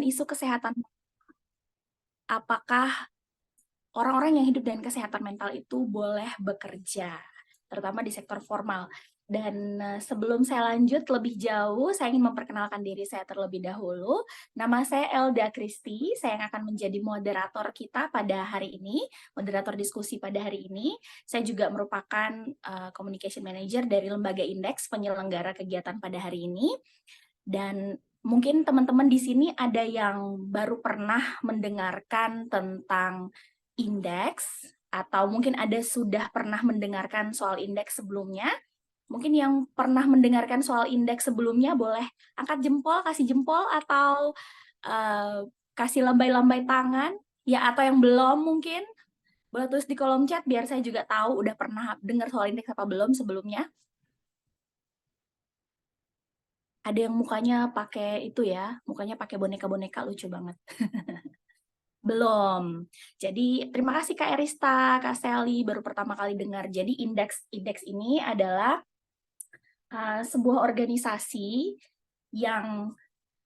Isu kesehatan, apakah orang-orang yang hidup dengan kesehatan mental itu boleh bekerja, terutama di sektor formal. Dan sebelum saya lanjut lebih jauh, saya ingin memperkenalkan diri saya terlebih dahulu. Nama saya Elda Kristi, saya yang akan menjadi moderator kita pada hari ini, moderator diskusi pada hari ini. Saya juga merupakan communication manager dari lembaga Indeks, penyelenggara kegiatan pada hari ini. Dan mungkin teman-teman di sini ada yang baru pernah mendengarkan tentang indeks, atau mungkin ada sudah pernah mendengarkan soal indeks sebelumnya. Mungkin yang pernah mendengarkan soal indeks sebelumnya boleh angkat jempol, kasih jempol, atau kasih lambai-lambai tangan. Ya, atau yang belum mungkin, boleh tulis di kolom chat biar saya juga tahu udah pernah dengar soal indeks apa belum sebelumnya. Ada yang mukanya pakai itu ya, mukanya pakai boneka-boneka, lucu banget. Belum. Jadi terima kasih Kak Erista, Kak Sally baru pertama kali dengar. Jadi indeks ini adalah sebuah organisasi yang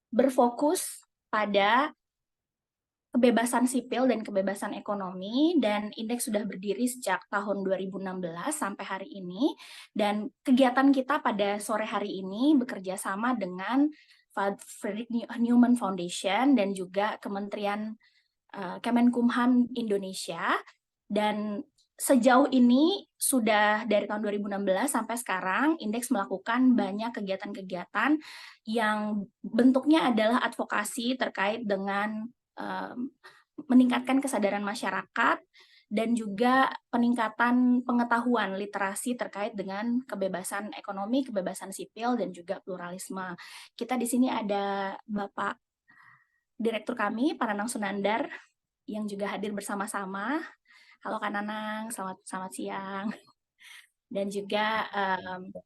berfokus pada kebebasan sipil dan kebebasan ekonomi, dan indeks sudah berdiri sejak tahun 2016 sampai hari ini. Dan kegiatan kita pada sore hari ini bekerja sama dengan Frederick Newman Foundation dan juga Kementerian Kemenkumham Indonesia. Dan sejauh ini sudah dari tahun 2016 sampai sekarang Indeks melakukan banyak kegiatan-kegiatan yang bentuknya adalah advokasi terkait dengan meningkatkan kesadaran masyarakat dan juga peningkatan pengetahuan literasi terkait dengan kebebasan ekonomi, kebebasan sipil, dan juga pluralisme. Kita di sini ada Bapak Direktur kami, Pak Nanang Sunandar, yang juga hadir bersama-sama. Halo Kak Nanang, selamat siang. Dan juga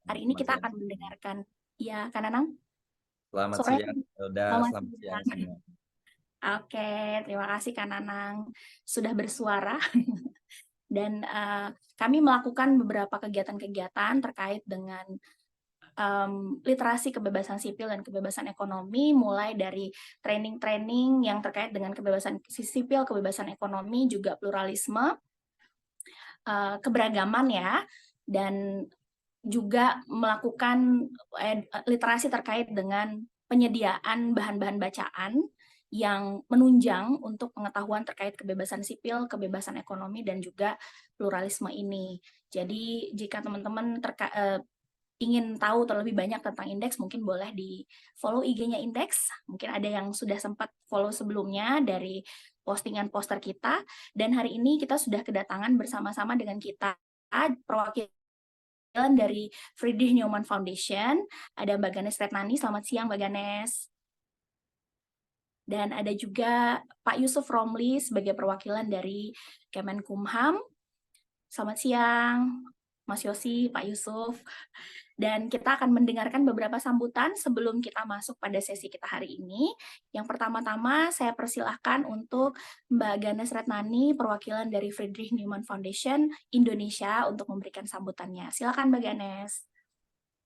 hari ini kita akan mendengarkan, ya Kak Nanang? Selamat Sore, siang, udah selamat selamat siang siang. semua. Oke, terima kasih Kak Nanang sudah bersuara. Dan kami melakukan beberapa kegiatan-kegiatan terkait dengan literasi kebebasan sipil dan kebebasan ekonomi, mulai dari training-training yang terkait dengan kebebasan sipil, kebebasan ekonomi, juga pluralisme, keberagaman ya, dan juga melakukan literasi terkait dengan penyediaan bahan-bahan bacaan yang menunjang untuk pengetahuan terkait kebebasan sipil, kebebasan ekonomi, dan juga pluralisme ini. Jadi jika teman-teman ingin tahu terlebih banyak tentang Indeks, mungkin boleh di follow IG-nya Indeks. Mungkin ada yang sudah sempat follow sebelumnya dari postingan poster kita. Dan hari ini kita sudah kedatangan bersama-sama dengan kita perwakilan dari Friedrich Naumann Foundation. Ada Mbak Ganes Retnani. Selamat siang Mbak Ganes. Dan ada juga Pak Yusuf Romli sebagai perwakilan dari Kemenkumham. Selamat siang Mas Yosi, Pak Yusuf. Dan kita akan mendengarkan beberapa sambutan sebelum kita masuk pada sesi kita hari ini. Yang pertama-tama saya persilahkan untuk Mbak Ganes Retnani, perwakilan dari Friedrich Naumann Foundation Indonesia, untuk memberikan sambutannya. Silakan Mbak Ganes.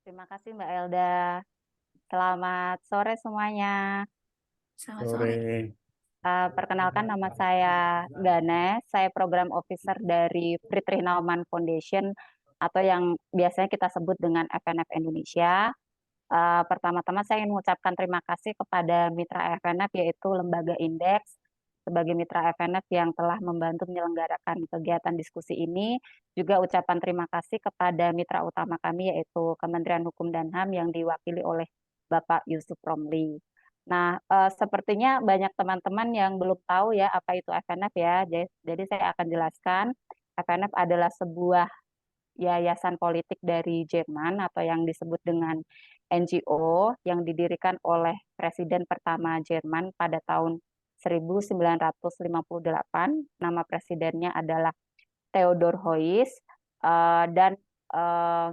Terima kasih Mbak Elda. Selamat sore semuanya. Selamat sore. Perkenalkan, nama saya Ganes. Saya Program Officer dari Friedrich Naumann Foundation atau yang biasanya kita sebut dengan FNF Indonesia. Pertama-tama saya ingin mengucapkan terima kasih kepada mitra FNF, yaitu Lembaga Indeks, sebagai mitra FNF yang telah membantu menyelenggarakan kegiatan diskusi ini. Juga ucapan terima kasih kepada mitra utama kami, yaitu Kementerian Hukum dan HAM yang diwakili oleh Bapak Yusuf Romli. Nah, sepertinya banyak teman-teman yang belum tahu ya apa itu FNF ya. Jadi saya akan jelaskan. FNF adalah sebuah yayasan politik dari Jerman atau yang disebut dengan NGO yang didirikan oleh Presiden pertama Jerman pada tahun 1958. Nama presidennya adalah Theodor Heuss, dan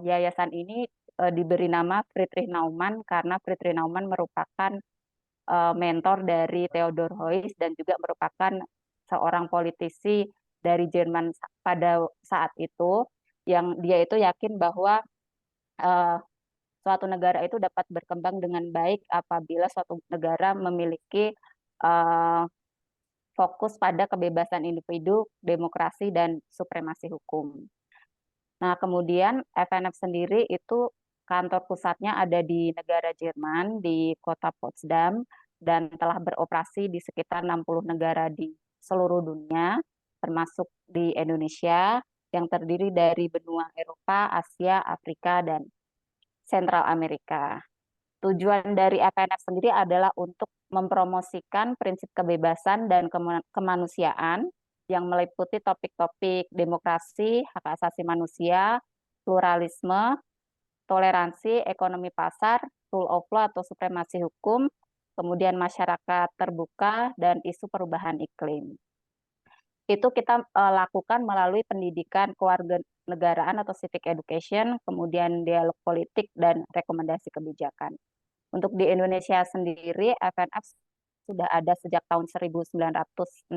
yayasan ini diberi nama Friedrich Naumann karena Friedrich Naumann merupakan mentor dari Theodor Heuss dan juga merupakan seorang politisi dari Jerman pada saat itu, yang dia itu yakin bahwa suatu negara itu dapat berkembang dengan baik apabila suatu negara memiliki fokus pada kebebasan individu, demokrasi, dan supremasi hukum. Nah, kemudian FNF sendiri itu kantor pusatnya ada di negara Jerman, di kota Potsdam, dan telah beroperasi di sekitar 60 negara di seluruh dunia, termasuk di Indonesia, yang terdiri dari benua Eropa, Asia, Afrika, dan Sentral Amerika. Tujuan dari FNF sendiri adalah untuk mempromosikan prinsip kebebasan dan kemanusiaan yang meliputi topik-topik demokrasi, hak asasi manusia, pluralisme, toleransi, ekonomi pasar, rule of law atau supremasi hukum, kemudian masyarakat terbuka, dan isu perubahan iklim. Itu kita lakukan melalui pendidikan kewarganegaraan atau civic education, kemudian dialog politik, dan rekomendasi kebijakan. Untuk di Indonesia sendiri, FNF sudah ada sejak tahun 1969,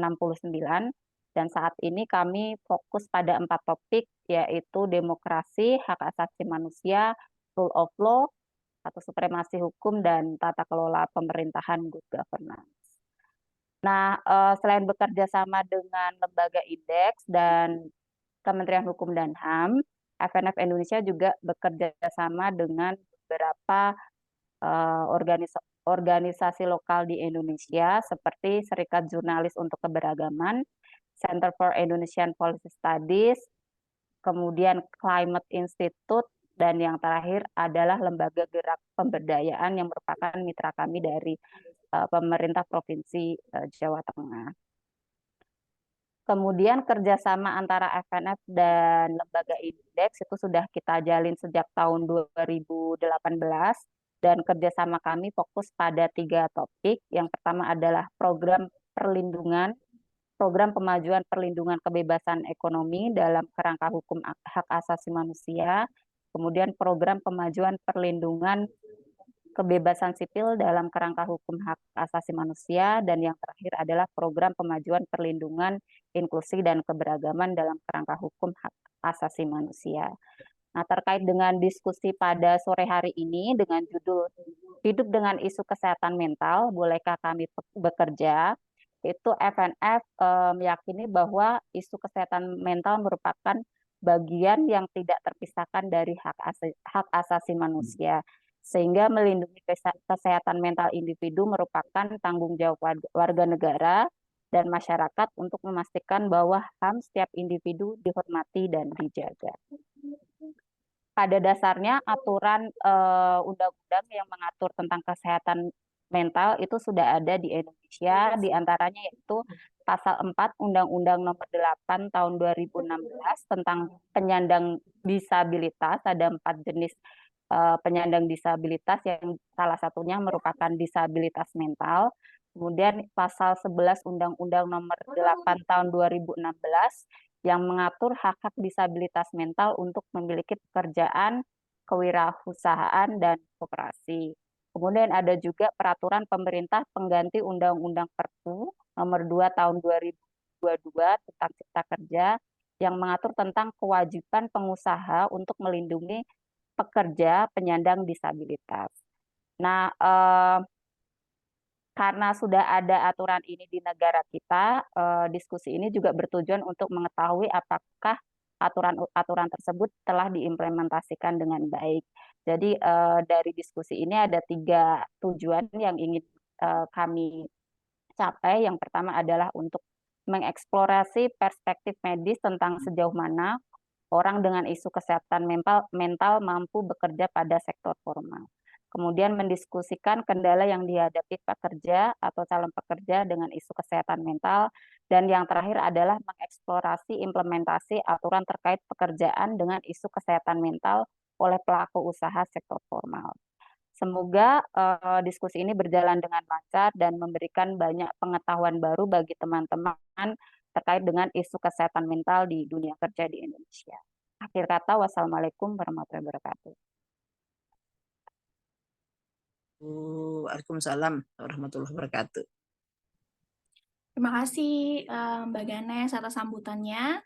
dan saat ini kami fokus pada 4 topik, yaitu demokrasi, hak asasi manusia, rule of law, atau supremasi hukum, dan tata kelola pemerintahan good governance. Nah, selain bekerja sama dengan lembaga indeks dan Kementerian Hukum dan HAM, FNF Indonesia juga bekerja sama dengan beberapa organisasi lokal di Indonesia seperti Serikat Jurnalis untuk Keberagaman, Center for Indonesian Policy Studies, kemudian Climate Institute, dan yang terakhir adalah Lembaga Gerak Pemberdayaan yang merupakan mitra kami dari pemerintah Provinsi Jawa Tengah. Kemudian kerjasama antara FNF dan lembaga indeks itu sudah kita jalin sejak tahun 2018, dan kerjasama kami fokus pada 3 topik. Yang pertama adalah program pemajuan perlindungan kebebasan ekonomi dalam kerangka hukum hak asasi manusia, kemudian program pemajuan perlindungan kebebasan sipil dalam kerangka hukum hak asasi manusia, dan yang terakhir adalah program pemajuan perlindungan inklusi dan keberagaman dalam kerangka hukum hak asasi manusia. Nah, terkait dengan diskusi pada sore hari ini dengan judul Hidup dengan Isu Kesehatan Mental, Bolehkah Kami Bekerja? Itu FNF meyakini bahwa isu kesehatan mental merupakan bagian yang tidak terpisahkan dari hak asasi manusia, sehingga melindungi kesehatan mental individu merupakan tanggung jawab warga negara dan masyarakat untuk memastikan bahwa HAM setiap individu dihormati dan dijaga. Pada dasarnya aturan undang-undang yang mengatur tentang kesehatan mental itu sudah ada di Indonesia, diantaranya yaitu Pasal 4 Undang-Undang Nomor 8 Tahun 2016 tentang penyandang disabilitas. Ada 4 jenis penyandang disabilitas yang salah satunya merupakan disabilitas mental. Kemudian pasal 11 Undang-Undang Nomor 8 Tahun 2016 yang mengatur hak-hak disabilitas mental untuk memiliki pekerjaan, kewirausahaan, dan koperasi. Kemudian ada juga peraturan pemerintah pengganti Undang-Undang Perpu Nomor 2 Tahun 2022 tentang Cipta Kerja yang mengatur tentang kewajiban pengusaha untuk melindungi pekerja penyandang disabilitas. Nah, karena sudah ada aturan ini di negara kita, diskusi ini juga bertujuan untuk mengetahui apakah aturan tersebut telah diimplementasikan dengan baik. Jadi dari diskusi ini ada 3 tujuan yang ingin kami capai. Yang pertama adalah untuk mengeksplorasi perspektif medis tentang sejauh mana orang dengan isu kesehatan mental mampu bekerja pada sektor formal. Kemudian mendiskusikan kendala yang dihadapi pekerja atau calon pekerja dengan isu kesehatan mental. Dan yang terakhir adalah mengeksplorasi implementasi aturan terkait pekerjaan dengan isu kesehatan mental oleh pelaku usaha sektor formal. Semoga diskusi ini berjalan dengan lancar dan memberikan banyak pengetahuan baru bagi teman-teman terkait dengan isu kesehatan mental di dunia kerja di Indonesia. Akhir kata, wassalamualaikum warahmatullahi wabarakatuh. Waalaikumsalam warahmatullahi wabarakatuh. Terima kasih Mbak Ganes atas sambutannya.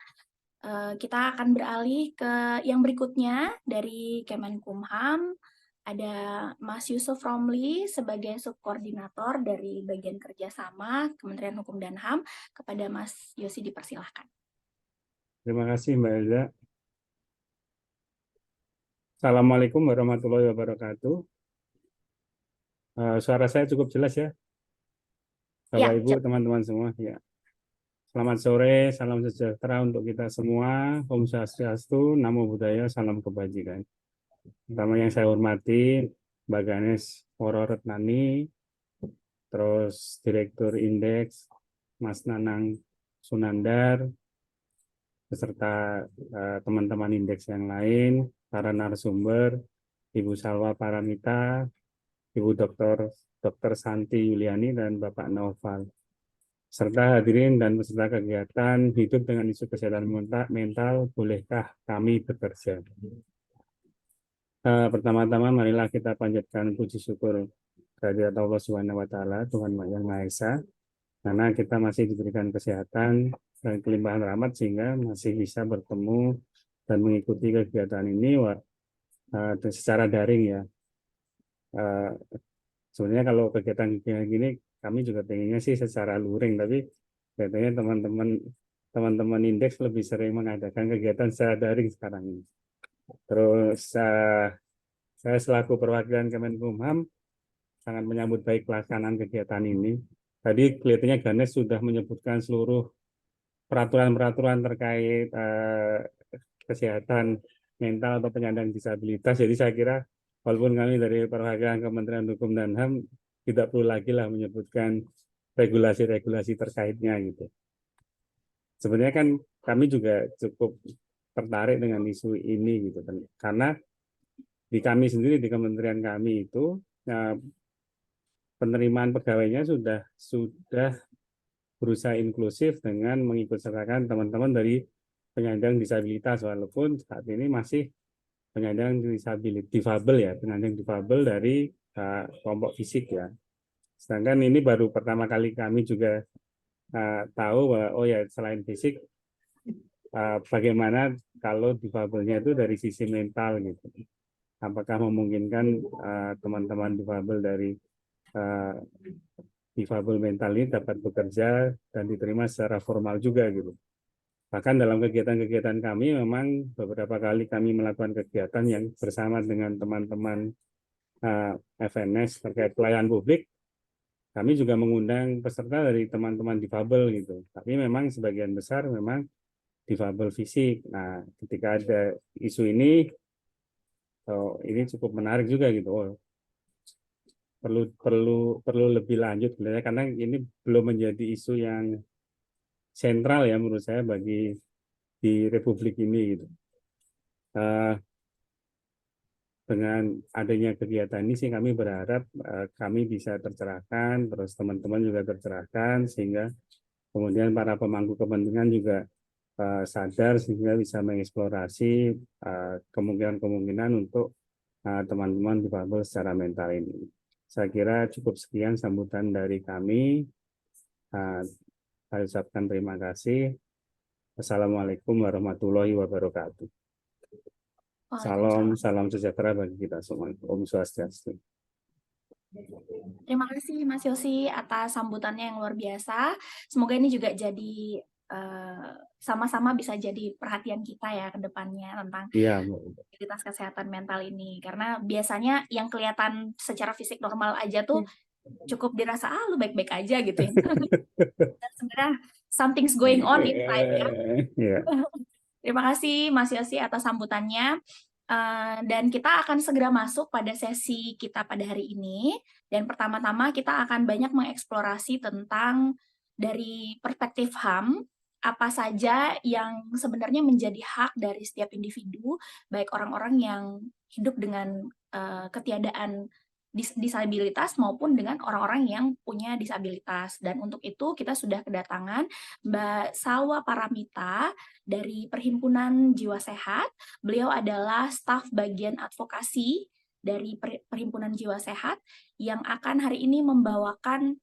Kita akan beralih ke yang berikutnya dari Kemenkumham. ada Mas Yusuf Romli sebagai subkoordinator dari bagian kerjasama Kementerian Hukum dan HAM. Kepada Mas Yosi dipersilahkan. Terima kasih Mbak Elza. Assalamualaikum warahmatullahi wabarakatuh. Suara saya cukup jelas ya, Bapak Ibu, teman-teman semua. Ya. Selamat sore, salam sejahtera untuk kita semua. Om Swastiastu, Namo Buddhaya, salam kebajikan. Pertama yang saya hormati, Mbak Ganes Wororetnani, terus Direktur Indeks, Mas Nanang Sunandar, beserta teman-teman Indeks yang lain, para narasumber, Ibu Salwa Paramita, Ibu Dr. Santi Yuliani, dan Bapak Noval, serta hadirin dan peserta kegiatan hidup dengan isu kesehatan mental, bolehkah kami bekerja? Pertama-tama marilah kita panjatkan puji syukur kehadirat Allah Subhanahu wa taala, Tuhan Yang Maha Esa, karena kita masih diberikan kesehatan dan kelimpahan rahmat sehingga masih bisa bertemu dan mengikuti kegiatan ini secara daring ya. Sebenarnya kalau kegiatan gini kami juga pengennya sih secara luring, tapi katanya teman-teman Indeks lebih sering mengadakan kegiatan secara daring sekarang ini. Terus saya selaku perwakilan Kemenkumham sangat menyambut baik pelaksanaan kegiatan ini. Tadi kelihatannya Ganes sudah menyebutkan seluruh peraturan-peraturan terkait kesehatan mental atau penyandang disabilitas. Jadi saya kira walaupun kami dari perwakilan Kementerian Hukum dan HAM tidak perlu lagi lah menyebutkan regulasi-regulasi terkaitnya gitu. Sebenarnya kan kami juga cukup tertarik dengan isu ini gitu kan, karena di kami sendiri di kementerian kami itu penerimaan pegawainya sudah berusaha inklusif dengan mengikut sertakan teman-teman dari penyandang disabilitas, walaupun saat ini masih penyandang difabel ya, penyandang difabel dari kelompok fisik ya. Sedangkan ini baru pertama kali kami juga tahu bahwa oh ya selain fisik bagaimana kalau difabelnya itu dari sisi mental gitu. Apakah memungkinkan teman-teman difabel dari difabel mental ini dapat bekerja dan diterima secara formal juga gitu. Bahkan dalam kegiatan-kegiatan kami memang beberapa kali kami melakukan kegiatan yang bersama dengan teman-teman FNS terkait pelayanan publik. Kami juga mengundang peserta dari teman-teman difabel gitu. Tapi memang sebagian besar memang difabel fisik. Nah, ketika ada isu ini cukup menarik juga gitu. Oh, perlu lebih lanjut sebenarnya, karena ini belum menjadi isu yang sentral ya menurut saya bagi di Republik ini gitu. Dengan adanya kegiatan ini sih kami berharap kami bisa tercerahkan, terus teman-teman juga tercerahkan, sehingga kemudian para pemangku kepentingan juga sadar sehingga bisa mengeksplorasi kemungkinan-kemungkinan untuk teman-teman difabel secara mental ini. Saya kira cukup sekian sambutan dari kami. Saya ucapkan terima kasih. Assalamualaikum warahmatullahi wabarakatuh. Salam sejahtera bagi kita semua. Om Swastiastu. Terima kasih Mas Yosi atas sambutannya yang luar biasa. Semoga ini juga jadi sama-sama bisa jadi perhatian kita ya ke depannya tentang aktivitas kesehatan mental ini. Karena biasanya yang kelihatan secara fisik normal aja tuh cukup dirasa lu baik-baik aja gitu ya. Dan sebenarnya something's going on inside ya. Terima kasih Mas Yosi atas sambutannya. Dan kita akan segera masuk pada sesi kita pada hari ini. Dan pertama-tama kita akan banyak mengeksplorasi tentang dari perspektif HAM, apa saja yang sebenarnya menjadi hak dari setiap individu, baik orang-orang yang hidup dengan ketiadaan disabilitas maupun dengan orang-orang yang punya disabilitas. Dan untuk itu kita sudah kedatangan Mbak Salwa Paramita dari Perhimpunan Jiwa Sehat. Beliau adalah staf bagian advokasi dari Perhimpunan Jiwa Sehat yang akan hari ini membawakan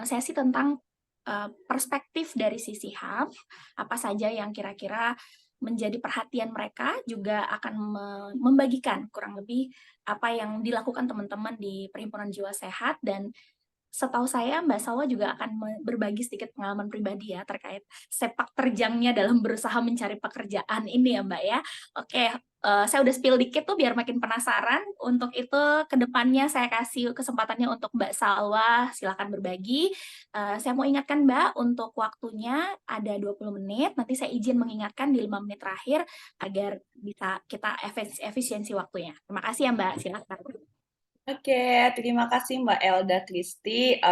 sesi tentang perspektif dari sisi HAM, apa saja yang kira-kira menjadi perhatian mereka, juga akan membagikan kurang lebih apa yang dilakukan teman-teman di Perhimpunan Jiwa Sehat. Dan setahu saya Mbak Salwa juga akan berbagi sedikit pengalaman pribadi ya terkait sepak terjangnya dalam berusaha mencari pekerjaan ini ya Mbak ya. Oke, saya udah spill dikit tuh biar makin penasaran. Untuk itu kedepannya saya kasih kesempatannya untuk Mbak Salwa, silakan berbagi. Saya mau ingatkan Mbak untuk waktunya ada 20 menit, nanti saya izin mengingatkan di 5 menit terakhir agar bisa kita efisiensi waktunya. Terima kasih ya Mbak, silakan. Oke, terima kasih Mbak Elda Kristi.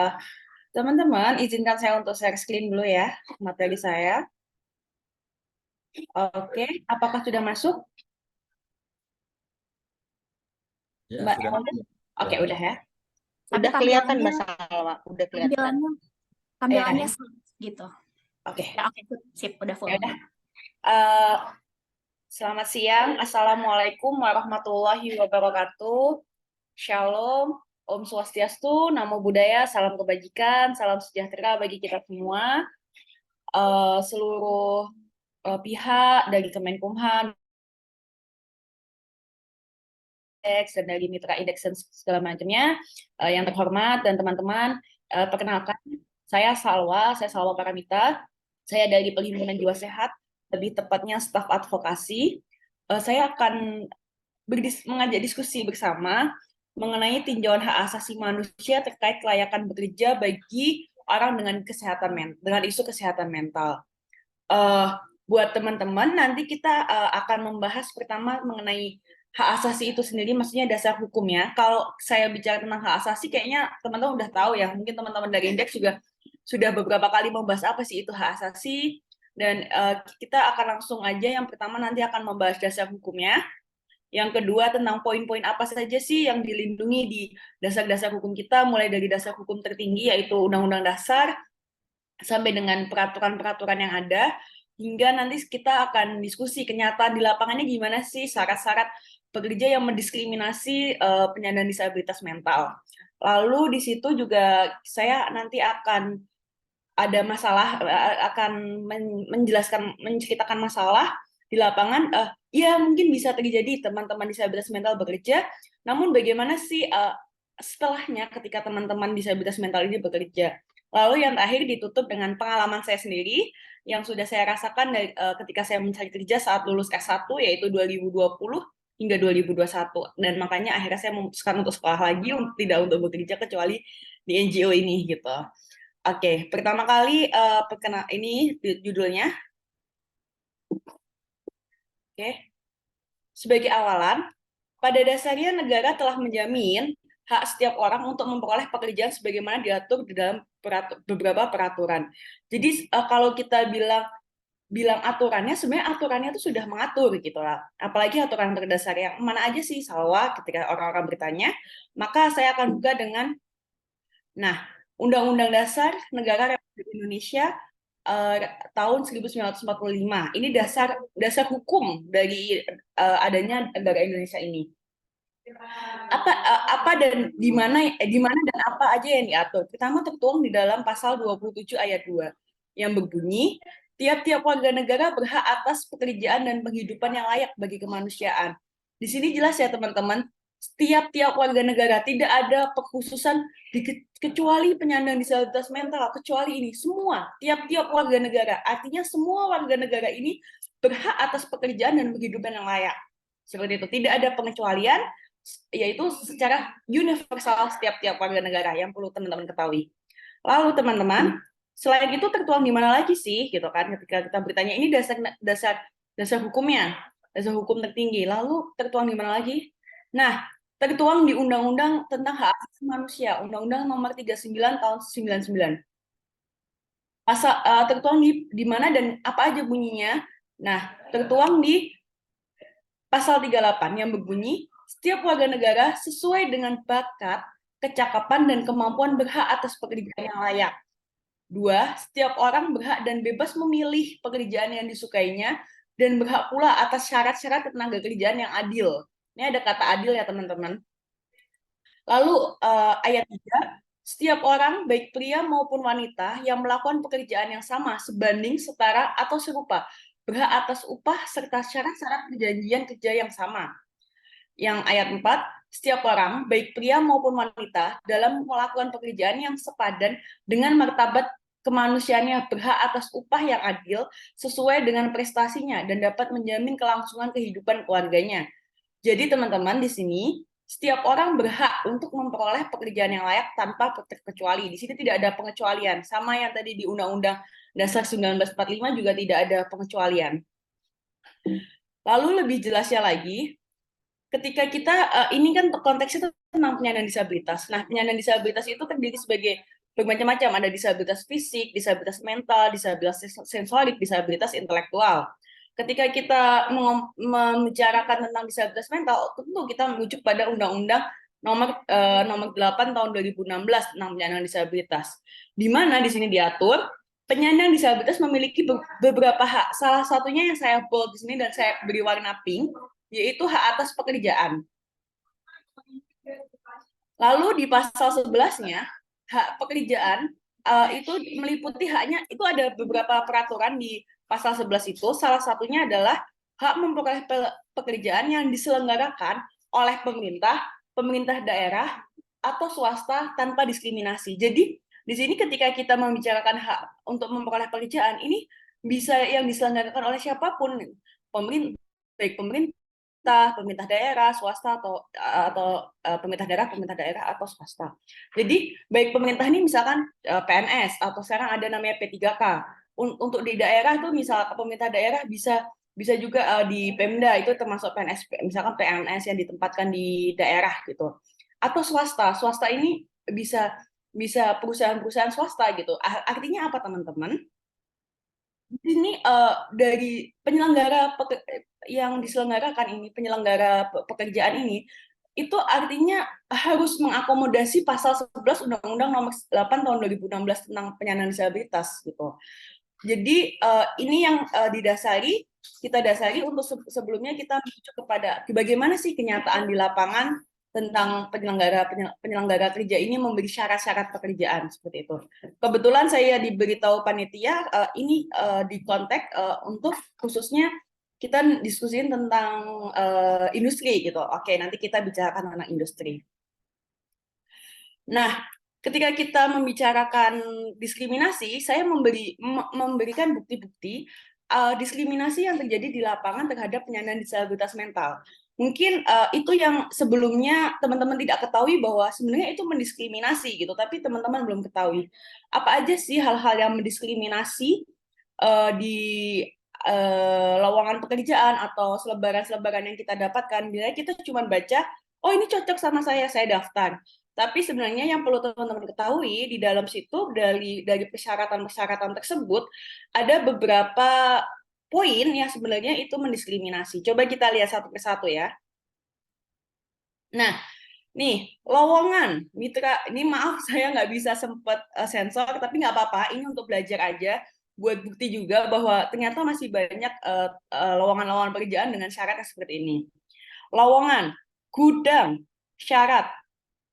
Teman-teman, izinkan saya untuk share screen dulu ya, materi saya. Oke, apakah sudah masuk? Ya, Mbak sudah. Elda? Oke, Ya. udah ya. Udah kelihatan Mbak Salwa, udah kelihatan. Tampilannya gitu. Oke. Ya, oke, sip, udah full. Ya udah. Selamat siang. Assalamualaikum warahmatullahi wabarakatuh. Shalom, Om Swastiastu, Namo Buddhaya, salam kebajikan, salam sejahtera bagi kita semua. Seluruh pihak dari Kemenkumham, dan dari mitra indeks dan segala macamnya, yang terhormat dan teman-teman, perkenalkan, saya Salwa Paramita, saya dari Perhimpunan Jiwa Sehat, lebih tepatnya staf advokasi. Saya akan mengajak diskusi bersama mengenai tinjauan hak asasi manusia terkait kelayakan bekerja bagi orang dengan isu kesehatan mental. Buat teman-teman, nanti kita akan membahas pertama mengenai hak asasi itu sendiri, maksudnya dasar hukumnya. Kalau saya bicara tentang hak asasi, kayaknya teman-teman udah tahu ya, mungkin teman-teman dari Indeks juga sudah beberapa kali membahas apa sih itu hak asasi, dan kita akan langsung aja, yang pertama nanti akan membahas dasar hukumnya, yang kedua tentang poin-poin apa saja sih yang dilindungi di dasar-dasar hukum kita, mulai dari dasar hukum tertinggi yaitu Undang-Undang Dasar, sampai dengan peraturan-peraturan yang ada, hingga nanti kita akan diskusi kenyataan di lapangannya gimana sih syarat-syarat pekerja yang mendiskriminasi penyandang disabilitas mental. Lalu di situ juga saya nanti akan ada masalah, akan menceritakan masalah di lapangan. Ya mungkin bisa terjadi teman-teman disabilitas mental bekerja, namun bagaimana sih setelahnya ketika teman-teman disabilitas mental ini bekerja. Lalu yang terakhir ditutup dengan pengalaman saya sendiri yang sudah saya rasakan dari, ketika saya mencari kerja saat lulus S1, yaitu 2020 hingga 2021, dan makanya akhirnya saya memutuskan untuk sekolah lagi, tidak untuk bekerja kecuali di NGO ini gitu. Oke, pertama kali ini judulnya. Oke. Sebagai awalan, pada dasarnya negara telah menjamin hak setiap orang untuk memperoleh pekerjaan sebagaimana diatur di dalam beberapa peraturan. Jadi kalau kita bilang aturannya, sebenarnya aturannya itu sudah mengatur gitu lah. Apalagi aturan berdasar yang mana aja sih, Salwa, ketika orang-orang bertanya, maka saya akan buka dengan, Undang-Undang Dasar Negara Republik Indonesia tahun 1945. Ini dasar hukum dari adanya negara Indonesia ini. Apa dan di mana dan apa aja yang diatur. Pertama tertuang di dalam pasal 27 ayat 2 yang berbunyi, tiap-tiap warga negara berhak atas pekerjaan dan penghidupan yang layak bagi kemanusiaan. Di sini jelas ya teman-teman, tiap-tiap warga negara, tidak ada pekhususan kecuali penyandang disabilitas mental, kecuali ini semua, tiap-tiap warga negara. Artinya semua warga negara ini berhak atas pekerjaan dan penghidupan yang layak. Seperti itu, tidak ada pengecualian, yaitu secara universal setiap-tiap warga negara, yang perlu teman-teman ketahui. Lalu teman-teman, selain itu tertuang di mana lagi sih, gitu kan? Ketika kita bertanya ini dasar hukumnya, dasar hukum tertinggi, lalu tertuang di mana lagi? Nah, tertuang di Undang-Undang tentang Hak Asasi Manusia, Undang-Undang Nomor 39 tahun 99. Tertuang di mana dan apa aja bunyinya? Nah, tertuang di pasal 38 yang berbunyi, setiap warga negara sesuai dengan bakat, kecakapan, dan kemampuan berhak atas pekerjaan yang layak. 2, setiap orang berhak dan bebas memilih pekerjaan yang disukainya dan berhak pula atas syarat-syarat tenaga kerjaan yang adil. Ini ada kata adil ya teman-teman. Lalu ayat 3, setiap orang baik pria maupun wanita yang melakukan pekerjaan yang sama, sebanding, setara, atau serupa berhak atas upah serta syarat-syarat perjanjian kerja yang sama. Yang ayat 4, setiap orang, baik pria maupun wanita, dalam melakukan pekerjaan yang sepadan dengan martabat kemanusiaannya berhak atas upah yang adil sesuai dengan prestasinya dan dapat menjamin kelangsungan kehidupan keluarganya. Jadi teman-teman di sini setiap orang berhak untuk memperoleh pekerjaan yang layak tanpa terkecuali. Di sini tidak ada pengecualian. Sama yang tadi di Undang-Undang Dasar 1945 juga tidak ada pengecualian. Lalu lebih jelasnya lagi, ketika kita ini kan konteksnya tentang penyandang disabilitas. Nah, penyandang disabilitas itu terdiri sebagai bermacam-macam, ada disabilitas fisik, disabilitas mental, disabilitas sensorik, disabilitas intelektual. Ketika kita membicarakan tentang disabilitas mental, tentu kita merujuk pada Undang-Undang nomor 8 tahun 2016 tentang penyandang disabilitas. Di mana di sini diatur penyandang disabilitas memiliki beberapa hak. Salah satunya yang saya bold di sini dan saya beri warna pink, yaitu hak atas pekerjaan. Lalu di pasal 11-nya, hak pekerjaan itu meliputi haknya, itu ada beberapa peraturan di pasal 11 itu, salah satunya adalah hak memperoleh pekerjaan yang diselenggarakan oleh pemerintah daerah, atau swasta tanpa diskriminasi. Jadi, di sini ketika kita membicarakan hak untuk memperoleh pekerjaan, ini bisa yang diselenggarakan oleh siapapun, baik pemerintah daerah, swasta atau pemerintah daerah atau swasta. Jadi baik pemerintah ini misalkan PNS atau sekarang ada namanya P3K. Untuk di daerah itu misal pemerintah daerah bisa juga di Pemda itu termasuk PNS, misalkan PNS yang ditempatkan di daerah gitu. Atau swasta ini bisa perusahaan-perusahaan swasta gitu. Artinya apa teman-teman? Ini dari penyelenggara yang diselenggarakan ini, penyelenggara pekerjaan ini, itu artinya harus mengakomodasi pasal 11 Undang-Undang nomor 8 tahun 2016 tentang penyandang disabilitas gitu. Jadi ini yang kita dasari untuk sebelumnya kita menuju kepada bagaimana sih kenyataan di lapangan tentang penyelenggara kerja ini memberi syarat-syarat pekerjaan seperti itu. Kebetulan saya diberitahu panitia ini di konteks untuk khususnya kita diskusiin tentang industri gitu. Oke, nanti kita bicarakan tentang industri. Nah, ketika kita membicarakan diskriminasi, saya memberikan bukti-bukti diskriminasi yang terjadi di lapangan terhadap penyandang disabilitas mental. Mungkin itu yang sebelumnya teman-teman tidak ketahui bahwa sebenarnya itu mendiskriminasi gitu, tapi teman-teman belum ketahui. Apa aja sih hal-hal yang mendiskriminasi di lowongan pekerjaan atau selebaran-selebaran yang kita dapatkan? Bila kita cuma baca, oh ini cocok sama saya daftar. Tapi sebenarnya yang perlu teman-teman ketahui di dalam situ dari persyaratan-persyaratan tersebut ada beberapa poin yang sebenarnya itu mendiskriminasi. Coba kita lihat satu persatu ya. Nah, nih lowongan mitra. Ini maaf saya nggak bisa sempat sensor, tapi nggak apa-apa. Ini untuk belajar aja. Buat bukti juga bahwa ternyata masih banyak lowongan-lowongan pekerjaan dengan syarat yang seperti ini. Lowongan gudang, syarat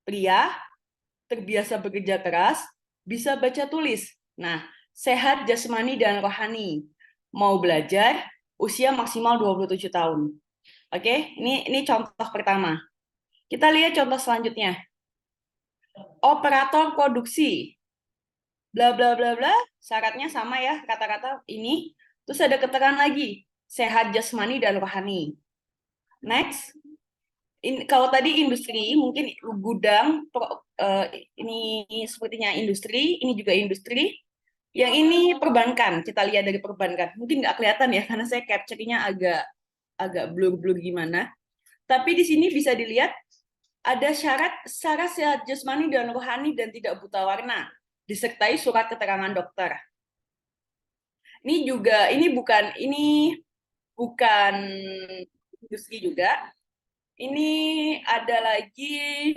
pria, terbiasa bekerja keras, bisa baca tulis. Nah, sehat jasmani dan rohani. Mau belajar, usia maksimal 27 tahun. Oke, ini contoh pertama. Kita lihat contoh selanjutnya. Operator produksi. Bla bla bla bla, syaratnya sama ya, kata-kata ini. Terus ada keterangan lagi, sehat jasmani dan rohani. Next. Kalau tadi industri, mungkin gudang, ini sepertinya industri, ini juga industri. Yang ini perbankan, kita lihat dari perbankan. Mungkin nggak kelihatan ya, karena saya capture-nya agak blur-blur gimana. Tapi di sini bisa dilihat, ada syarat sehat jasmani dan rohani dan tidak buta warna, disertai surat keterangan dokter. Ini bukan industri juga. Ini ada lagi,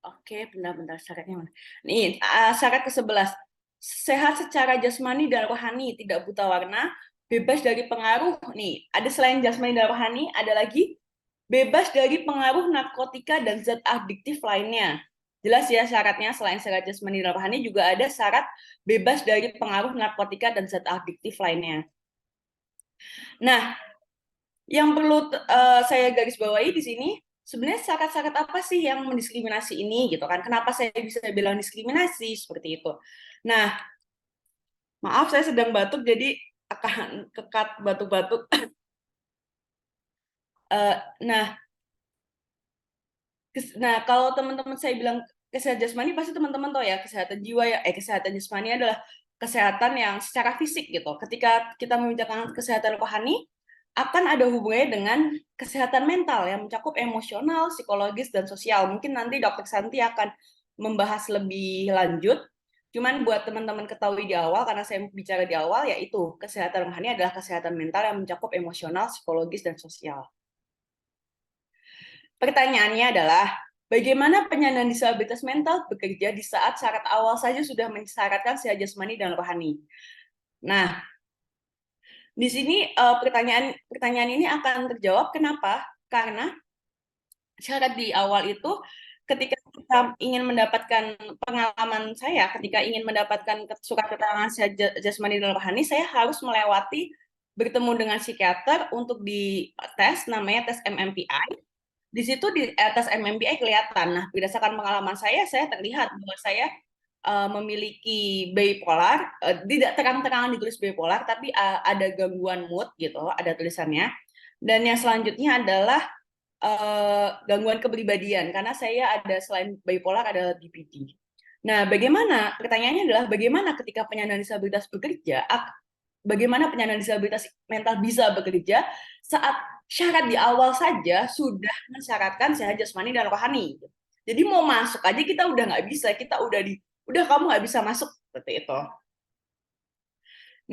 oke, benar-benar syaratnya mana? Nih, syarat ke-11. Sehat secara jasmani dan rohani, tidak buta warna, bebas dari pengaruh. Nih, ada selain jasmani dan rohani, ada lagi bebas dari pengaruh narkotika dan zat adiktif lainnya. Jelas ya syaratnya, selain syarat jasmani dan rohani juga ada syarat bebas dari pengaruh narkotika dan zat adiktif lainnya. Nah, yang perlu saya garis bawahi di sini, sebenarnya syarat-syarat apa sih yang mendiskriminasi ini gitu kan? Kenapa saya bisa bilang diskriminasi seperti itu? Nah, maaf saya sedang batuk jadi akan kekat batuk-batuk. Nah, kalau teman-teman saya bilang kesehatan jasmani, pasti teman-teman tahu ya, kesehatan jiwa ya, kesehatan jasmani adalah kesehatan yang secara fisik gitu. Ketika kita membicarakan kesehatan rohani, akan ada hubungannya dengan kesehatan mental yang mencakup emosional, psikologis, dan sosial. Mungkin nanti Dr. Santi akan membahas lebih lanjut. Cuman buat teman-teman ketahui di awal, karena saya bicara di awal, yaitu kesehatan rohani adalah kesehatan mental yang mencakup emosional, psikologis, dan sosial. Pertanyaannya adalah, bagaimana penyandang disabilitas mental bekerja di saat syarat awal saja sudah mensyaratkan sehat jasmani dan rohani? Nah, di sini pertanyaan ini akan terjawab. Kenapa? Karena syarat di awal itu, ketika kita ingin mendapatkan pengalaman saya, ketika ingin mendapatkan surat keterangan sehat jasmani dan rohani, saya harus melewati bertemu dengan psikiater untuk dites, namanya tes MMPI. Di situ di atas MMPI kelihatan. Nah, berdasarkan pengalaman saya terlihat bahwa saya memiliki bipolar, tidak terang-terangan ditulis bipolar, tapi ada gangguan mood gitu, ada tulisannya. Dan yang selanjutnya adalah gangguan kepribadian, karena saya ada selain bipolar ada BPD. Nah, pertanyaannya adalah bagaimana ketika penyandang disabilitas bekerja, bagaimana penyandang disabilitas mental bisa bekerja saat syarat di awal saja sudah mensyaratkan sehat jasmani dan rohani. Jadi mau masuk aja kita udah nggak bisa, kita udah kamu nggak bisa masuk seperti itu.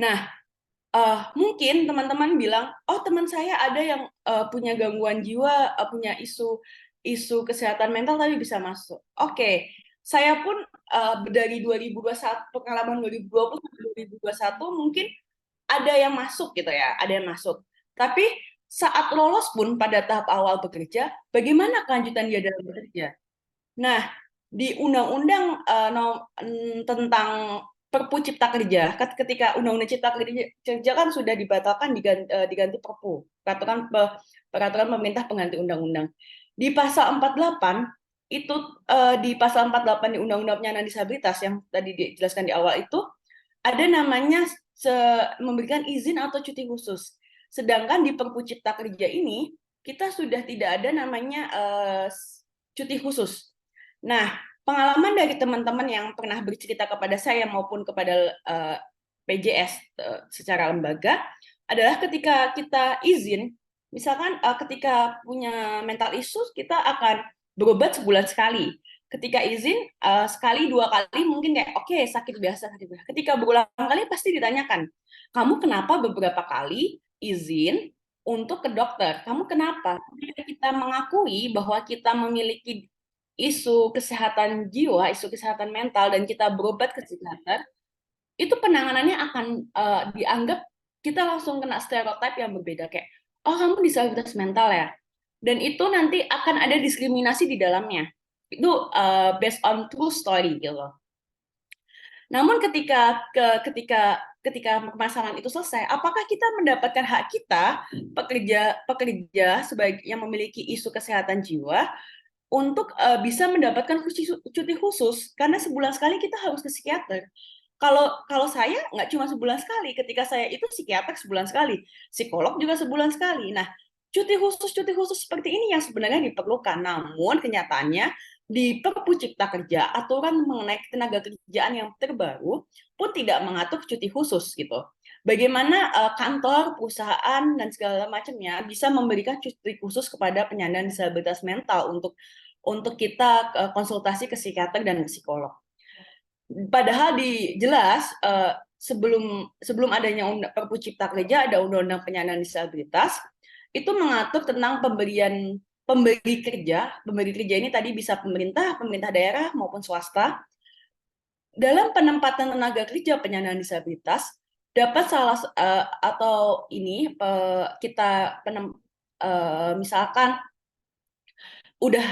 Nah, mungkin teman-teman bilang, oh teman saya ada yang punya gangguan jiwa, punya isu kesehatan mental tapi bisa masuk. Oke, saya pun dari 2021, pengalaman 2020 sampai 2021 mungkin ada yang masuk gitu ya, ada yang masuk. Tapi saat lolos pun pada tahap awal bekerja, bagaimana kelanjutan dia dalam bekerja? Nah, di undang-undang tentang Perpu Cipta Kerja, ketika Undang-Undang Cipta Kerja kan sudah dibatalkan diganti Perpu, peraturan pemerintah pengganti undang-undang. Di pasal 48 itu di pasal 48 di Undang-Undang Penyandang Disabilitas yang tadi dijelaskan di awal itu ada namanya memberikan izin atau cuti khusus. Sedangkan di Perpu Cipta Kerja ini kita sudah tidak ada namanya cuti khusus. Nah, pengalaman dari teman-teman yang pernah bercerita kepada saya maupun kepada PJS secara lembaga adalah ketika kita izin, misalkan ketika punya mental issues, kita akan berobat sebulan sekali. Ketika izin sekali dua kali mungkin kayak oke, sakit biasa. Ketika berulang kali pasti ditanyakan, kamu kenapa beberapa kali izin untuk ke dokter? Kamu kenapa? Ketika kita mengakui bahwa kita memiliki isu kesehatan jiwa, isu kesehatan mental, dan kita berobat ke psikiater, itu penanganannya akan dianggap kita langsung kena stereotip yang berbeda, kayak oh kamu disabilitas mental ya, dan itu nanti akan ada diskriminasi di dalamnya. Itu based on true story gitu. Namun ketika permasalahan itu selesai, apakah kita mendapatkan hak kita pekerja sebagai yang memiliki isu kesehatan jiwa untuk bisa mendapatkan cuti khusus, karena sebulan sekali kita harus ke psikiater. Kalau saya nggak cuma sebulan sekali, ketika saya itu psikiater sebulan sekali, psikolog juga sebulan sekali. Nah, cuti khusus seperti ini yang sebenarnya diperlukan. Namun kenyataannya di Perpu Cipta Kerja, aturan mengenai tenaga kerjaan yang terbaru pun tidak mengatur cuti khusus gitu. Bagaimana kantor, perusahaan, dan segala macamnya bisa memberikan cuti khusus kepada penyandang disabilitas mental untuk kita konsultasi ke psikiater dan psikolog. Padahal jelas sebelum adanya Perpu Cipta Kerja ada Undang-Undang Penyandang Disabilitas, itu mengatur tentang pemberi kerja ini tadi bisa pemerintah daerah maupun swasta. Dalam penempatan tenaga kerja penyandang disabilitas dapat atau ini kita misalkan udah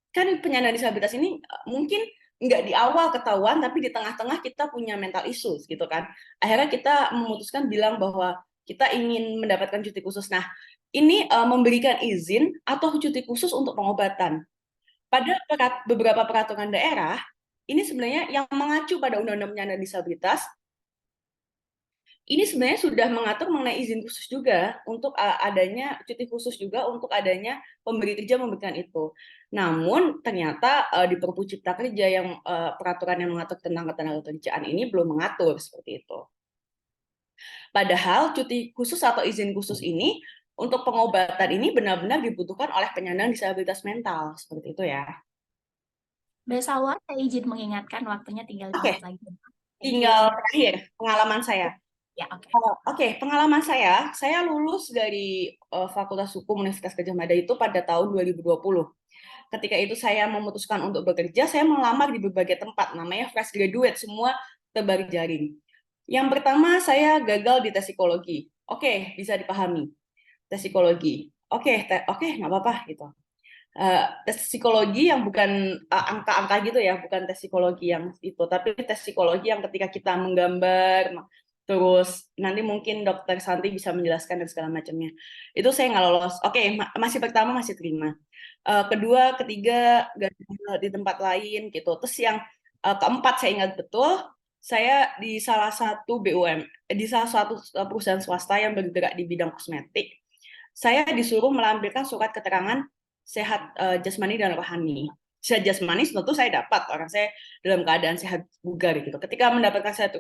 kan penyandang disabilitas ini mungkin nggak di awal ketahuan, tapi di tengah-tengah kita punya mental issues gitu kan. Akhirnya kita memutuskan bilang bahwa kita ingin mendapatkan cuti khusus. Nah, ini memberikan izin atau cuti khusus untuk pengobatan. Pada beberapa peraturan daerah, ini sebenarnya yang mengacu pada Undang-Undang Penyandang Disabilitas, ini sebenarnya sudah mengatur mengenai izin khusus juga untuk adanya cuti khusus juga untuk adanya pemberi kerja memberikan itu. Namun ternyata di Perpu Cipta Kerja yang peraturan yang mengatur tentang ketenagakerjaan ini belum mengatur seperti itu. Padahal cuti khusus atau izin khusus ini untuk pengobatan ini benar-benar dibutuhkan oleh penyandang disabilitas mental seperti itu ya. Mbak Salwa, saya izin mengingatkan waktunya tinggal 5 menit lagi. Tinggal terakhir pengalaman saya. Ya, oke. Oke, pengalaman saya lulus dari Fakultas Hukum Universitas Gadjah Mada itu pada tahun 2020. Ketika itu saya memutuskan untuk bekerja, saya melamar di berbagai tempat, namanya fresh graduate, semua tebar jaring. Yang pertama, saya gagal di tes psikologi. Oke, bisa dipahami. Tes psikologi. Oke, nggak apa-apa gitu. Tes psikologi yang bukan angka-angka gitu ya, bukan tes psikologi yang itu, tapi tes psikologi yang ketika kita menggambar, terus nanti mungkin Dokter Santi bisa menjelaskan dan segala macamnya. Itu saya nggak lolos. Oke, masih pertama masih terima. Kedua, ketiga gagal di tempat lain gitu. Terus yang keempat saya ingat betul, saya di salah satu di salah satu perusahaan swasta yang bergerak di bidang kosmetik. Saya disuruh melampirkan surat keterangan sehat jasmani dan rohani. Sehat jasmani tentu saya dapat, orang saya dalam keadaan sehat bugar gitu. Ketika mendapatkan sehat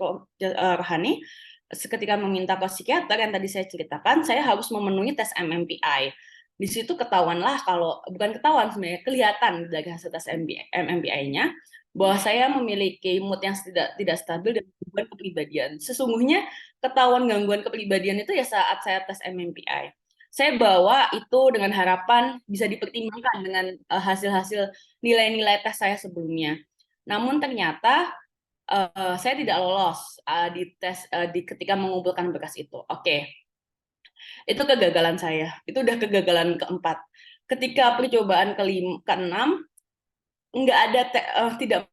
rohani, ketika meminta ke psikiater yang tadi saya ceritakan, saya harus memenuhi tes MMPI. Di situ ketahuanlah, kalau bukan ketahuan sebenarnya, kelihatan dari hasil tes MMPI-nya bahwa saya memiliki mood yang tidak stabil dan gangguan kepribadian. Sesungguhnya ketahuan gangguan kepribadian itu ya saat saya tes MMPI. Saya bawa itu dengan harapan bisa dipertimbangkan dengan hasil-hasil nilai-nilai tes saya sebelumnya. Namun ternyata saya tidak lolos di tes ketika mengumpulkan berkas itu. Oke. Itu kegagalan saya. Itu udah kegagalan keempat. Ketika percobaan keenam nggak ada tidak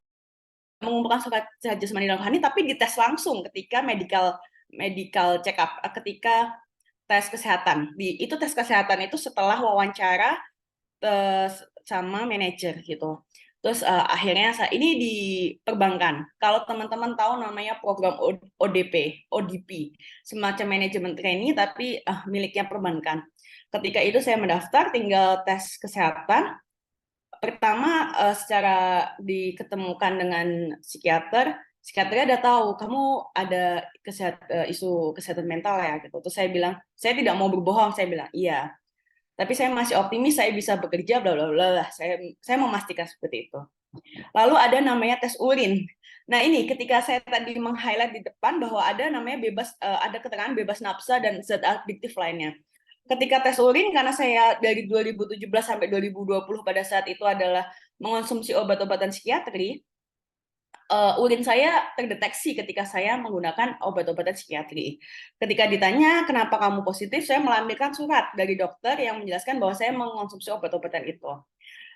mengumpulkan surat sehat jasmani dan rohani, tapi dites langsung ketika medical check up, ketika tes kesehatan. Itu tes kesehatan itu setelah wawancara sama manajer gitu. Terus akhirnya ini di perbankan. Kalau teman-teman tahu namanya program ODP, semacam manajemen trainee tapi miliknya perbankan. Ketika itu saya mendaftar, tinggal tes kesehatan. Pertama secara diketemukan dengan psikiaternya udah tahu kamu ada isu kesehatan mental ya gitu. Terus saya bilang, saya tidak mau berbohong, saya bilang iya. Tapi saya masih optimis saya bisa bekerja bla bla bla. Saya memastikan seperti itu. Lalu ada namanya tes urin. Nah, ini ketika saya tadi meng-highlight di depan bahwa ada namanya ada keterangan bebas nafsa dan zat adiktif lainnya. Ketika tes urin, karena saya dari 2017 sampai 2020 pada saat itu adalah mengonsumsi obat-obatan psikiatri, urin saya terdeteksi ketika saya menggunakan obat-obatan psikiatri. Ketika ditanya kenapa kamu positif, saya melampirkan surat dari dokter yang menjelaskan bahwa saya mengonsumsi obat-obatan itu.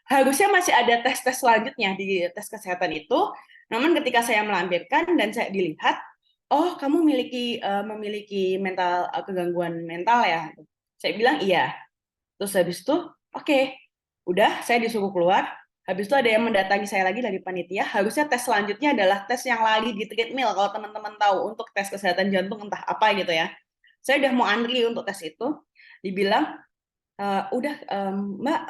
Harusnya masih ada tes-tes selanjutnya di tes kesehatan itu, namun ketika saya melampirkan dan saya dilihat, oh kamu memiliki kegangguan mental ya. Saya bilang iya. Terus habis itu, oke, udah saya disuruh keluar. Habis itu ada yang mendatangi saya lagi dari panitia. Harusnya tes selanjutnya adalah tes yang lagi di treadmill, kalau teman-teman tahu, untuk tes kesehatan jantung entah apa gitu ya. Saya udah mau antri untuk tes itu. Dibilang, udah Mbak,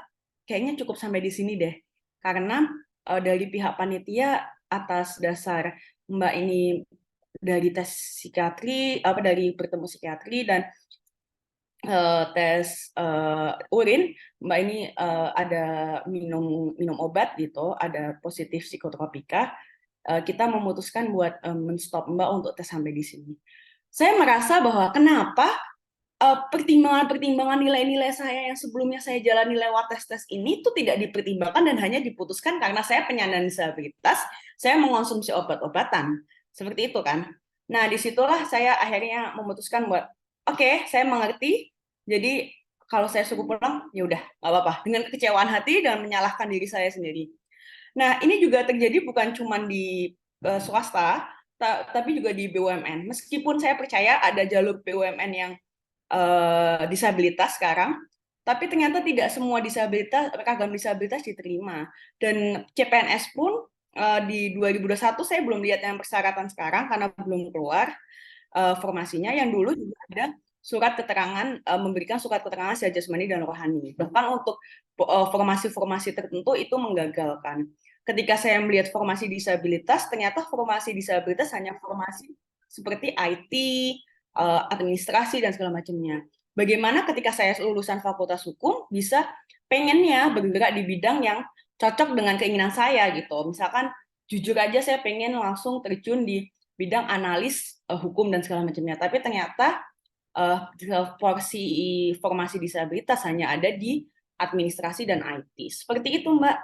kayaknya cukup sampai di sini deh. Karena dari pihak panitia atas dasar Mbak ini dari tes psikiatri, dari bertemu psikiatri dan tes urin, Mbak ini ada minum obat gitu, ada positif psikotropika, kita memutuskan buat menstop Mbak untuk tes sampai di sini. Saya merasa bahwa kenapa pertimbangan nilai-nilai saya yang sebelumnya saya jalani lewat tes-tes ini itu tidak dipertimbangkan dan hanya diputuskan karena saya penyandang disabilitas, saya mengonsumsi obat-obatan. Seperti itu kan. Nah, disitulah saya akhirnya memutuskan buat oke, saya mengerti. Jadi kalau saya suruh pulang, ya udah, nggak apa-apa. Dengan kekecewaan hati dan menyalahkan diri saya sendiri. Nah, ini juga terjadi bukan cuma di swasta, tapi juga di BUMN. Meskipun saya percaya ada jalur BUMN yang disabilitas sekarang, tapi ternyata tidak semua ragam disabilitas diterima. Dan CPNS pun di 2021 saya belum lihat yang persyaratan sekarang karena belum keluar formasinya. Yang dulu juga ada surat keterangan, memberikan surat keterangan secara jasmani dan rohani. Bahkan untuk formasi-formasi tertentu itu menggagalkan. Ketika saya melihat formasi disabilitas, ternyata formasi disabilitas hanya formasi seperti IT, administrasi, dan segala macamnya. Bagaimana ketika saya lulusan Fakultas Hukum bisa pengennya bergerak di bidang yang cocok dengan keinginan saya gitu. Misalkan jujur aja saya pengen langsung terjun di bidang analis hukum dan segala macamnya. Tapi ternyata porsi formasi disabilitas hanya ada di administrasi dan IT. Seperti itu, Mbak.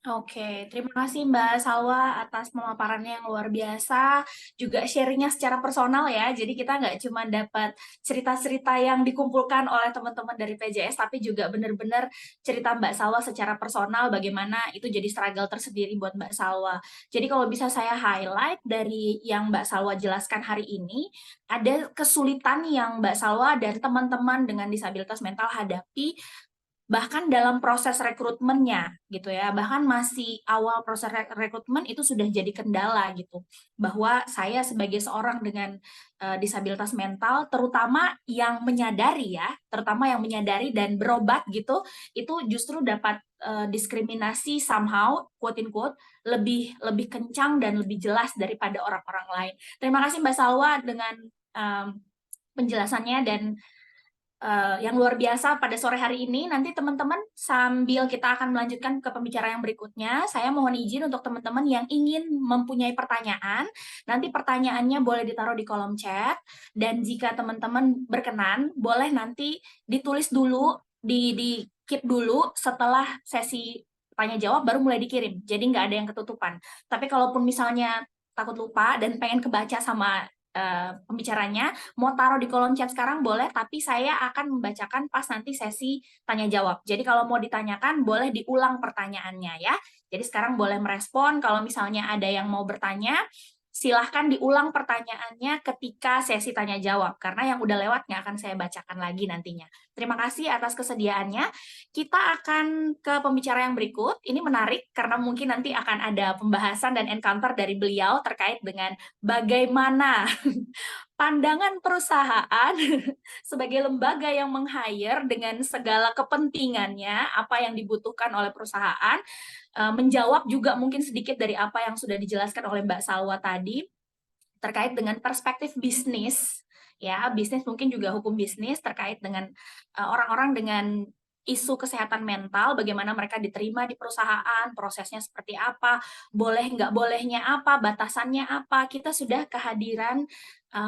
Oke, terima kasih Mbak Salwa atas pemaparannya yang luar biasa, juga sharingnya secara personal ya. Jadi kita nggak cuma dapat cerita-cerita yang dikumpulkan oleh teman-teman dari PJS, tapi juga benar-benar cerita Mbak Salwa secara personal, bagaimana itu jadi struggle tersendiri buat Mbak Salwa. Jadi kalau bisa saya highlight dari yang Mbak Salwa jelaskan hari ini, ada kesulitan yang Mbak Salwa dan teman-teman dengan disabilitas mental hadapi bahkan dalam proses rekrutmennya gitu ya, bahkan masih awal proses rekrutmen itu sudah jadi kendala gitu, bahwa saya sebagai seorang dengan disabilitas mental, terutama yang menyadari dan berobat gitu, itu justru dapat diskriminasi somehow, quote in quote, lebih kencang dan lebih jelas daripada orang-orang lain. Terima kasih Mbak Salwa dengan penjelasannya dan yang luar biasa pada sore hari ini. Nanti teman-teman sambil kita akan melanjutkan ke pembicara yang berikutnya, saya mohon izin untuk teman-teman yang ingin mempunyai pertanyaan, nanti pertanyaannya boleh ditaruh di kolom chat, dan jika teman-teman berkenan, boleh nanti ditulis dulu, di keep dulu setelah sesi tanya jawab baru mulai dikirim, jadi nggak ada yang ketutupan. Tapi kalaupun misalnya takut lupa dan pengen kebaca sama pembicaranya, mau taruh di kolom chat sekarang boleh, tapi saya akan membacakan pas nanti sesi tanya jawab. Jadi kalau mau ditanyakan boleh diulang pertanyaannya ya. Jadi sekarang boleh merespon, kalau misalnya ada yang mau bertanya, silahkan diulang pertanyaannya ketika sesi tanya jawab, karena yang udah lewat nggak akan saya bacakan lagi nantinya. Terima kasih atas kesediaannya. Kita akan ke pembicara yang berikut. Ini menarik karena mungkin nanti akan ada pembahasan dan encounter dari beliau terkait dengan bagaimana pandangan perusahaan sebagai lembaga yang meng-hire dengan segala kepentingannya, apa yang dibutuhkan oleh perusahaan, menjawab juga mungkin sedikit dari apa yang sudah dijelaskan oleh Mbak Salwa tadi, terkait dengan perspektif bisnis, ya, bisnis mungkin juga hukum bisnis terkait dengan orang-orang dengan isu kesehatan mental, bagaimana mereka diterima di perusahaan, prosesnya seperti apa, boleh nggak bolehnya apa, batasannya apa. Kita sudah kehadiran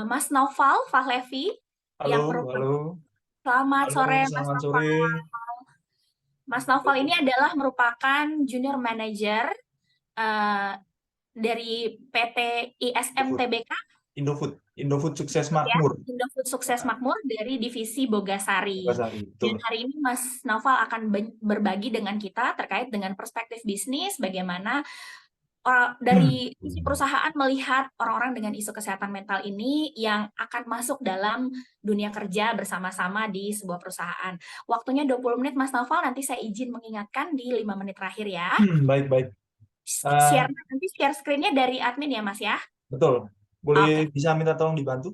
Mas Naufal Fahlevi. Halo. Selamat sore, Mas Selamat Naufal. sore. Mas Naufal ini adalah merupakan junior manager dari PT ISM TBK. Indofood Sukses Makmur. Ya, Indofood Sukses Makmur dari divisi Bogasari. Dan Betul. hari ini Mas Naufal akan berbagi dengan kita terkait dengan perspektif bisnis, bagaimana dari sisi perusahaan melihat orang-orang dengan isu kesehatan mental ini yang akan masuk dalam dunia kerja bersama-sama di sebuah perusahaan. Waktunya 20 menit Mas Naufal, nanti saya izin mengingatkan di 5 menit terakhir ya. Baik. Nanti share screen-nya dari admin ya Mas ya? Betul. Boleh bisa minta tolong dibantu?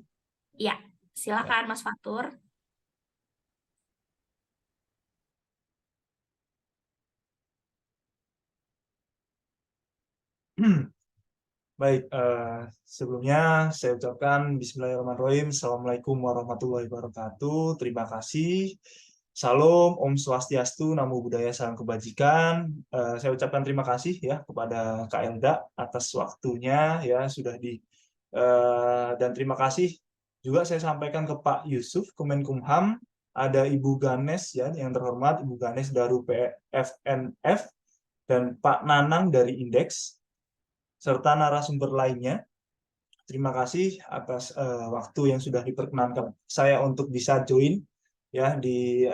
Iya, silakan Mas Fatur. Baik, sebelumnya saya ucapkan Bismillahirrahmanirrahim. Assalamualaikum warahmatullahi wabarakatuh. Terima kasih. Salam, Om Swastiastu, Namo Buddhaya, Salam Kebajikan. Saya ucapkan terima kasih ya kepada Kak Elda atas waktunya ya sudah dan terima kasih juga saya sampaikan ke Pak Yusuf Kemenkumham, ada Ibu Ganes ya yang terhormat Ibu Ganes dari PFNF dan Pak Nanang dari Indeks serta narasumber lainnya. Terima kasih atas waktu yang sudah diperkenankan saya untuk bisa join ya di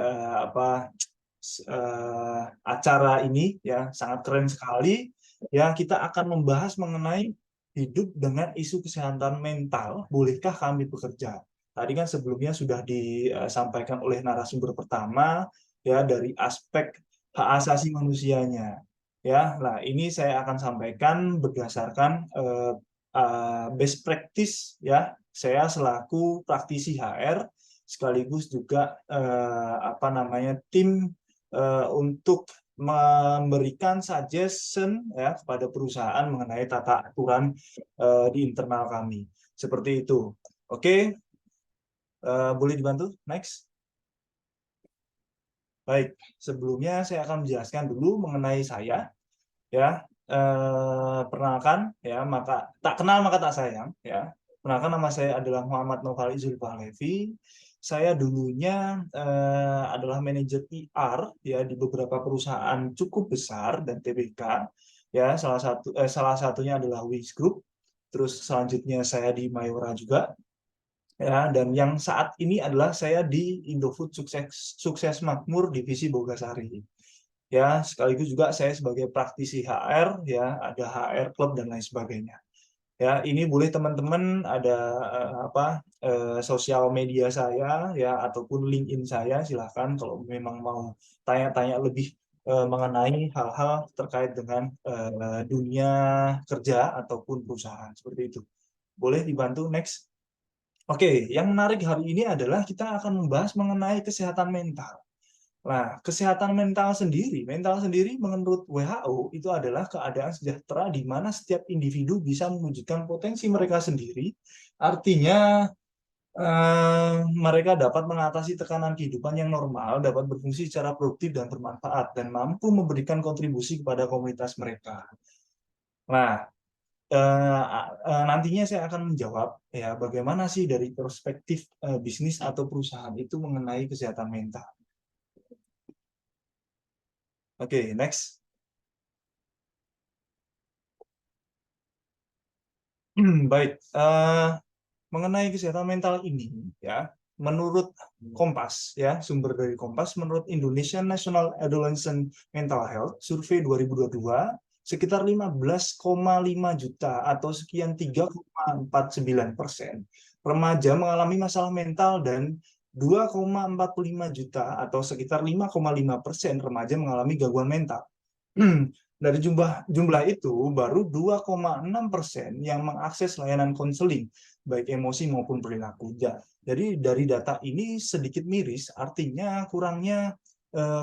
acara ini ya, sangat keren sekali ya. Kita akan membahas mengenai hidup dengan isu kesehatan mental, bolehkah kami bekerja. Tadi kan sebelumnya sudah disampaikan oleh narasumber pertama ya dari aspek hak asasi manusianya. Ya, nah ini saya akan sampaikan berdasarkan best practice ya. Saya selaku praktisi HR sekaligus juga tim untuk memberikan suggestion ya kepada perusahaan mengenai tata aturan di internal kami. Seperti itu. Oke. Boleh dibantu? Next. Baik, sebelumnya saya akan menjelaskan dulu mengenai saya. Ya, perkenalkan ya, tak kenal maka tak sayang. Ya, perkenalkan, nama saya adalah Muhammad Novali Zulfahlevi. Saya dulunya adalah manajer IR ya di beberapa perusahaan cukup besar dan TBK. Ya, salah satunya adalah Wings Group. Terus selanjutnya saya di Mayora juga. Ya, dan yang saat ini adalah saya di Indofood Sukses Makmur divisi Bogasari. Ya, sekaligus juga saya sebagai praktisi HR ya, ada HR Club dan lain sebagainya. Ya, ini boleh teman-teman ada sosial media saya ya ataupun LinkedIn saya, silahkan kalau memang mau tanya-tanya lebih mengenai hal-hal terkait dengan dunia kerja ataupun perusahaan seperti itu. Boleh dibantu next. Oke, yang menarik hari ini adalah kita akan membahas mengenai kesehatan mental. Nah, kesehatan mental sendiri menurut WHO itu adalah keadaan sejahtera di mana setiap individu bisa mewujudkan potensi mereka sendiri. Artinya, mereka dapat mengatasi tekanan kehidupan yang normal, dapat berfungsi secara produktif dan bermanfaat, dan mampu memberikan kontribusi kepada komunitas mereka. Nah, nantinya saya akan menjawab ya bagaimana sih dari perspektif bisnis atau perusahaan itu mengenai kesehatan mental. Oke, next. Baik, mengenai kesehatan mental ini ya, menurut Kompas ya, sumber dari Kompas, menurut Indonesian National Adolescent Mental Health Survei 2022, sekitar 15,5 juta atau sekian 3,49% remaja mengalami masalah mental dan 2,45 juta atau sekitar 5,5% remaja mengalami gangguan mental. Dari jumlah itu baru 2,6% yang mengakses layanan konseling baik emosi maupun perilaku. Jadi dari data ini sedikit miris, artinya kurangnya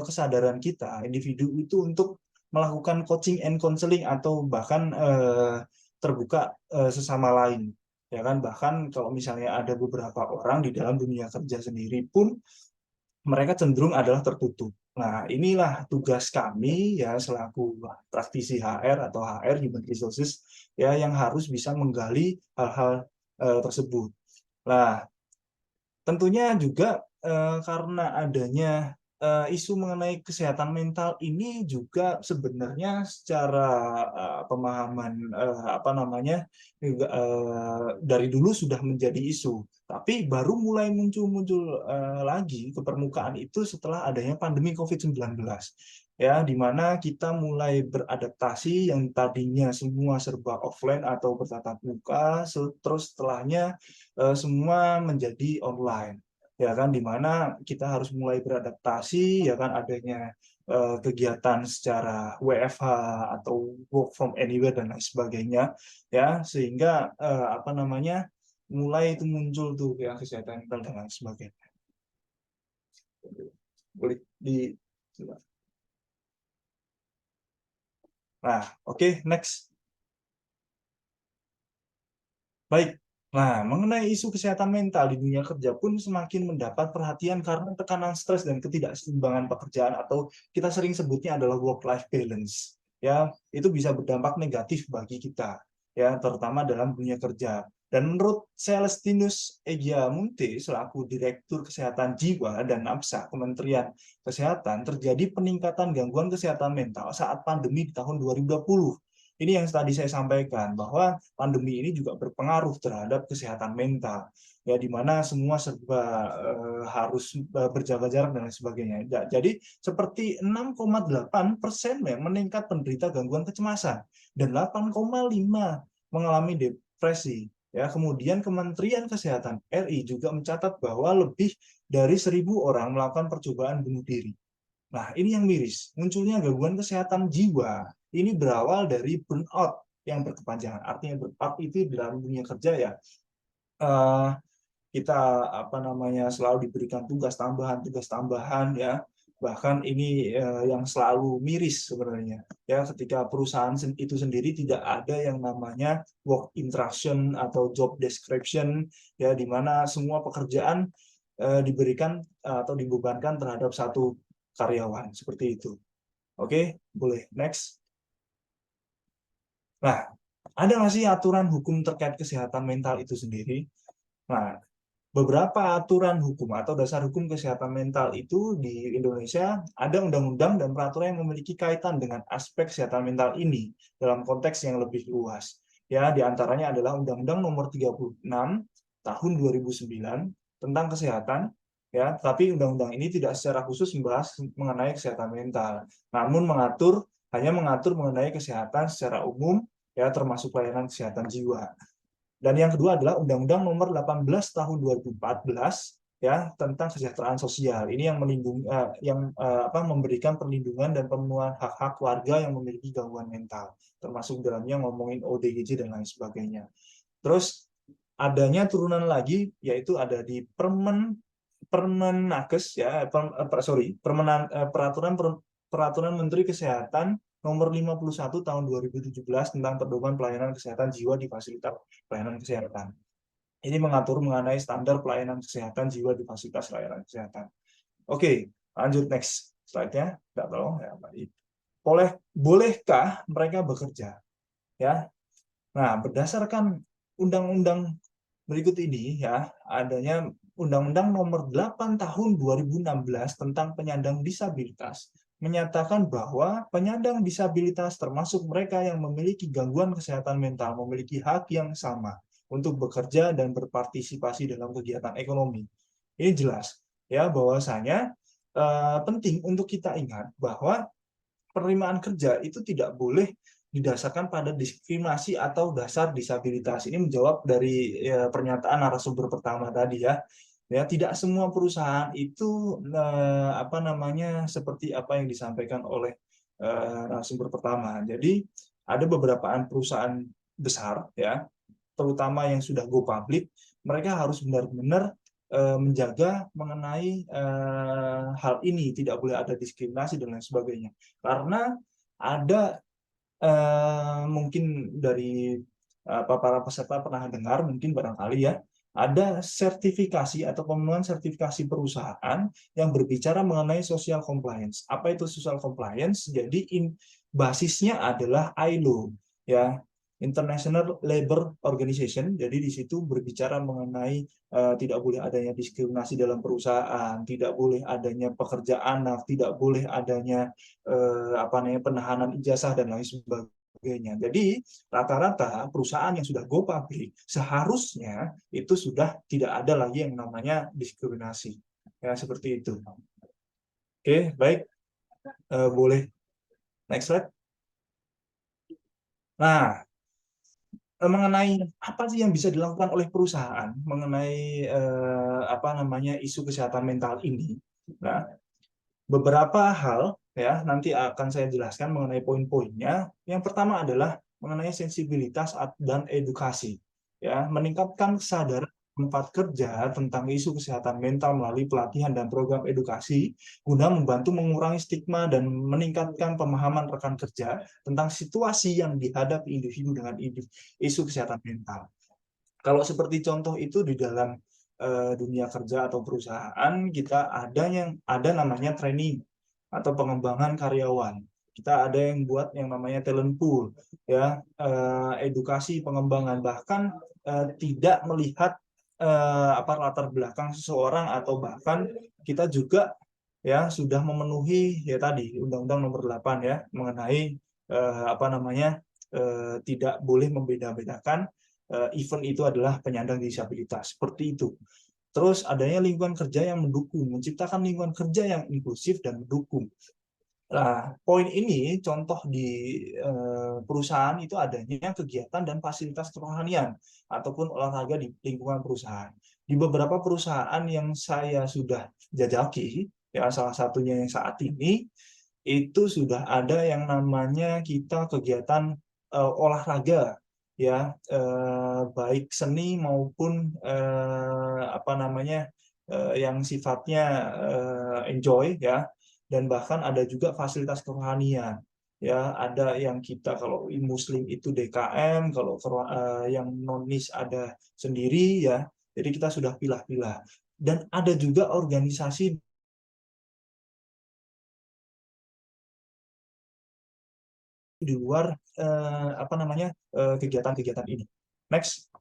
kesadaran kita individu itu untuk melakukan coaching and counseling atau bahkan terbuka sesama lain. Ya kan, bahkan kalau misalnya ada beberapa orang di dalam dunia kerja sendiri pun mereka cenderung adalah tertutup. Nah, inilah tugas kami ya selaku praktisi HR atau HR Human Resources ya yang harus bisa menggali hal-hal tersebut. Nah, tentunya juga karena adanya isu mengenai kesehatan mental ini juga sebenarnya secara pemahaman dari dulu sudah menjadi isu, tapi baru mulai muncul lagi ke permukaan itu setelah adanya pandemi COVID-19 ya, di mana kita mulai beradaptasi yang tadinya semua serba offline atau bertatap muka, terus setelahnya semua menjadi online. Ya kan, di mana kita harus mulai beradaptasi ya kan adanya kegiatan secara WFH atau work from anywhere dan lain sebagainya ya, sehingga mulai itu muncul tuh ya kesehatan mental dan lain sebagainya. Boleh di Nah, oke, next. Baik. Nah, mengenai isu kesehatan mental di dunia kerja pun semakin mendapat perhatian karena tekanan stres dan ketidakseimbangan pekerjaan atau kita sering sebutnya adalah work-life balance. Ya, itu bisa berdampak negatif bagi kita, ya, terutama dalam dunia kerja. Dan menurut Celestinus Egiamunte selaku Direktur Kesehatan Jiwa dan Nafsa Kementerian Kesehatan, terjadi peningkatan gangguan kesehatan mental saat pandemi di tahun 2020. Ini yang tadi saya sampaikan, bahwa pandemi ini juga berpengaruh terhadap kesehatan mental, ya, di mana semua serba harus berjaga jarak dan lain sebagainya. Jadi seperti 6,8% meningkat penderita gangguan kecemasan dan 8,5 mengalami depresi. Ya, kemudian Kementerian Kesehatan RI juga mencatat bahwa lebih dari 1.000 orang melakukan percobaan bunuh diri. Nah, ini yang miris. Munculnya gangguan kesehatan jiwa ini berawal dari burnout yang berkepanjangan. Artinya burnout itu dalam dunia kerja ya, kita selalu diberikan tugas tambahan ya. Bahkan ini yang selalu miris sebenarnya ya, ketika perusahaan itu sendiri tidak ada yang namanya work instruction atau job description ya, di mana semua pekerjaan diberikan atau dibebankan terhadap satu karyawan seperti itu. Oke, boleh next. Nah, ada nggak sih aturan hukum terkait kesehatan mental itu sendiri? Nah, beberapa aturan hukum atau dasar hukum kesehatan mental itu di Indonesia ada undang-undang dan peraturan yang memiliki kaitan dengan aspek kesehatan mental ini dalam konteks yang lebih luas. Ya, di antaranya adalah Undang-Undang Nomor 36 Tahun 2009 tentang kesehatan. Ya, tapi undang-undang ini tidak secara khusus membahas mengenai kesehatan mental, namun hanya mengatur mengenai kesehatan secara umum, ya, termasuk pelayanan kesehatan jiwa. Dan yang kedua adalah Undang-Undang Nomor 18 Tahun 2014 ya, tentang kesejahteraan sosial. Ini yang memberikan perlindungan dan pemenuhan hak-hak warga yang memiliki gangguan mental, termasuk dalamnya ngomongin ODGJ dan lain sebagainya. Terus adanya turunan lagi, yaitu ada di Permenaker ya, Peraturan Menteri Kesehatan Nomor 51 Tahun 2017 tentang pedoman pelayanan kesehatan jiwa di fasilitas pelayanan kesehatan. Ini mengatur mengenai standar pelayanan kesehatan jiwa di fasilitas pelayanan kesehatan. Oke, lanjut next slide-nya. Bolehkah mereka bekerja? Ya. Nah, berdasarkan undang-undang berikut ini ya, adanya Undang-Undang Nomor 8 Tahun 2016 tentang penyandang disabilitas menyatakan bahwa penyandang disabilitas termasuk mereka yang memiliki gangguan kesehatan mental memiliki hak yang sama untuk bekerja dan berpartisipasi dalam kegiatan ekonomi. Ini jelas ya, bahwasanya penting untuk kita ingat bahwa penerimaan kerja itu tidak boleh didasarkan pada diskriminasi atau dasar disabilitas. Ini menjawab dari pernyataan narasumber pertama tadi ya. Ya, tidak semua perusahaan itu seperti apa yang disampaikan oleh narasumber pertama. Jadi ada beberapa perusahaan besar ya, terutama yang sudah go public, mereka harus benar-benar menjaga mengenai hal ini, tidak boleh ada diskriminasi dan lain sebagainya. Karena ada mungkin dari para peserta pernah dengar, mungkin barangkali ya, ada sertifikasi atau pemenuhan sertifikasi perusahaan yang berbicara mengenai social compliance. Apa itu social compliance? Jadi basisnya adalah ILO ya, International Labour Organization. Jadi di situ berbicara mengenai tidak boleh adanya diskriminasi dalam perusahaan, tidak boleh adanya pekerja anak, tidak boleh adanya penahanan ijazah dan lain sebagainya. Jadi rata-rata perusahaan yang sudah go public seharusnya itu sudah tidak ada lagi yang namanya diskriminasi. Ya, seperti itu. Oke, baik. Boleh next slide. Nah, mengenai apa sih yang bisa dilakukan oleh perusahaan mengenai isu kesehatan mental ini. Nah, beberapa hal ya nanti akan saya jelaskan mengenai poin-poinnya. Yang pertama adalah mengenai sensibilitas dan edukasi. Ya, meningkatkan kesadaran tempat kerja tentang isu kesehatan mental melalui pelatihan dan program edukasi guna membantu mengurangi stigma dan meningkatkan pemahaman rekan kerja tentang situasi yang dihadapi individu dengan isu kesehatan mental. Kalau seperti contoh itu di dalam dunia kerja atau perusahaan, kita ada namanya training atau pengembangan karyawan. Kita ada yang buat yang namanya talent pool, ya, edukasi pengembangan, bahkan tidak melihat latar belakang seseorang, atau bahkan kita juga ya sudah memenuhi ya tadi Undang-Undang Nomor 8 ya mengenai tidak boleh membeda-bedakan event itu adalah penyandang disabilitas, seperti itu. Terus adanya lingkungan kerja yang mendukung, menciptakan lingkungan kerja yang inklusif dan mendukung. Nah, poin ini contoh di perusahaan itu adanya kegiatan dan fasilitas kerohanian ataupun olahraga di lingkungan perusahaan. Di beberapa perusahaan yang saya sudah jajaki, ya salah satunya yang saat ini, itu sudah ada yang namanya kita kegiatan olahraga, ya baik seni maupun apa namanya yang sifatnya enjoy, ya. Dan bahkan ada juga fasilitas kerohanian, ya ada yang kita kalau muslim itu DKM, kalau yang nonis ada sendiri, ya jadi kita sudah pilah-pilah. Dan ada juga organisasi di luar apa namanya kegiatan-kegiatan ini. Next.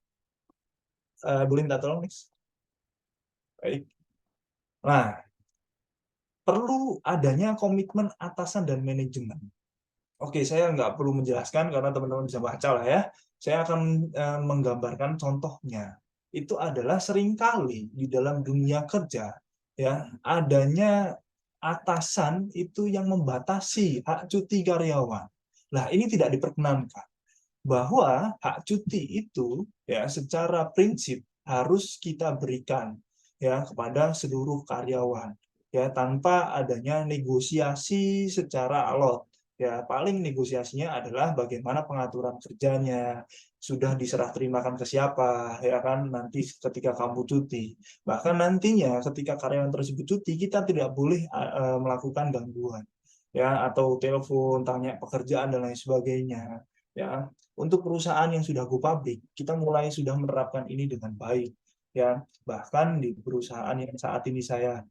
Boleh minta tolong next. Baik. Nah, perlu adanya komitmen atasan dan manajemen. Oke, saya nggak perlu menjelaskan karena teman-teman bisa baca lah ya. Saya akan menggambarkan contohnya. Itu adalah seringkali di dalam dunia kerja, ya adanya atasan itu yang membatasi hak cuti karyawan. Nah, ini tidak diperkenankan. Bahwa hak cuti itu ya secara prinsip harus kita berikan ya kepada seluruh karyawan, ya tanpa adanya negosiasi secara alot. Ya paling negosiasinya adalah bagaimana pengaturan kerjanya, sudah diserah terimakan ke siapa, ya kan nanti ketika kamu cuti. Bahkan nantinya ketika karyawan tersebut cuti, kita tidak boleh melakukan gangguan, ya atau telepon tanya pekerjaan dan lain sebagainya. Ya, untuk perusahaan yang sudah go public, kita mulai sudah menerapkan ini dengan baik. Ya, bahkan di perusahaan yang saat ini saya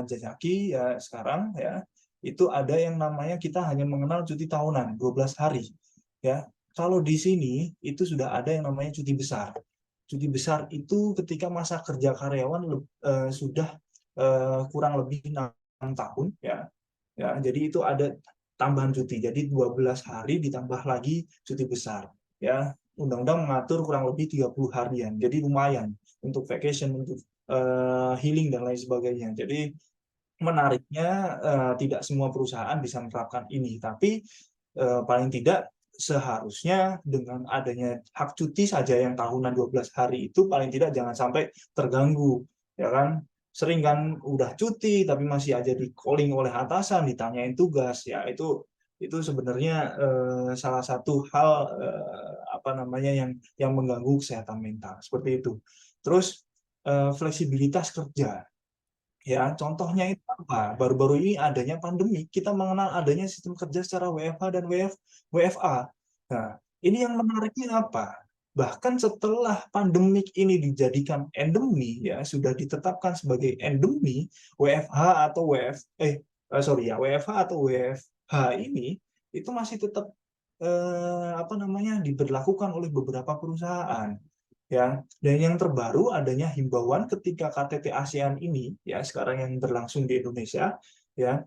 jajaki ya sekarang, ya itu ada yang namanya kita hanya mengenal cuti tahunan 12 hari. Ya, kalau di sini itu sudah ada yang namanya cuti besar. Cuti besar itu ketika masa kerja karyawan sudah kurang lebih 6 tahun, ya. Ya, jadi itu ada tambahan cuti. Jadi 12 hari ditambah lagi cuti besar. Ya, undang-undang mengatur kurang lebih 30 harian. Jadi lumayan untuk vacation, untuk healing dan lain sebagainya. Jadi menariknya tidak semua perusahaan bisa menerapkan ini, tapi paling tidak seharusnya dengan adanya hak cuti saja yang tahunan 12 hari itu paling tidak jangan sampai terganggu, ya kan? Sering kan udah cuti tapi masih aja di calling oleh atasan, ditanyain tugas, ya itu sebenarnya salah satu hal apa namanya yang mengganggu kesehatan mental seperti itu. Terus fleksibilitas kerja. Ya, contohnya itu apa? Baru-baru ini adanya pandemi, kita mengenal adanya sistem kerja secara WFH dan WFA. Nah, ini yang menariknya apa? Bahkan setelah pandemik ini dijadikan endemi, ya sudah ditetapkan sebagai endemi, WFH atau WFH atau WFH ini itu masih tetap apa namanya diberlakukan oleh beberapa perusahaan. Ya, dan yang terbaru adanya himbauan ketika KTT ASEAN ini, ya sekarang yang berlangsung di Indonesia, ya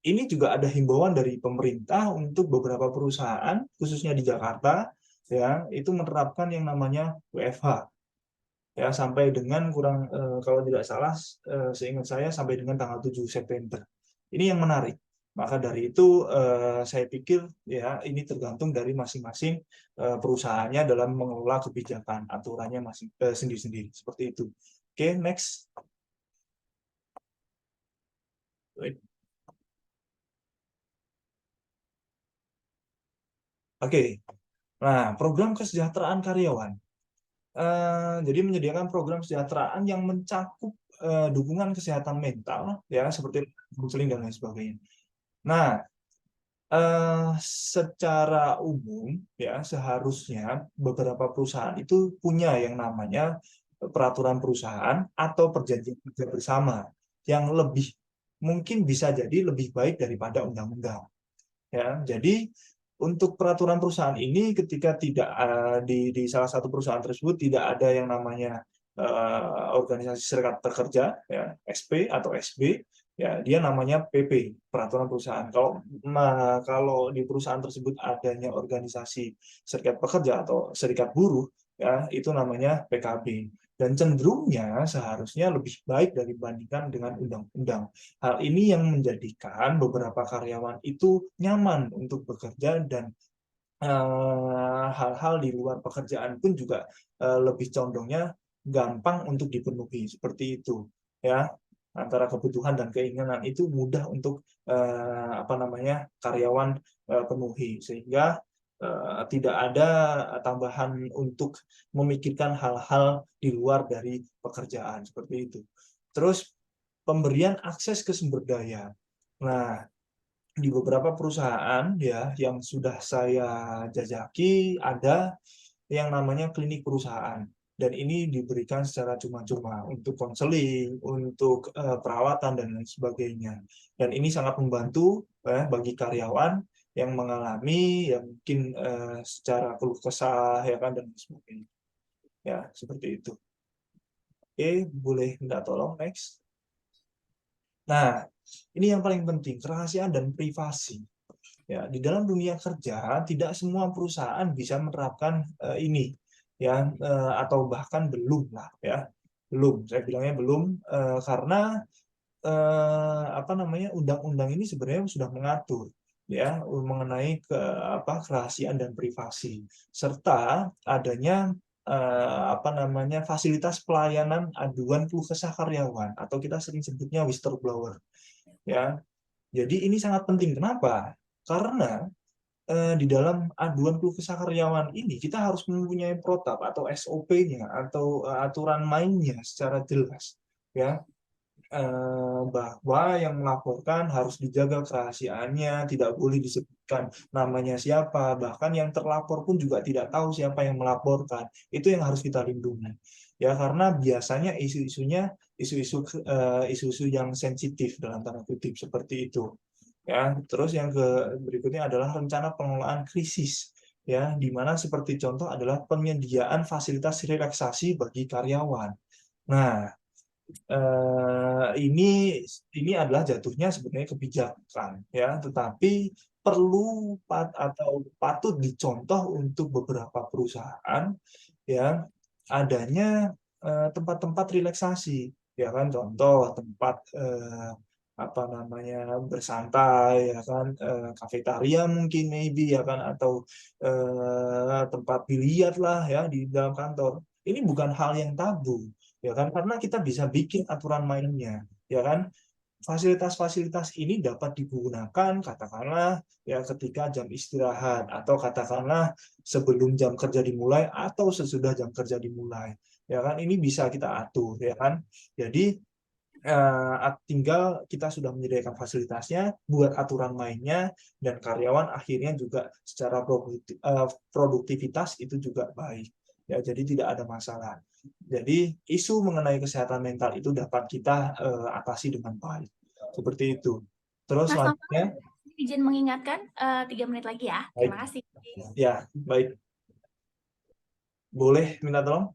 ini juga ada himbauan dari pemerintah untuk beberapa perusahaan, khususnya di Jakarta, ya itu menerapkan yang namanya WFH, ya sampai dengan kalau tidak salah, seingat saya sampai dengan tanggal 7 September. Ini yang menarik. Maka dari itu saya pikir ya ini tergantung dari masing-masing perusahaannya dalam mengelola kebijakan aturannya sendiri-sendiri seperti itu. Oke, next. Oke. Nah, program kesejahteraan karyawan. Jadi menyediakan program kesejahteraan yang mencakup dukungan kesehatan mental, ya seperti konseling dan lain sebagainya. Nah, secara umum ya seharusnya beberapa perusahaan itu punya yang namanya peraturan perusahaan atau perjanjian kerja bersama yang mungkin bisa jadi lebih baik daripada undang-undang. Ya, jadi untuk peraturan perusahaan ini ketika tidak di salah satu perusahaan tersebut tidak ada yang namanya organisasi serikat pekerja, ya SP atau SB, ya dia namanya PP, peraturan perusahaan. Kalau di perusahaan tersebut adanya organisasi serikat pekerja atau serikat buruh, ya itu namanya PKB. Dan cenderungnya seharusnya lebih baik dibandingkan dengan undang-undang. Hal ini yang menjadikan beberapa karyawan itu nyaman untuk bekerja, dan hal-hal di luar pekerjaan pun juga lebih condongnya gampang untuk dipenuhi, seperti itu ya. Antara kebutuhan dan keinginan itu mudah untuk karyawan penuhi, sehingga tidak ada tambahan untuk memikirkan hal-hal di luar dari pekerjaan, seperti itu. Terus pemberian akses ke sumber daya. Nah, di beberapa perusahaan ya yang sudah saya jajaki ada yang namanya klinik perusahaan, dan ini diberikan secara cuma-cuma untuk konseling, untuk perawatan dan lain sebagainya. Dan ini sangat membantu bagi karyawan yang mengalami ya mungkin secara keluh kesah ya kan dan sebagainya. Ya, seperti itu. Oke, boleh minta tolong next. Nah, ini yang paling penting, kerahasiaan dan privasi. Ya, di dalam dunia kerja tidak semua perusahaan bisa menerapkan ini ya, atau bahkan belum lah ya. Belum, saya bilangnya belum karena undang-undang ini sebenarnya sudah mengatur ya mengenai kerahasiaan dan privasi, serta adanya fasilitas pelayanan aduan keluh kesah karyawan atau kita sering sebutnya whistleblower ya. Jadi ini sangat penting. Kenapa? Karena di dalam aduan keluh kesah karyawan ini kita harus mempunyai protap atau SOP-nya atau aturan mainnya secara jelas ya. Bahwa yang melaporkan harus dijaga kerahasiaannya, tidak boleh disebutkan namanya siapa, bahkan yang terlapor pun juga tidak tahu siapa yang melaporkan. Itu yang harus kita lindungi ya, karena biasanya isu-isunya isu-isu yang sensitif dalam tanda kutip, seperti itu ya. Terus yang berikutnya adalah rencana pengelolaan krisis ya, di mana seperti contoh adalah penyediaan fasilitas relaksasi bagi karyawan. Nah, ini adalah jatuhnya sebenarnya kebijakan ya, tetapi perlu atau patut dicontoh untuk beberapa perusahaan ya, adanya tempat-tempat relaksasi ya kan, contoh tempat bersantai ya kan, kafetaria mungkin maybe ya kan, atau tempat biliar lah ya di dalam kantor. Ini bukan hal yang tabu ya kan, karena kita bisa bikin aturan mainnya ya kan. Fasilitas-fasilitas ini dapat digunakan katakanlah ya ketika jam istirahat, atau katakanlah sebelum jam kerja dimulai atau sesudah jam kerja dimulai ya kan. Ini bisa kita atur ya kan. Jadi tinggal kita sudah menyediakan fasilitasnya, buat aturan mainnya, dan karyawan akhirnya juga secara produktivitas itu juga baik ya, jadi tidak ada masalah. Jadi isu mengenai kesehatan mental itu dapat kita atasi dengan baik, seperti itu. Terus selanjutnya izin mengingatkan 3 menit lagi ya. Terima kasih. Ya, baik. Boleh minta tolong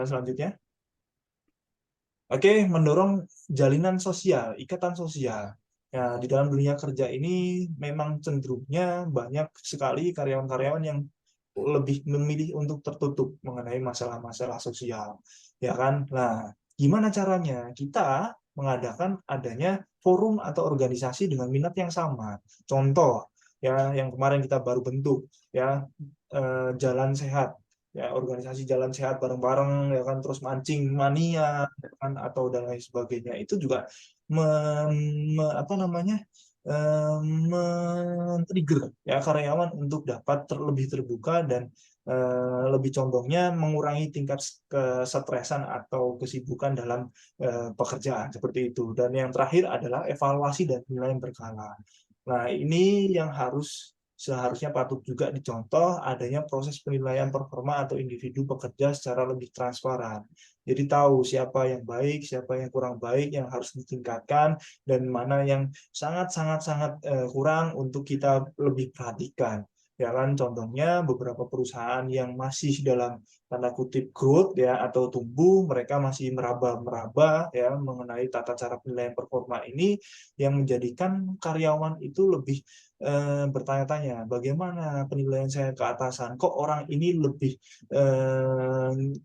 selanjutnya. Oke, mendorong jalinan sosial, ikatan sosial. Ya, di dalam dunia kerja ini memang cenderungnya banyak sekali karyawan-karyawan yang lebih memilih untuk tertutup mengenai masalah-masalah sosial, ya kan? Nah, gimana caranya? Kita mengadakan adanya forum atau organisasi dengan minat yang sama. Contoh, ya, yang kemarin kita baru bentuk, ya, Jalan Sehat. Ya, organisasi Jalan Sehat bareng-bareng ya kan, terus mancing mania ya kan, atau dan lain sebagainya, itu juga men-trigger ya karyawan untuk dapat lebih terbuka dan lebih condongnya mengurangi tingkat kesetresan atau kesibukan dalam pekerjaan, seperti itu. Dan yang terakhir adalah evaluasi dan penilaian berkala. Nah, ini yang seharusnya patut juga dicontoh, adanya proses penilaian performa atau individu pekerja secara lebih transparan. Jadi tahu siapa yang baik, siapa yang kurang baik, yang harus ditingkatkan, dan mana yang sangat-sangat kurang untuk kita lebih perhatikan. Ya kan, contohnya beberapa perusahaan yang masih dalam tanda kutip growth ya atau tumbuh, mereka masih meraba-meraba ya mengenai tata cara penilaian performa ini, yang menjadikan karyawan itu lebih bertanya-tanya, bagaimana penilaian saya ke atasan? Kok orang ini lebih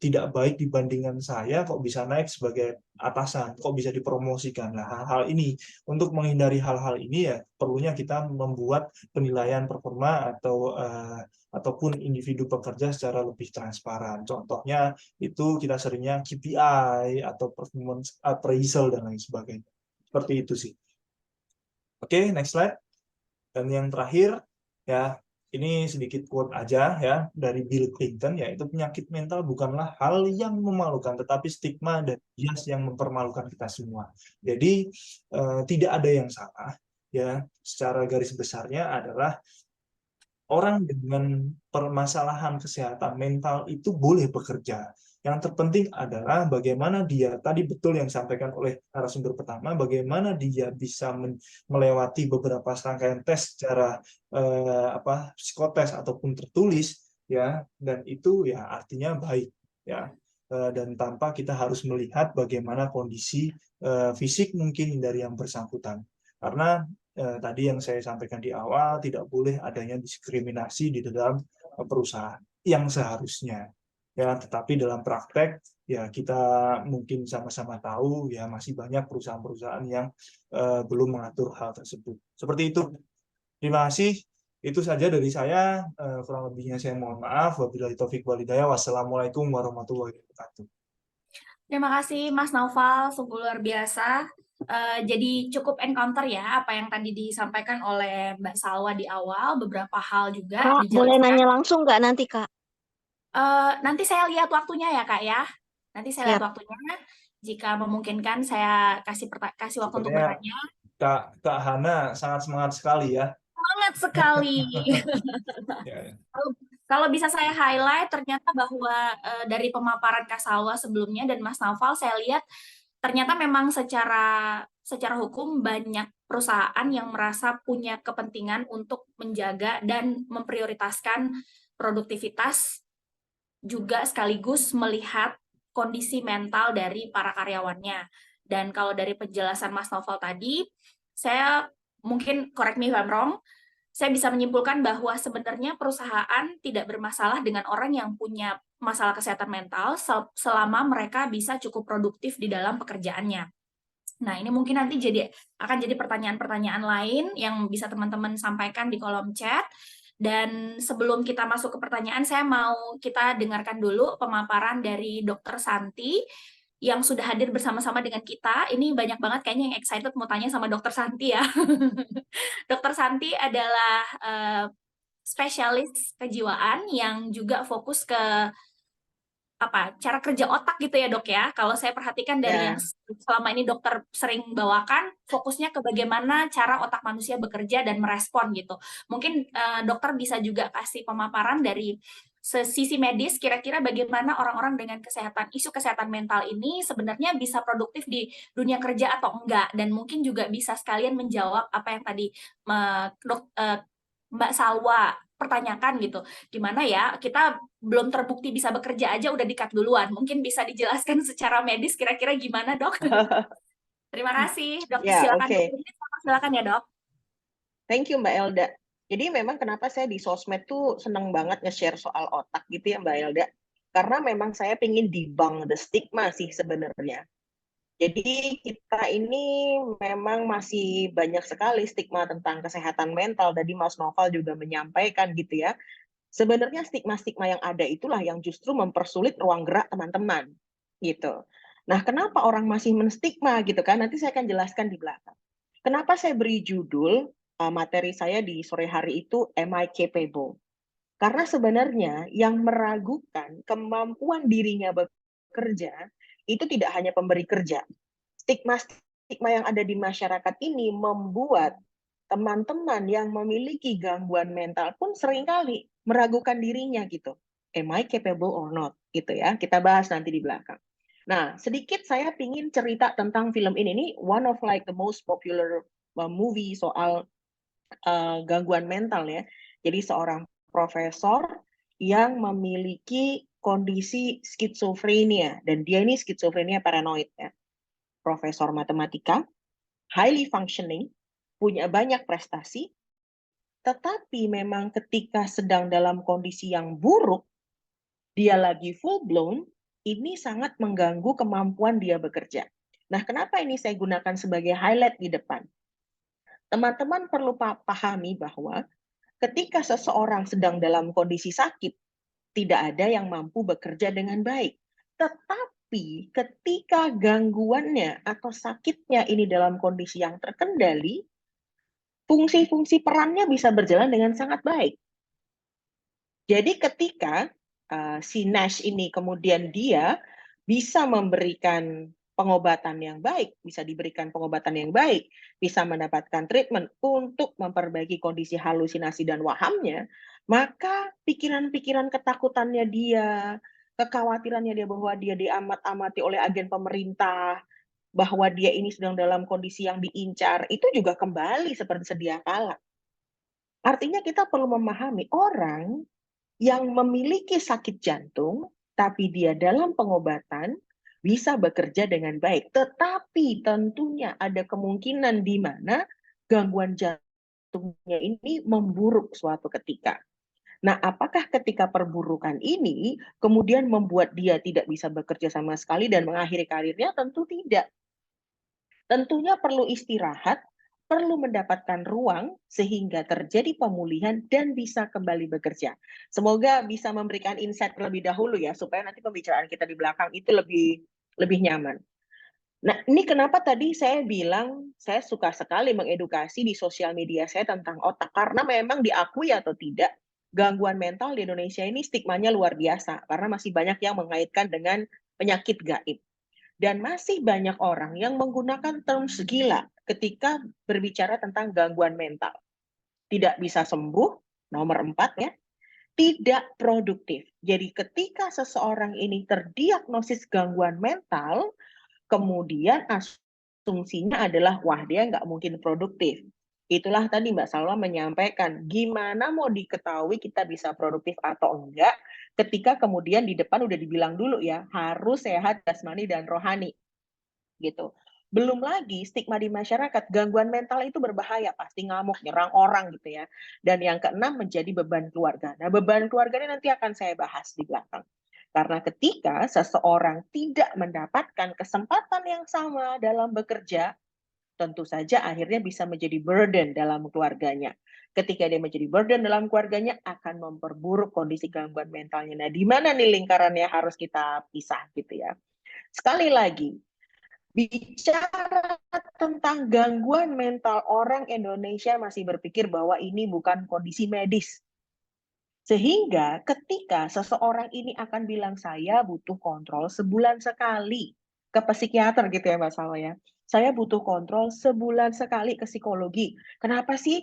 tidak baik dibandingkan saya, kok bisa naik sebagai atasan, kok bisa dipromosikan? Nah, hal-hal ini, untuk menghindari hal-hal ini ya perlunya kita membuat penilaian performa ataupun individu pekerja secara lebih transparan. Contohnya itu kita seringnya KPI atau performance appraisal dan lain sebagainya. Seperti itu sih. Oke, next slide. Dan yang terakhir, ya ini sedikit quote aja ya dari Bill Clinton, yaitu penyakit mental bukanlah hal yang memalukan, tetapi stigma dan bias yang mempermalukan kita semua. Jadi tidak ada yang salah, ya. Secara garis besarnya adalah orang dengan permasalahan kesehatan mental itu boleh bekerja. Yang terpenting adalah bagaimana dia, tadi betul yang disampaikan oleh narasumber pertama, bagaimana dia bisa melewati beberapa serangkaian tes secara psikotes ataupun tertulis, ya, dan itu ya artinya baik, ya. Dan tanpa kita harus melihat bagaimana kondisi fisik mungkin dari yang bersangkutan. Karena tadi yang saya sampaikan di awal, tidak boleh adanya diskriminasi di dalam perusahaan yang seharusnya. Ya, tetapi dalam praktek ya kita mungkin sama-sama tahu ya masih banyak perusahaan-perusahaan yang belum mengatur hal tersebut. Seperti itu. Terima kasih. Itu saja dari saya. Kurang lebihnya saya mohon maaf. Wabillahi taufik walhidayah. Wassalamualaikum warahmatullahi wabarakatuh. Terima kasih Mas Naufal, sungguh luar biasa. Jadi cukup encounter ya apa yang tadi disampaikan oleh Mbak Salwa di awal, beberapa hal juga Kak, boleh nanya langsung nggak nanti, Kak? Nanti saya lihat waktunya ya Kak ya. Nanti saya lihat Siap. waktunya. Jika memungkinkan saya kasih waktu untuk Sepertinya bertanya. Kak Hana sangat semangat sekali ya. Semangat sekali. Ya. Kalau bisa saya highlight, ternyata bahwa dari pemaparan Kak Salwa sebelumnya dan Mas Naufal, saya lihat ternyata memang secara hukum banyak perusahaan yang merasa punya kepentingan untuk menjaga dan memprioritaskan produktivitas, juga sekaligus melihat kondisi mental dari para karyawannya. Dan kalau dari penjelasan Mas Naufal tadi, saya mungkin, correct me if I'm wrong, saya bisa menyimpulkan bahwa sebenarnya perusahaan tidak bermasalah dengan orang yang punya masalah kesehatan mental selama mereka bisa cukup produktif di dalam pekerjaannya. Nah, ini mungkin nanti akan jadi pertanyaan-pertanyaan lain yang bisa teman-teman sampaikan di kolom chat. Dan sebelum kita masuk ke pertanyaan, saya mau kita dengarkan dulu pemaparan dari Dr. Santi yang sudah hadir bersama-sama dengan kita. Ini banyak banget kayaknya yang excited mau tanya sama Dr. Santi ya. Dr. Santi adalah spesialis kejiwaan yang juga fokus ke cara kerja otak gitu ya dok ya. Kalau saya perhatikan dari yang selama ini dokter sering bawakan, fokusnya ke bagaimana cara otak manusia bekerja dan merespon gitu. Mungkin dokter bisa juga kasih pemaparan dari sisi medis, kira-kira bagaimana orang-orang dengan isu kesehatan mental ini sebenarnya bisa produktif di dunia kerja atau enggak, dan mungkin juga bisa sekalian menjawab apa yang tadi Mbak Salwa pertanyakan gitu, gimana ya kita belum terbukti bisa bekerja aja udah di-cut duluan, mungkin bisa dijelaskan secara medis kira-kira gimana dok? Terima kasih dok, silakan. Silakan ya dok. Thank you Mbak Elda. Jadi memang kenapa saya di sosmed tuh seneng banget nge-share soal otak gitu ya Mbak Elda, karena memang saya pengen debunk the stigma sih sebenarnya. Jadi kita ini memang masih banyak sekali stigma tentang kesehatan mental. Tadi Mas Naufal juga menyampaikan gitu ya. Sebenarnya stigma-stigma yang ada itulah yang justru mempersulit ruang gerak teman-teman gitu. Nah, kenapa orang masih menstigma gitu kan? Nanti saya akan jelaskan di belakang. Kenapa saya beri judul materi saya di sore hari itu Am I Capable? Karena sebenarnya yang meragukan kemampuan dirinya bekerja itu tidak hanya pemberi kerja. Stigma yang ada di masyarakat ini membuat teman-teman yang memiliki gangguan mental pun seringkali meragukan dirinya gitu. Am I capable or not? Gitu ya. Kita bahas nanti di belakang. Nah, sedikit saya ingin cerita tentang film ini. Ini one of like the most popular movie soal gangguan mental ya. Jadi seorang profesor yang memiliki kondisi skizofrenia, dan dia ini skizofrenia paranoid ya. Profesor matematika, highly functioning, punya banyak prestasi, Tetapi memang ketika sedang dalam kondisi yang buruk, dia lagi full blown, ini sangat mengganggu kemampuan dia bekerja. Nah, kenapa ini saya gunakan sebagai highlight di depan? Teman-teman perlu pahami bahwa ketika seseorang sedang dalam kondisi sakit, tidak ada yang mampu bekerja dengan baik. Tetapi ketika gangguannya atau sakitnya ini dalam kondisi yang terkendali, fungsi-fungsi perannya bisa berjalan dengan sangat baik. Jadi ketika si Nash ini kemudian dia bisa memberikan pengobatan yang baik, bisa diberikan pengobatan yang baik, bisa mendapatkan treatment untuk memperbaiki kondisi halusinasi dan wahamnya, maka pikiran-pikiran ketakutannya dia, kekhawatirannya dia bahwa dia diamat-amati oleh agen pemerintah, bahwa dia ini sedang dalam kondisi yang diincar, itu juga kembali seperti sedia kala. Artinya kita perlu memahami orang yang memiliki sakit jantung, tapi dia dalam pengobatan, bisa bekerja dengan baik. Tetapi tentunya ada kemungkinan di mana gangguan jantungnya ini memburuk suatu ketika. Nah, apakah ketika perburukan ini kemudian membuat dia tidak bisa bekerja sama sekali dan mengakhiri karirnya? Tentu tidak. Tentunya perlu istirahat, perlu mendapatkan ruang sehingga terjadi pemulihan dan bisa kembali bekerja. Semoga bisa memberikan insight terlebih dahulu ya, supaya nanti pembicaraan kita di belakang itu lebih nyaman. Nah, ini kenapa tadi saya bilang saya suka sekali mengedukasi di sosial media saya tentang otak, karena memang diakui atau tidak, gangguan mental di Indonesia ini stigmanya luar biasa, karena masih banyak yang mengaitkan dengan penyakit gaib. Dan masih banyak orang yang menggunakan terms gila ketika berbicara tentang gangguan mental. Tidak bisa sembuh, nomor 4 ya, tidak produktif. Jadi ketika seseorang ini terdiagnosis gangguan mental, kemudian asumsinya adalah, wah dia nggak mungkin produktif. Itulah tadi Mbak Salwa menyampaikan, gimana mau diketahui kita bisa produktif atau enggak, ketika kemudian di depan udah dibilang dulu ya, harus sehat jasmani dan rohani. Gitu. Belum lagi stigma di masyarakat, gangguan mental itu berbahaya, pasti ngamuk, nyerang orang gitu ya. Dan yang keenam menjadi beban keluarga. Nah, beban keluarga ini nanti akan saya bahas di belakang. Karena ketika seseorang tidak mendapatkan kesempatan yang sama dalam bekerja, tentu saja akhirnya bisa menjadi burden dalam keluarganya. Ketika dia menjadi burden dalam keluarganya, akan memperburuk kondisi gangguan mentalnya. Nah, di mana nih lingkarannya harus kita pisah gitu ya. Sekali lagi, bicara tentang gangguan mental, orang Indonesia masih berpikir bahwa ini bukan kondisi medis. Sehingga ketika seseorang ini akan bilang, saya butuh kontrol sebulan sekali ke psikiater gitu ya Mbak Salwa ya. Saya butuh kontrol sebulan sekali ke psikologi. Kenapa sih?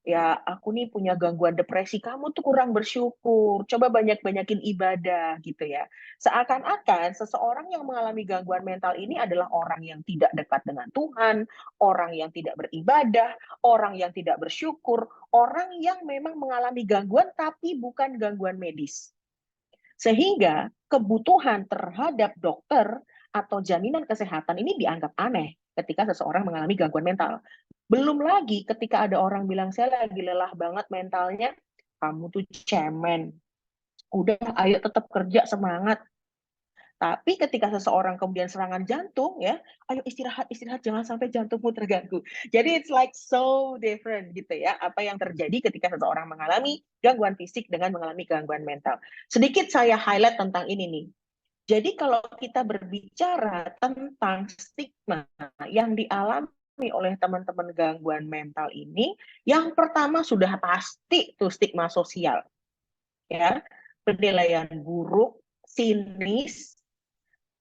Ya, aku nih punya gangguan depresi, kamu tuh kurang bersyukur, coba banyak-banyakin ibadah gitu ya. Seakan-akan seseorang yang mengalami gangguan mental ini adalah orang yang tidak dekat dengan Tuhan, orang yang tidak beribadah, orang yang tidak bersyukur, orang yang memang mengalami gangguan tapi bukan gangguan medis. Sehingga kebutuhan terhadap dokter atau jaminan kesehatan ini dianggap aneh ketika seseorang mengalami gangguan mental. Belum lagi ketika ada orang bilang, saya lagi lelah banget mentalnya, kamu tuh cemen. Udah, ayo tetap kerja, semangat. Tapi ketika seseorang kemudian serangan jantung, ya, ayo istirahat, jangan sampai jantungmu terganggu. Jadi it's like so different gitu ya, apa yang terjadi ketika seseorang mengalami gangguan fisik dengan mengalami gangguan mental. Sedikit saya highlight tentang ini nih. Jadi kalau kita berbicara tentang stigma yang dialami oleh teman-teman gangguan mental ini, yang pertama sudah pasti tuh stigma sosial. Ya, penilaian buruk, sinis,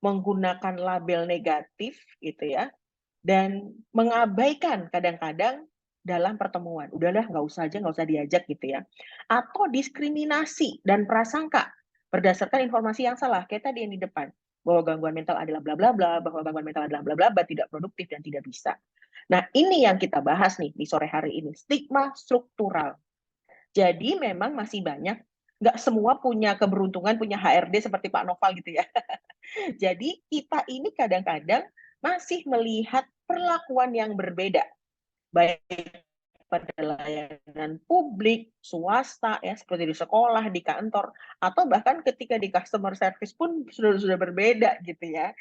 menggunakan label negatif gitu ya, dan mengabaikan kadang-kadang dalam pertemuan. Udahlah, nggak usah diajak gitu ya. Atau diskriminasi dan prasangka berdasarkan informasi yang salah, kayak tadi yang di depan, bahwa gangguan mental adalah bla bla bla, bahwa gangguan mental adalah bla bla bla, tidak produktif dan tidak bisa. Nah, ini yang kita bahas nih di sore hari ini, stigma struktural. Jadi memang masih banyak, nggak semua punya keberuntungan, punya HRD seperti Pak Noval gitu ya. Jadi kita ini kadang-kadang masih melihat perlakuan yang berbeda, baik pada layanan publik, swasta, ya seperti di sekolah, di kantor, atau bahkan ketika di customer service pun sudah berbeda gitu ya.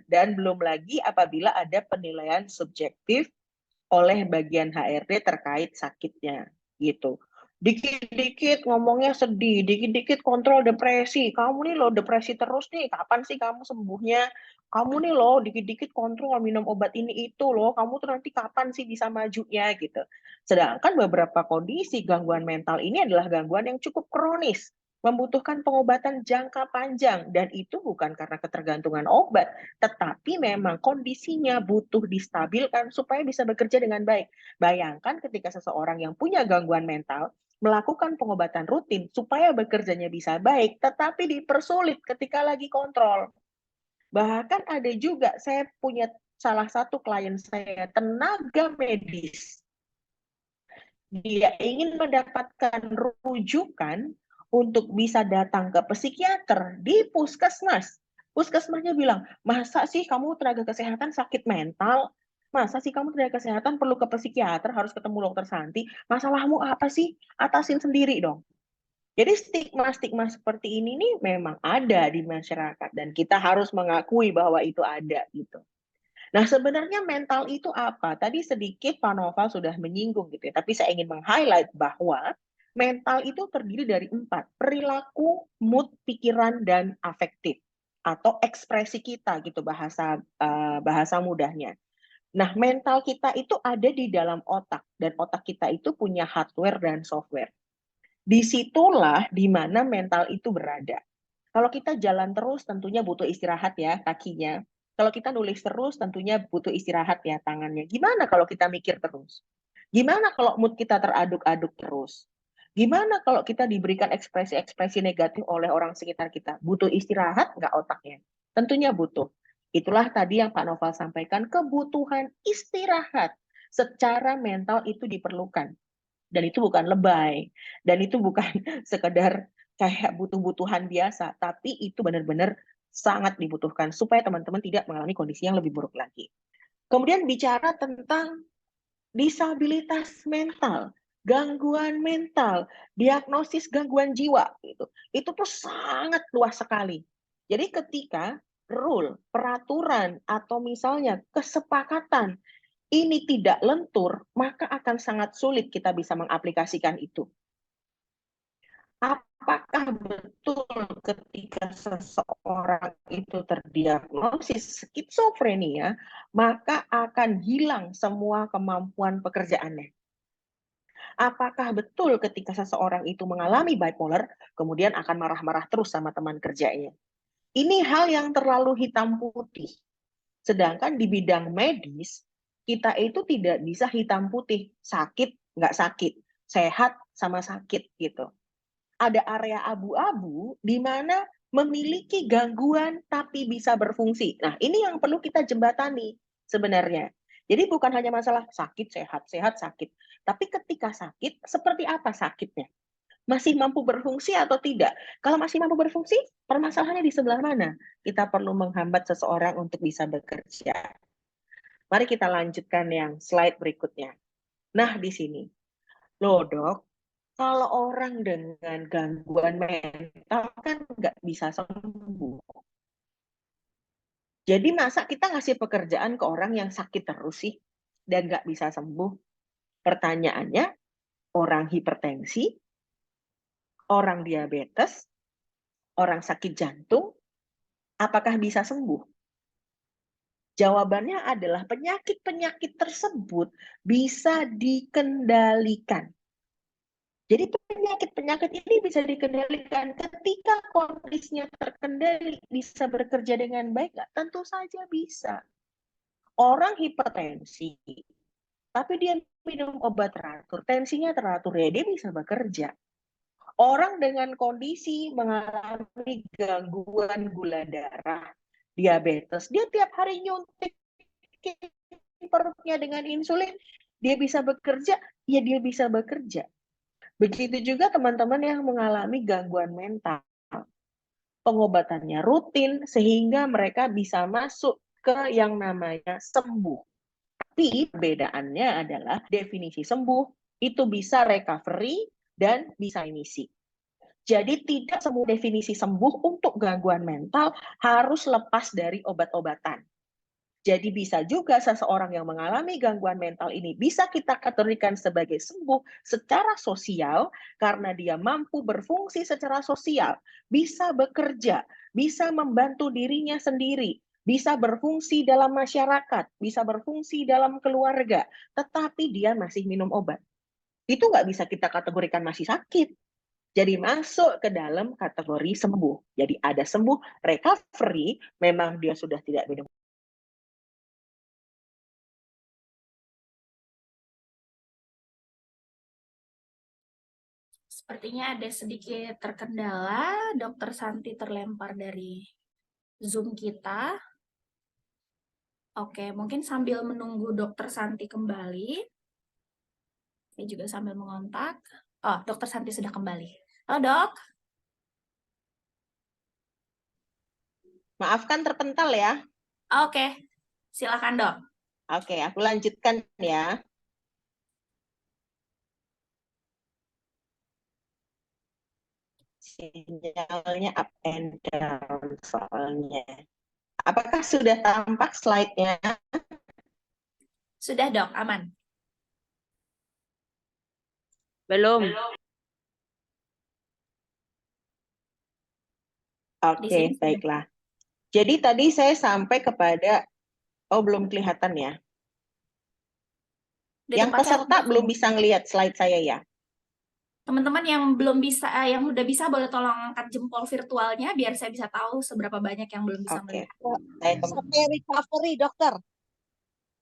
Dan belum lagi apabila ada penilaian subjektif oleh bagian HRD terkait sakitnya gitu. Dikit-dikit ngomongnya sedih, dikit-dikit kontrol depresi. Kamu nih loh depresi terus nih, kapan sih kamu sembuhnya? Kamu nih loh dikit-dikit kontrol minum obat ini itu loh, kamu tuh nanti kapan sih bisa majunya gitu. Sedangkan beberapa kondisi gangguan mental ini adalah gangguan yang cukup kronis, membutuhkan pengobatan jangka panjang, dan itu bukan karena ketergantungan obat, tetapi memang kondisinya butuh distabilkan supaya bisa bekerja dengan baik. Bayangkan ketika seseorang yang punya gangguan mental melakukan pengobatan rutin supaya bekerjanya bisa baik, tetapi dipersulit ketika lagi kontrol. Bahkan ada juga, saya punya salah satu klien saya, tenaga medis. Dia ingin mendapatkan rujukan untuk bisa datang ke psikiater di puskesmas. Puskesmasnya bilang, masa sih kamu tenaga kesehatan sakit mental? Masa sih kamu tenaga kesehatan perlu ke psikiater, harus ketemu dokter Santi? Masalahmu apa sih? Atasin sendiri dong. Jadi stigma-stigma seperti ini nih memang ada di masyarakat dan kita harus mengakui bahwa itu ada gitu. Nah, sebenarnya mental itu apa? Tadi sedikit Pak Noval sudah menyinggung gitu ya, tapi saya ingin meng-highlight bahwa mental itu terdiri dari 4, perilaku, mood, pikiran, dan afektif atau ekspresi kita gitu bahasa mudahnya. Nah, mental kita itu ada di dalam otak dan otak kita itu punya hardware dan software. Disitulah di mana mental itu berada. Kalau kita jalan terus tentunya butuh istirahat ya kakinya. Kalau kita nulis terus tentunya butuh istirahat ya tangannya. Gimana kalau kita mikir terus? Gimana kalau mood kita teraduk-aduk terus? Gimana kalau kita diberikan ekspresi-ekspresi negatif oleh orang sekitar kita? Butuh istirahat nggak otaknya? Tentunya butuh. Itulah tadi yang Pak Noval sampaikan, kebutuhan istirahat secara mental itu diperlukan. Dan itu bukan lebay, dan itu bukan sekedar kayak butuh-butuhan biasa, tapi itu benar-benar sangat dibutuhkan supaya teman-teman tidak mengalami kondisi yang lebih buruk lagi. Kemudian bicara tentang disabilitas mental, gangguan mental, diagnosis gangguan jiwa, itu tuh sangat luas sekali. Jadi ketika rule, peraturan, atau misalnya kesepakatan ini tidak lentur, maka akan sangat sulit kita bisa mengaplikasikan itu. Apakah betul ketika seseorang itu terdiagnosis skizofrenia, maka akan hilang semua kemampuan pekerjaannya? Apakah betul ketika seseorang itu mengalami bipolar, kemudian akan marah-marah terus sama teman kerjanya? Ini hal yang terlalu hitam putih. Sedangkan di bidang medis, kita itu tidak bisa hitam putih, sakit, nggak sakit, sehat sama sakit gitu. Ada area abu-abu di mana memiliki gangguan tapi bisa berfungsi. Nah, ini yang perlu kita jembatani sebenarnya. Jadi bukan hanya masalah sakit, sehat, sehat, sakit. Tapi ketika sakit, seperti apa sakitnya? Masih mampu berfungsi atau tidak? Kalau masih mampu berfungsi, permasalahannya di sebelah mana? Kita perlu menghambat seseorang untuk bisa bekerja. Mari kita lanjutkan yang slide berikutnya. Nah, di sini. Loh, Dok, kalau orang dengan gangguan mental kan nggak bisa sembuh. Jadi masa kita ngasih pekerjaan ke orang yang sakit terus sih dan nggak bisa sembuh? Pertanyaannya, orang hipertensi, orang diabetes, orang sakit jantung, apakah bisa sembuh? Jawabannya adalah penyakit-penyakit tersebut bisa dikendalikan. Jadi penyakit-penyakit ini bisa dikendalikan ketika kondisinya terkendali, bisa bekerja dengan baik nggak? Tentu saja bisa. Orang hipertensi, tapi dia minum obat teratur, tensinya teratur, ya dia bisa bekerja. Orang dengan kondisi mengalami gangguan gula darah, diabetes, dia tiap hari nyuntik perutnya dengan insulin, dia bisa bekerja, ya dia bisa bekerja. Begitu juga teman-teman yang mengalami gangguan mental. Pengobatannya rutin sehingga mereka bisa masuk ke yang namanya sembuh. Tapi perbedaannya adalah definisi sembuh itu bisa recovery dan bisa remisi. Jadi tidak semua definisi sembuh untuk gangguan mental harus lepas dari obat-obatan. Jadi bisa juga seseorang yang mengalami gangguan mental ini bisa kita kategorikan sebagai sembuh secara sosial karena dia mampu berfungsi secara sosial, bisa bekerja, bisa membantu dirinya sendiri, bisa berfungsi dalam masyarakat, bisa berfungsi dalam keluarga, tetapi dia masih minum obat. Itu nggak bisa kita kategorikan masih sakit. Jadi masuk ke dalam kategori sembuh. Jadi ada sembuh, recovery, memang dia sudah tidak minum. Sepertinya ada sedikit terkendala, Dr. Santi terlempar dari Zoom kita. Oke, mungkin sambil menunggu Dr. Santi kembali, saya juga sambil mengontak. Oh, Dr. Santi sudah kembali. Halo, Dok. Maafkan terpental ya. Oke, silakan, Dok. Oke, aku lanjutkan ya. Sinyalnya up and down soalnya. Apakah sudah tampak slide-nya? Sudah, Dok, aman. Belum. Oke, baiklah. Jadi tadi saya sampai kepada, belum kelihatan ya. Yang peserta belum bisa ngelihat slide saya ya. Teman-teman yang belum bisa, yang udah bisa boleh tolong angkat jempol virtualnya biar saya bisa tahu seberapa banyak yang belum bisa melihat. Sampai recovery, dokter.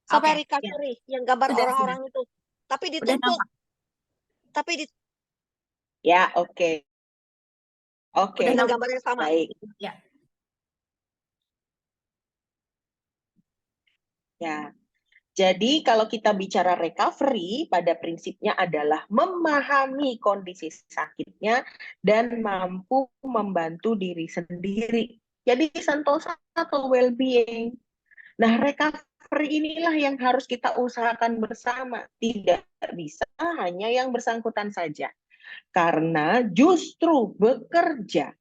Sampai recovery, yang gambar orang-orang itu. Tapi ditutup. Tapi di... Ya, oke. Oke. Dengan gambar yang sama. Baik. Ya. Ya. Jadi kalau kita bicara recovery, pada prinsipnya adalah memahami kondisi sakitnya dan mampu membantu diri sendiri. Jadi sentosa atau well-being. Nah, recovery inilah yang harus kita usahakan bersama. Tidak bisa hanya yang bersangkutan saja. Karena justru bekerja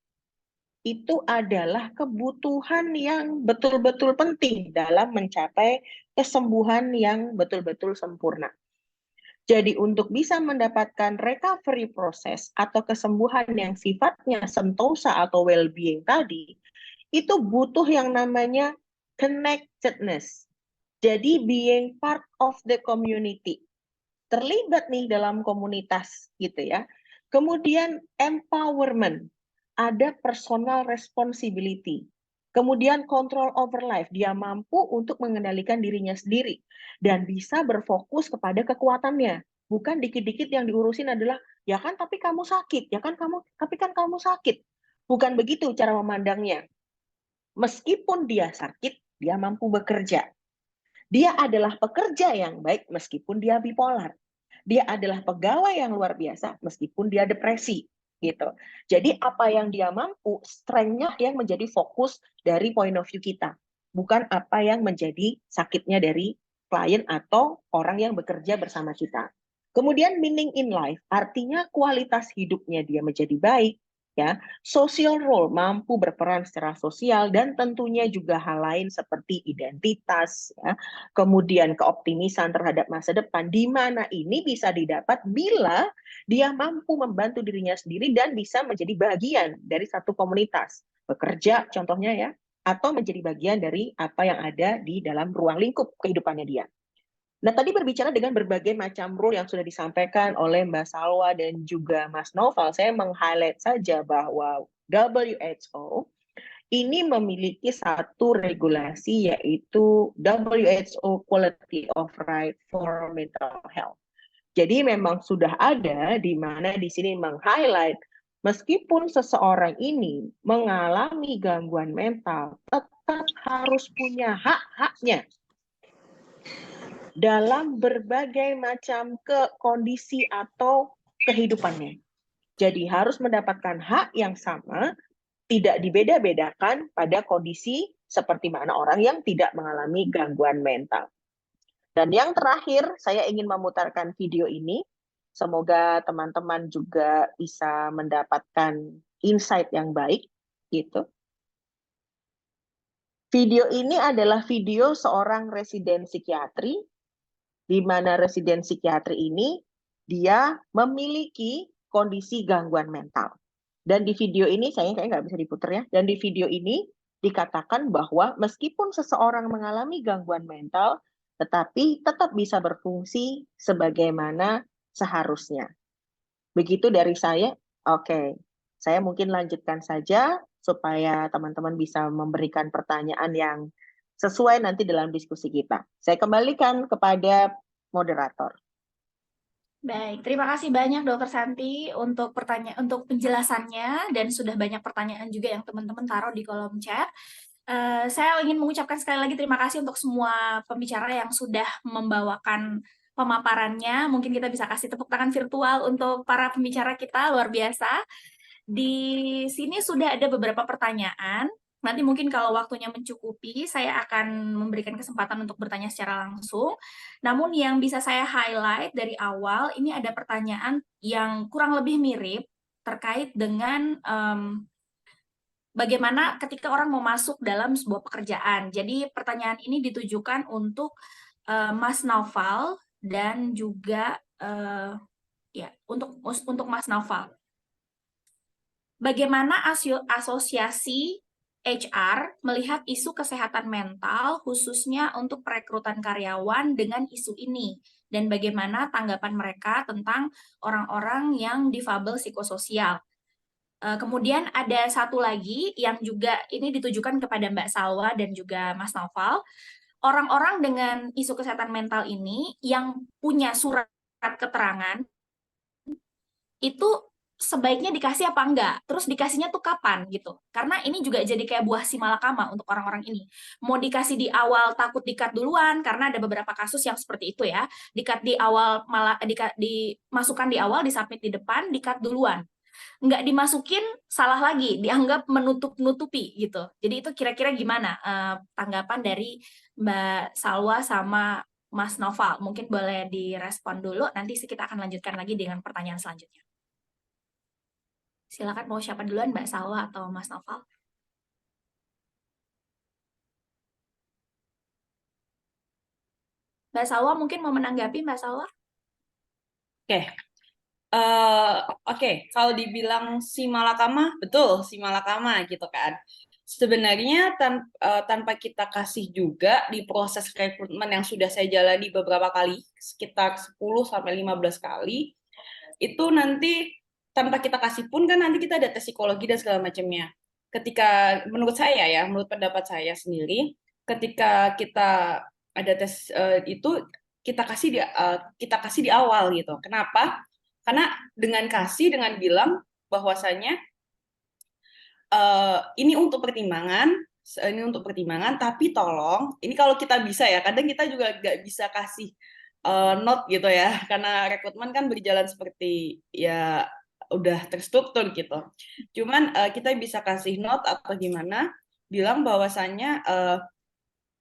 itu adalah kebutuhan yang betul-betul penting dalam mencapai kesembuhan yang betul-betul sempurna. Jadi untuk bisa mendapatkan recovery proses atau kesembuhan yang sifatnya sentosa atau well-being tadi, itu butuh yang namanya connectedness. Jadi being part of the community. Terlibat nih dalam komunitas gitu ya. Kemudian empowerment. Ada personal responsibility. Kemudian control over life, dia mampu untuk mengendalikan dirinya sendiri dan bisa berfokus kepada kekuatannya. Bukan dikit-dikit yang diurusin adalah, ya kan tapi kamu sakit, ya kan tapi kan kamu sakit. Bukan begitu cara memandangnya. Meskipun dia sakit, dia mampu bekerja. Dia adalah pekerja yang baik meskipun dia bipolar. Dia adalah pegawai yang luar biasa meskipun dia depresi. Gitu. Jadi apa yang dia mampu, strength-nya yang menjadi fokus dari point of view kita. Bukan apa yang menjadi sakitnya dari klien atau orang yang bekerja bersama kita. Kemudian meaning in life, artinya kualitas hidupnya dia menjadi baik. Ya, social role, mampu berperan secara sosial dan tentunya juga hal lain seperti identitas, ya, kemudian keoptimisan terhadap masa depan, di mana ini bisa didapat bila dia mampu membantu dirinya sendiri dan bisa menjadi bagian dari satu komunitas, bekerja contohnya ya, atau menjadi bagian dari apa yang ada di dalam ruang lingkup kehidupannya dia. Nah, tadi berbicara dengan berbagai macam rule yang sudah disampaikan oleh Mbak Salwa dan juga Mas Noval, saya meng-highlight saja bahwa WHO ini memiliki satu regulasi yaitu WHO Quality of Life for Mental Health. Jadi memang sudah ada di mana di sini meng-highlight meskipun seseorang ini mengalami gangguan mental, tetap harus punya hak-haknya dalam berbagai macam kondisi atau kehidupannya. Jadi harus mendapatkan hak yang sama, tidak dibeda-bedakan pada kondisi seperti mana orang yang tidak mengalami gangguan mental. Dan yang terakhir, saya ingin memutarkan video ini Semoga teman-teman juga bisa mendapatkan insight yang baik gitu. Video ini adalah video seorang residen psikiatri, di mana residen psikiatri ini dia memiliki kondisi gangguan mental. Dan di video ini, saya kayaknya nggak bisa diputar ya, dan di video ini dikatakan bahwa meskipun seseorang mengalami gangguan mental, tetapi tetap bisa berfungsi sebagaimana seharusnya. Begitu dari saya. Oke, saya mungkin lanjutkan saja supaya teman-teman bisa memberikan pertanyaan yang sesuai nanti dalam diskusi kita. Saya kembalikan kepada moderator. Baik, terima kasih banyak Dokter Santi untuk penjelasannya, dan sudah banyak pertanyaan juga yang teman-teman taruh di kolom chat. Saya ingin mengucapkan sekali lagi terima kasih untuk semua pembicara yang sudah membawakan pemaparannya. Mungkin kita bisa kasih tepuk tangan virtual untuk para pembicara kita, luar biasa. Di sini sudah ada beberapa pertanyaan. Nanti mungkin kalau waktunya mencukupi, saya akan memberikan kesempatan untuk bertanya secara langsung. Namun yang bisa saya highlight dari awal, ini ada pertanyaan yang kurang lebih mirip terkait dengan bagaimana ketika orang mau masuk dalam sebuah pekerjaan. Jadi pertanyaan ini ditujukan untuk Mas Naufal dan juga ya untuk Mas Naufal. Bagaimana asosiasi HR melihat isu kesehatan mental khususnya untuk perekrutan karyawan dengan isu ini, dan bagaimana tanggapan mereka tentang orang-orang yang difabel psikososial. Kemudian ada satu lagi yang juga ini ditujukan kepada Mbak Salwa dan juga Mas Naufal. Orang-orang dengan isu kesehatan mental ini yang punya surat keterangan itu sebaiknya dikasih apa enggak? Terus dikasihnya tuh kapan gitu? Karena ini juga jadi kayak buah si malakama untuk orang-orang ini. Mau dikasih di awal takut di-cut duluan, karena ada beberapa kasus yang seperti itu ya. Di-cut di awal, malah dimasukkan di awal, disubmit di depan, di-cut duluan. Nggak dimasukin, salah lagi, dianggap menutup-nutupi gitu. Jadi itu kira-kira gimana tanggapan dari Mbak Salwa sama Mas Naufal? Mungkin boleh direspon dulu, nanti kita akan lanjutkan lagi dengan pertanyaan selanjutnya. Silakan, mau siapa duluan, Mbak Salwa atau Mas Naufal? Mbak Salwa mungkin mau menanggapi, Mbak Salwa? Oke, kalau dibilang si malakama, betul si malakama gitu kan. Sebenarnya tanpa kita kasih juga di proses rekrutmen yang sudah saya jalani beberapa kali, sekitar 10-15 kali, itu nanti tanpa kita kasih pun kan nanti kita ada tes psikologi dan segala macamnya. Ketika menurut saya ya, menurut pendapat saya sendiri, ketika kita ada tes itu kita kasih di awal gitu. Kenapa? Karena dengan bilang bahwasanya ini untuk pertimbangan, tapi tolong, ini kalau kita bisa ya, kadang kita juga nggak bisa kasih note gitu ya, karena rekrutmen kan berjalan seperti ya udah terstruktur gitu. Cuman kita bisa kasih note atau gimana, bilang bahwasanya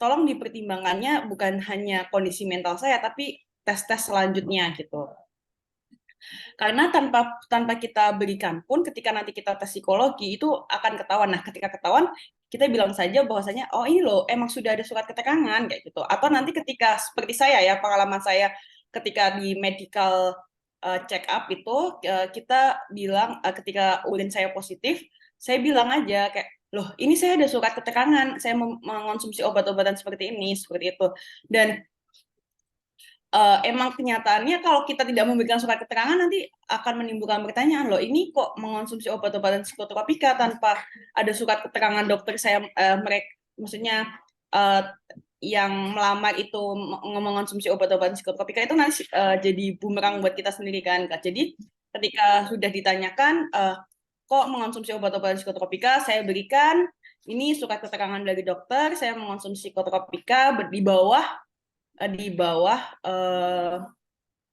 tolong dipertimbangannya bukan hanya kondisi mental saya, tapi tes-tes selanjutnya gitu. Karena tanpa kita berikan pun, ketika nanti kita tes psikologi itu akan ketahuan. Nah, ketika ketahuan, kita bilang saja bahwasanya, oh ini loh, emang sudah ada surat keterangan kayak gitu. Atau nanti ketika seperti saya ya, pengalaman saya ketika di medical check up itu, kita bilang ketika urin saya positif, saya bilang aja kayak, loh ini saya ada surat keterangan, saya mengonsumsi obat-obatan seperti ini, seperti itu. Dan emang kenyataannya kalau kita tidak memberikan surat keterangan nanti akan menimbulkan pertanyaan, loh ini kok mengonsumsi obat-obatan psikotropika tanpa ada surat keterangan dokter saya, maksudnya yang melamar itu mengonsumsi obat-obatan psikotropika, itu nanti jadi bumerang buat kita sendiri kan. Jadi ketika sudah ditanyakan kok mengonsumsi obat-obatan psikotropika, saya berikan ini surat keterangan dari dokter, saya mengonsumsi psikotropika di bawah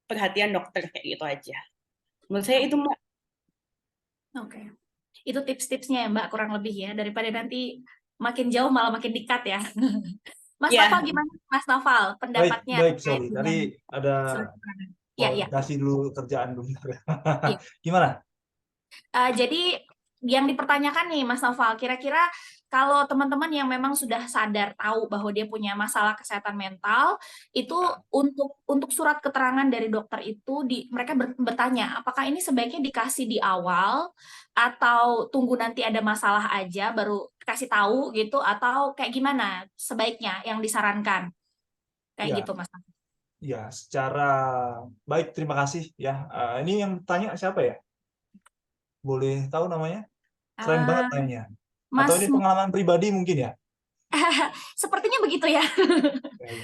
perhatian dokter, kayak gitu aja. Menurut saya itu, Mbak. Oke. Itu tips-tipsnya ya, Mbak, kurang lebih ya, daripada nanti makin jauh malah makin dekat ya. Mas Naufal gimana? Mas Naufal, pendapatnya? Baik, sorry. Tadi ada Iya. kasih dulu kerjaan dulu. Iya. Gimana? Jadi yang dipertanyakan nih Mas Noval, kira-kira kalau teman-teman yang memang sudah sadar tahu bahwa dia punya masalah kesehatan mental, itu untuk surat keterangan dari dokter itu mereka bertanya, apakah ini sebaiknya dikasih di awal atau tunggu nanti ada masalah aja baru kasih tahu gitu, atau kayak gimana sebaiknya yang disarankan? Kayak Ya. gitu Mas. Ya, secara baik, terima kasih ya. Ini yang tanya siapa ya? Boleh tahu namanya? Keren banget namanya. Atau Mas, ini pengalaman pribadi mungkin ya? sepertinya begitu ya. Ya.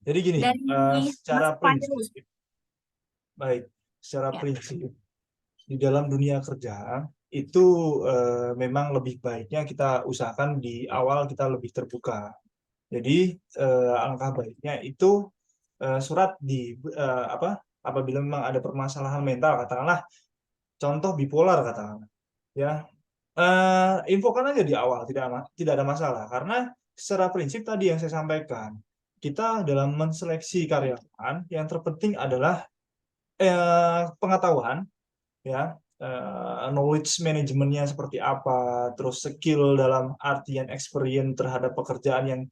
Jadi gini, Dari secara Mas prinsip, Fadrus. baik, secara Ya. prinsip di dalam dunia kerja itu memang lebih baiknya kita usahakan di awal kita lebih terbuka. Jadi alangkah baiknya itu surat apabila memang ada permasalahan mental, katakanlah contoh bipolar katakanlah ya, infokan aja di awal, tidak ada masalah, karena secara prinsip tadi yang saya sampaikan, kita dalam menseleksi karyawan yang terpenting adalah pengetahuan ya, knowledge manajemennya seperti apa, terus skill dalam artian experience terhadap pekerjaan yang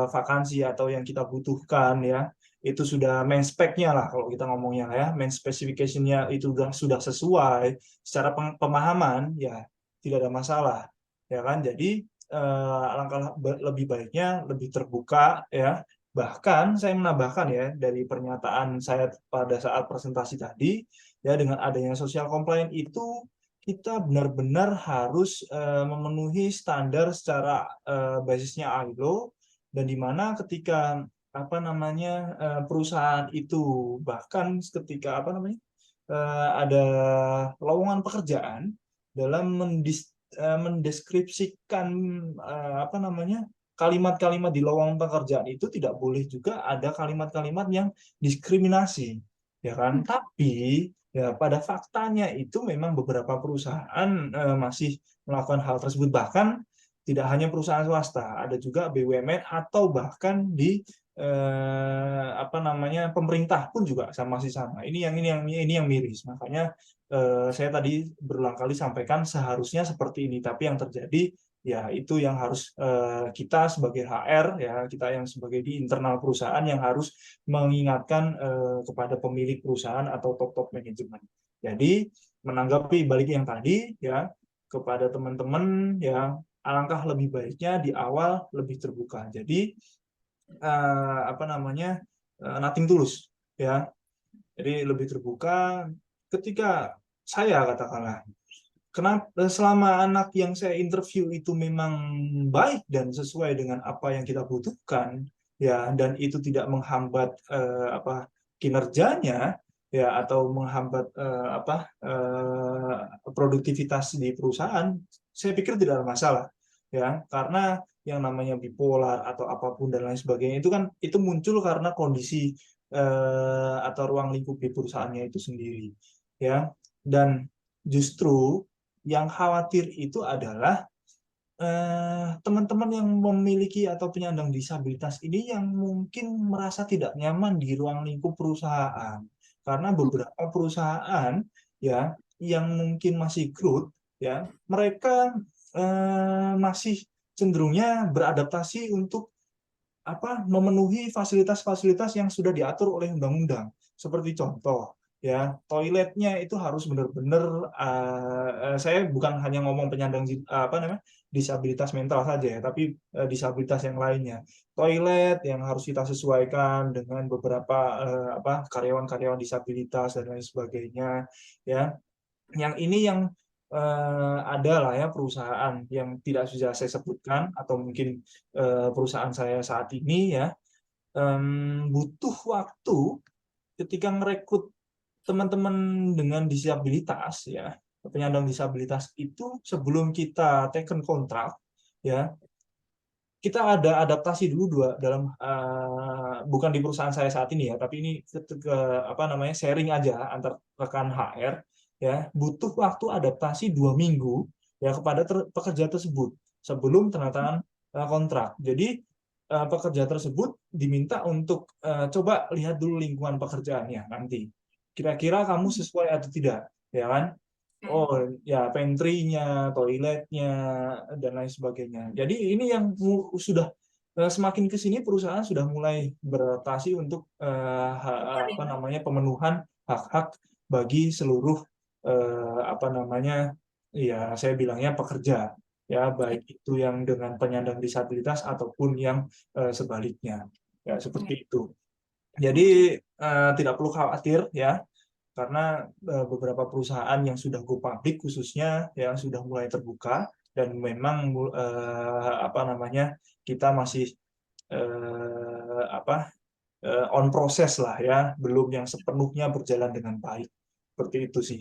vakansi atau yang kita butuhkan ya, itu sudah main spec-nya lah kalau kita ngomongnya ya, main specification-nya itu sudah sesuai secara pemahaman ya, tidak ada masalah ya kan. Jadi alangkah lebih baiknya lebih terbuka ya. Bahkan saya menambahkan ya dari pernyataan saya pada saat presentasi tadi ya, dengan adanya social compliance itu kita benar-benar harus memenuhi standar secara basisnya ILO, dan di mana ketika perusahaan itu bahkan ketika ada lowongan pekerjaan dalam mendeskripsikan kalimat-kalimat di lowongan pekerjaan itu tidak boleh juga ada kalimat-kalimat yang diskriminasi ya kan. Tapi ya pada faktanya itu memang beberapa perusahaan masih melakukan hal tersebut, bahkan tidak hanya perusahaan swasta, ada juga BUMN atau bahkan di pemerintah pun juga masih sama. Ini yang miris. Makanya saya tadi berulang kali sampaikan seharusnya seperti ini, tapi yang terjadi ya itu yang harus kita sebagai HR ya, kita yang sebagai di internal perusahaan yang harus mengingatkan kepada pemilik perusahaan atau top manajemen. Jadi menanggapi balik yang tadi ya, kepada teman-teman ya, alangkah lebih baiknya di awal lebih terbuka. Jadi nothing tulus ya. Jadi lebih terbuka ketika saya katakanlah, kenapa selama anak yang saya interview itu memang baik dan sesuai dengan apa yang kita butuhkan ya, dan itu tidak menghambat kinerjanya ya, atau menghambat produktivitas di perusahaan, saya pikir tidak ada masalah ya. Karena yang namanya bipolar atau apapun dan lain sebagainya itu muncul karena kondisi atau ruang lingkup di perusahaannya itu sendiri ya. Dan justru yang khawatir itu adalah teman-teman yang memiliki atau penyandang disabilitas ini yang mungkin merasa tidak nyaman di ruang lingkup perusahaan, karena beberapa perusahaan ya yang mungkin masih growth ya, mereka masih cenderungnya beradaptasi untuk memenuhi fasilitas-fasilitas yang sudah diatur oleh undang-undang. Seperti contoh ya, toiletnya itu harus benar-benar saya bukan hanya ngomong penyandang disabilitas mental saja ya, tapi disabilitas yang lainnya. Toilet yang harus kita sesuaikan dengan beberapa karyawan-karyawan disabilitas dan lain sebagainya ya. Yang ini yang adalah ya perusahaan yang tidak bisa saya sebutkan, atau mungkin perusahaan saya saat ini ya butuh waktu ketika merekrut teman-teman dengan disabilitas ya, penyandang disabilitas itu, sebelum kita taken kontrak ya, kita ada adaptasi dulu dalam bukan di perusahaan saya saat ini ya, tapi ini sharing aja antar rekan HR ya, butuh waktu adaptasi 2 minggu ya kepada pekerja tersebut sebelum tanda tangan kontrak. Jadi pekerja tersebut diminta untuk coba lihat dulu lingkungan pekerjaannya nanti kira-kira kamu sesuai atau tidak, ya kan? Oh ya, pantry-nya, toiletnya, dan lain sebagainya. Jadi ini yang sudah semakin ke sini perusahaan sudah mulai beradaptasi untuk pemenuhan hak-hak bagi seluruh ya saya bilangnya pekerja, ya baik itu yang dengan penyandang disabilitas ataupun yang sebaliknya, ya seperti itu. Jadi tidak perlu khawatir ya, karena beberapa perusahaan yang sudah go public khususnya yang sudah mulai terbuka, dan memang kita masih on proses lah ya, belum yang sepenuhnya berjalan dengan baik, seperti itu sih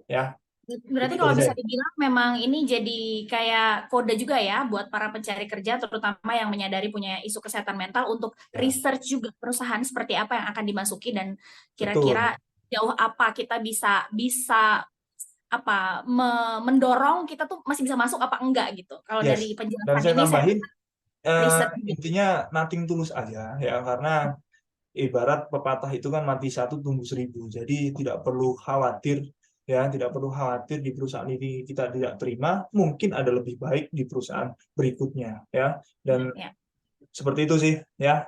ya. Berarti Itu kalau dari bisa saya. dibilang memang ini jadi kayak kode juga ya buat para pencari kerja, terutama yang menyadari punya isu kesehatan mental, untuk Ya. research juga perusahaan seperti apa yang akan dimasuki dan Betul. kira-kira jauh apa kita bisa mendorong kita tuh masih bisa masuk apa enggak gitu. Kalau Yes. dari Dan penjelasan saya ini tambahin riset intinya nothing tulus aja ya, karena ibarat pepatah itu kan mati satu tumbuh 1000. Jadi tidak perlu khawatir ya, tidak perlu khawatir di perusahaan ini kita tidak terima, mungkin ada lebih baik di perusahaan berikutnya ya. Dan seperti itu sih ya,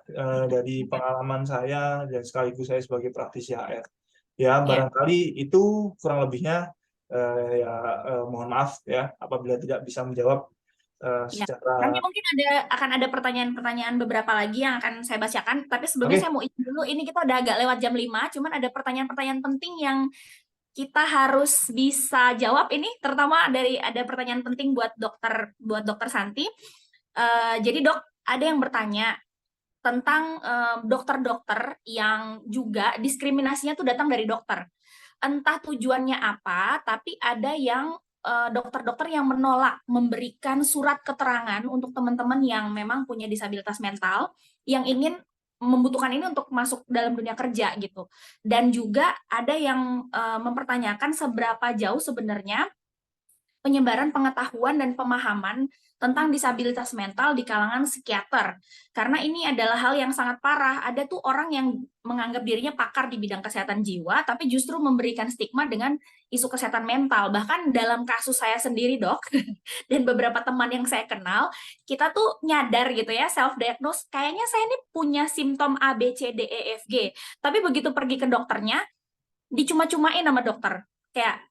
dari pengalaman saya dan sekaligus saya sebagai praktisi HR. Ya, barangkali itu kurang lebihnya, mohon maaf ya apabila tidak bisa menjawab secara. Nanti mungkin akan ada pertanyaan-pertanyaan beberapa lagi yang akan saya bacakan, tapi sebelumnya saya mau izin dulu, ini kita udah agak lewat jam 5, cuman ada pertanyaan-pertanyaan penting yang kita harus bisa jawab ini, terutama ada pertanyaan penting buat dokter Santi. Jadi dok, ada yang bertanya tentang dokter-dokter yang juga diskriminasinya tuh datang dari dokter. Entah tujuannya apa, tapi ada yang dokter-dokter yang menolak memberikan surat keterangan untuk teman-teman yang memang punya disabilitas mental yang ingin membutuhkan ini untuk masuk dalam dunia kerja gitu. Dan juga ada yang mempertanyakan seberapa jauh sebenarnya penyebaran pengetahuan dan pemahaman tentang disabilitas mental di kalangan psikiater. Karena ini adalah hal yang sangat parah. Ada tuh orang yang menganggap dirinya pakar di bidang kesehatan jiwa, tapi justru memberikan stigma dengan isu kesehatan mental. Bahkan dalam kasus saya sendiri, dok, dan beberapa teman yang saya kenal, kita tuh nyadar gitu ya, self-diagnose, kayaknya saya ini punya simptom A, B, C, D, E, F, G. Tapi begitu pergi ke dokternya, dicuma-cumain sama dokter. Kayak,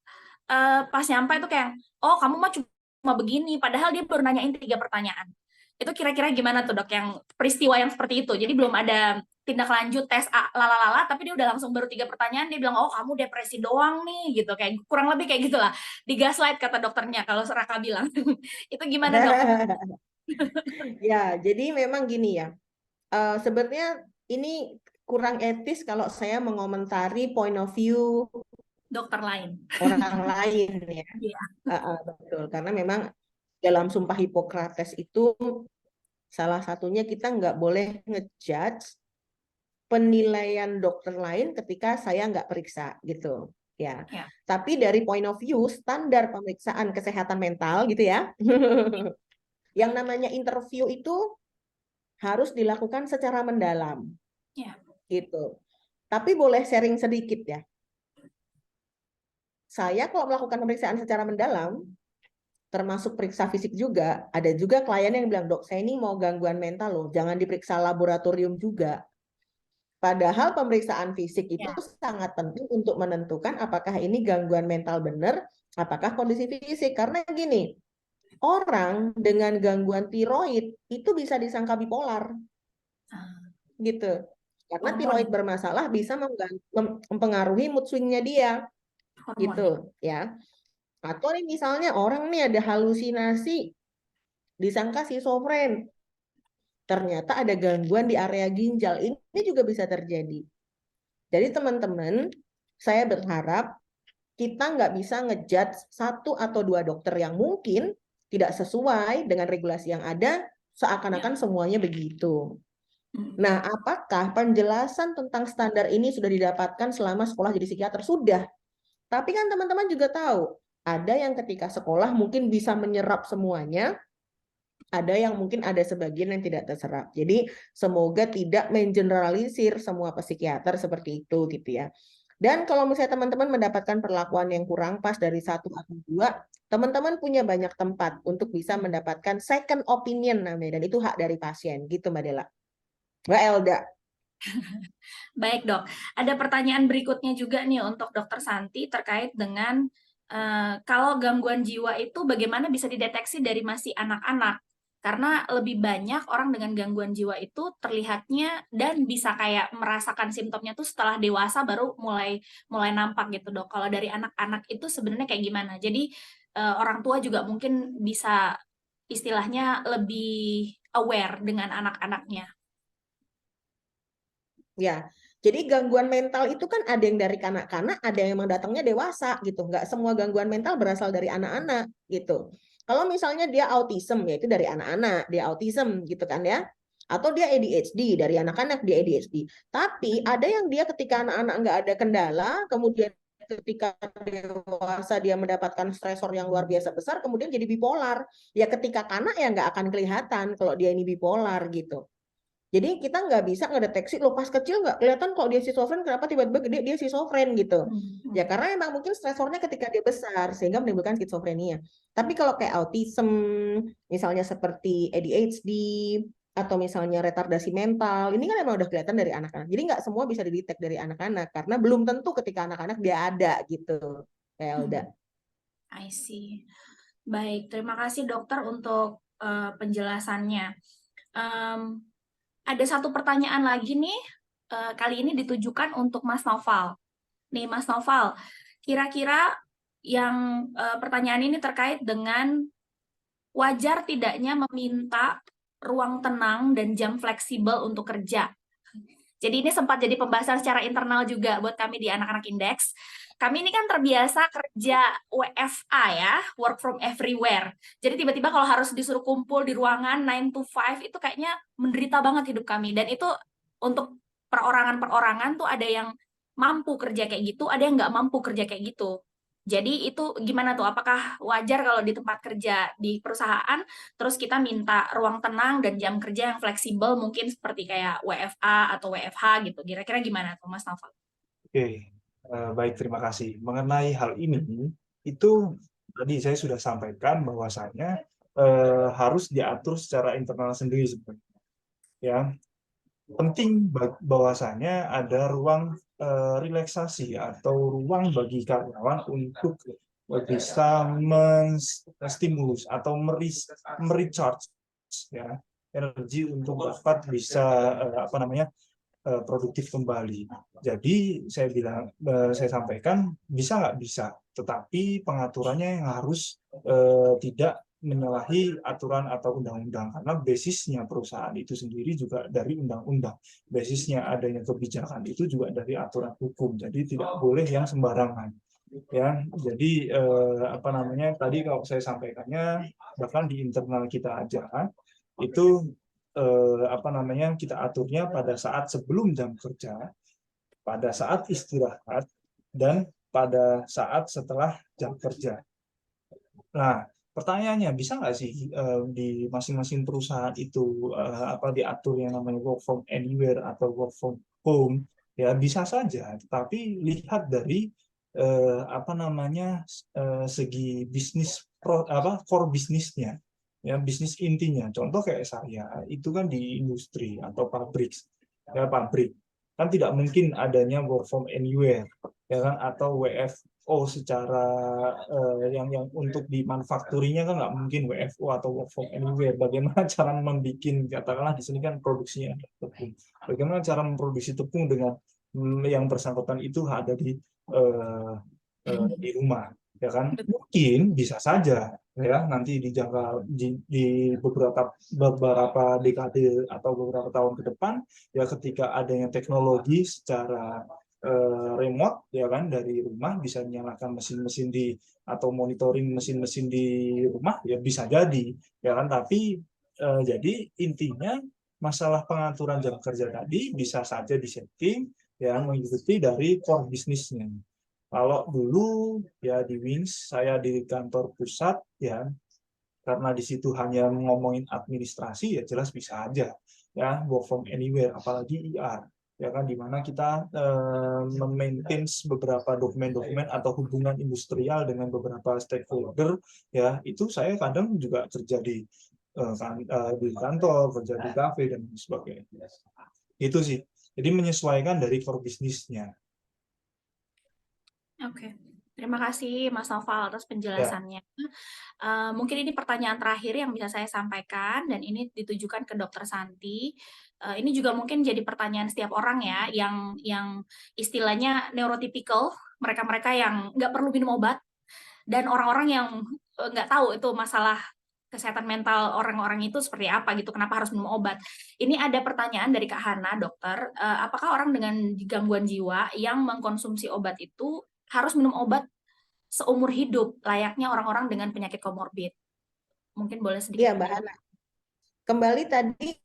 pas nyampe itu kayak, oh kamu mah cuma begini, padahal dia baru nanyain 3 pertanyaan. Itu kira-kira gimana tuh dok, yang peristiwa yang seperti itu? Jadi belum ada tindak lanjut tes lalalala, tapi dia udah langsung baru 3 pertanyaan, dia bilang, oh kamu depresi doang nih, gitu. Kayak kurang lebih kayak gitulah. Digaslight kata dokternya, kalau Raka bilang. Itu gimana dok? Ya, jadi memang gini ya, sebenarnya ini kurang etis kalau saya mengomentari point of view dokter lain. orang lain ya. Betul, karena memang dalam Sumpah Hipokrates itu salah satunya kita nggak boleh ngejudge penilaian dokter lain ketika saya nggak periksa gitu ya. Tapi dari point of view standar pemeriksaan kesehatan mental gitu ya, yang namanya interview itu harus dilakukan secara mendalam gitu. Tapi boleh sharing sedikit ya. Saya kalau melakukan pemeriksaan secara mendalam, termasuk periksa fisik juga, ada juga klien yang bilang, dok saya ini mau gangguan mental loh, jangan diperiksa laboratorium juga. Padahal pemeriksaan fisik itu sangat penting untuk menentukan apakah ini gangguan mental benar, apakah kondisi fisik. Karena gini, orang dengan gangguan tiroid itu bisa disangka bipolar. Gitu. Karena tiroid bermasalah bisa mempengaruhi mood swing-nya dia. Gitu ya. Atau nih misalnya orang nih ada halusinasi, disangka schizofren, ternyata ada gangguan di area ginjal, ini juga bisa terjadi. Jadi teman-teman, saya berharap kita nggak bisa ngejudge 1 atau 2 dokter yang mungkin tidak sesuai dengan regulasi yang ada, seakan-akan semuanya begitu. Nah, apakah penjelasan tentang standar ini sudah didapatkan selama sekolah jadi psikiater? Sudah. Tapi kan teman-teman juga tahu, ada yang ketika sekolah mungkin bisa menyerap semuanya, ada yang mungkin ada sebagian yang tidak terserap. Jadi semoga tidak mengeneralisir semua psikiater seperti itu gitu ya. Dan kalau misalnya teman-teman mendapatkan perlakuan yang kurang pas dari satu atau dua, teman-teman punya banyak tempat untuk bisa mendapatkan second opinion namanya, dan itu hak dari pasien, gitu Mbak Dela. Mbak Elda. Baik dok, ada pertanyaan berikutnya juga nih untuk Dokter Santi terkait dengan kalau gangguan jiwa itu bagaimana bisa dideteksi dari masih anak-anak? Karena lebih banyak orang dengan gangguan jiwa itu terlihatnya dan bisa kayak merasakan simptomnya tuh setelah dewasa baru mulai nampak gitu dok. Kalau dari anak-anak itu sebenarnya kayak gimana? Jadi orang tua juga mungkin bisa istilahnya lebih aware dengan anak-anaknya. Ya, jadi gangguan mental itu kan ada yang dari kanak-kanak, ada yang memang datangnya dewasa gitu. Nggak semua gangguan mental berasal dari anak-anak gitu. Kalau misalnya dia autism, ya itu dari anak-anak, dia autism gitu kan ya. Atau dia ADHD, dari anak-anak dia ADHD. Tapi ada yang dia ketika anak-anak nggak ada kendala, kemudian ketika dewasa dia mendapatkan stresor yang luar biasa besar, kemudian jadi bipolar. Ya ketika kanak ya nggak akan kelihatan kalau dia ini bipolar gitu. Jadi kita nggak bisa ngedeteksi, lo pas kecil nggak kelihatan kalau dia schizofren, kenapa tiba-tiba gede dia schizofren gitu. Ya karena emang mungkin stresornya ketika dia besar, sehingga menimbulkan skizofrenia. Tapi kalau kayak autism, misalnya seperti ADHD, atau misalnya retardasi mental, ini kan emang udah kelihatan dari anak-anak. Jadi nggak semua bisa didetek dari anak-anak, karena belum tentu ketika anak-anak dia ada gitu. Kayak Elda. I see. Baik, terima kasih dokter untuk penjelasannya. Ada satu pertanyaan lagi nih, kali ini ditujukan untuk Mas Noval. Nih Mas Noval, kira-kira yang pertanyaan ini terkait dengan wajar tidaknya meminta ruang tenang dan jam fleksibel untuk kerja. Jadi ini sempat jadi pembahasan secara internal juga buat kami di anak-anak indeks. Kami ini kan terbiasa kerja WFA ya, work from everywhere. Jadi tiba-tiba kalau harus disuruh kumpul di ruangan 9 to 5 itu kayaknya menderita banget hidup kami. Dan itu untuk perorangan-perorangan tuh ada yang mampu kerja kayak gitu, ada yang nggak mampu kerja kayak gitu. Jadi itu gimana tuh? Apakah wajar kalau di tempat kerja di perusahaan terus kita minta ruang tenang dan jam kerja yang fleksibel mungkin seperti kayak WFA atau WFH gitu. Kira-kira gimana tuh Mas Noval? Oke, baik, terima kasih. Mengenai hal ini, itu tadi saya sudah sampaikan bahwasanya harus diatur secara internal sendiri sebenarnya. Ya, penting bahwasanya ada ruang relaksasi atau ruang bagi karyawan untuk bisa menstimulus atau merecharge ya energi untuk dapat bisa produktif kembali. Jadi saya bilang, saya sampaikan bisa nggak bisa, tetapi pengaturannya yang harus tidak menyalahi aturan atau undang-undang, karena basisnya perusahaan itu sendiri juga dari undang-undang, basisnya adanya kebijakan itu juga dari aturan hukum, jadi tidak boleh yang sembarangan. Ya, jadi tadi kalau saya sampaikannya bahkan di internal kita aja itu kita aturnya pada saat sebelum jam kerja, pada saat istirahat, dan pada saat setelah jam kerja. Nah, pertanyaannya bisa nggak sih di masing-masing perusahaan itu diatur yang namanya work from anywhere atau work from home? Ya bisa saja, tetapi lihat dari segi bisnis core bisnisnya, ya bisnis intinya. Contoh kayak saya itu kan di industri atau pabrik, ya pabrik kan tidak mungkin adanya work from anywhere, ya kan, atau WFO secara yang untuk di manufakturnya kan nggak mungkin WFO atau work from anywhere. Bagaimana cara membuat, katakanlah di sini kan produksinya tepung, bagaimana cara memproduksi tepung dengan yang bersangkutan itu ada di rumah, ya kan? Mungkin bisa saja ya nanti di jangka di beberapa dekade atau beberapa tahun ke depan, ya ketika adanya teknologi secara remote, ya kan, dari rumah bisa menyalakan mesin-mesin atau monitoring mesin-mesin di rumah, ya bisa jadi, ya kan. Tapi jadi intinya masalah pengaturan jam kerja tadi bisa saja disetting ya mengikuti dari core bisnisnya. Kalau dulu ya di Wings, saya di kantor pusat ya, karena di situ hanya ngomongin administrasi, ya jelas bisa aja ya work from anywhere, apalagi IR. ya kan, di mana kita memaintain beberapa dokumen-dokumen atau hubungan industrial dengan beberapa stakeholder, ya itu saya kadang juga kerja di kantor, kerja di kafe dan sebagainya. Itu sih. Jadi menyesuaikan dari core bisnisnya. Oke. Terima kasih Mas Noval atas Ya. penjelasannya. Mungkin ini pertanyaan terakhir yang bisa saya sampaikan dan ini ditujukan ke Dr. Santi. Ini juga mungkin jadi pertanyaan setiap orang ya yang istilahnya neurotypical, mereka-mereka yang nggak perlu minum obat dan orang-orang yang nggak tahu itu masalah kesehatan mental orang-orang itu seperti apa gitu, kenapa harus minum obat. Ini ada pertanyaan dari Kak Hana, dokter, apakah orang dengan gangguan jiwa yang mengkonsumsi obat itu harus minum obat seumur hidup, layaknya orang-orang dengan penyakit komorbid? Mungkin boleh sedikit. Iya, Mbak Hana. Kembali tadi,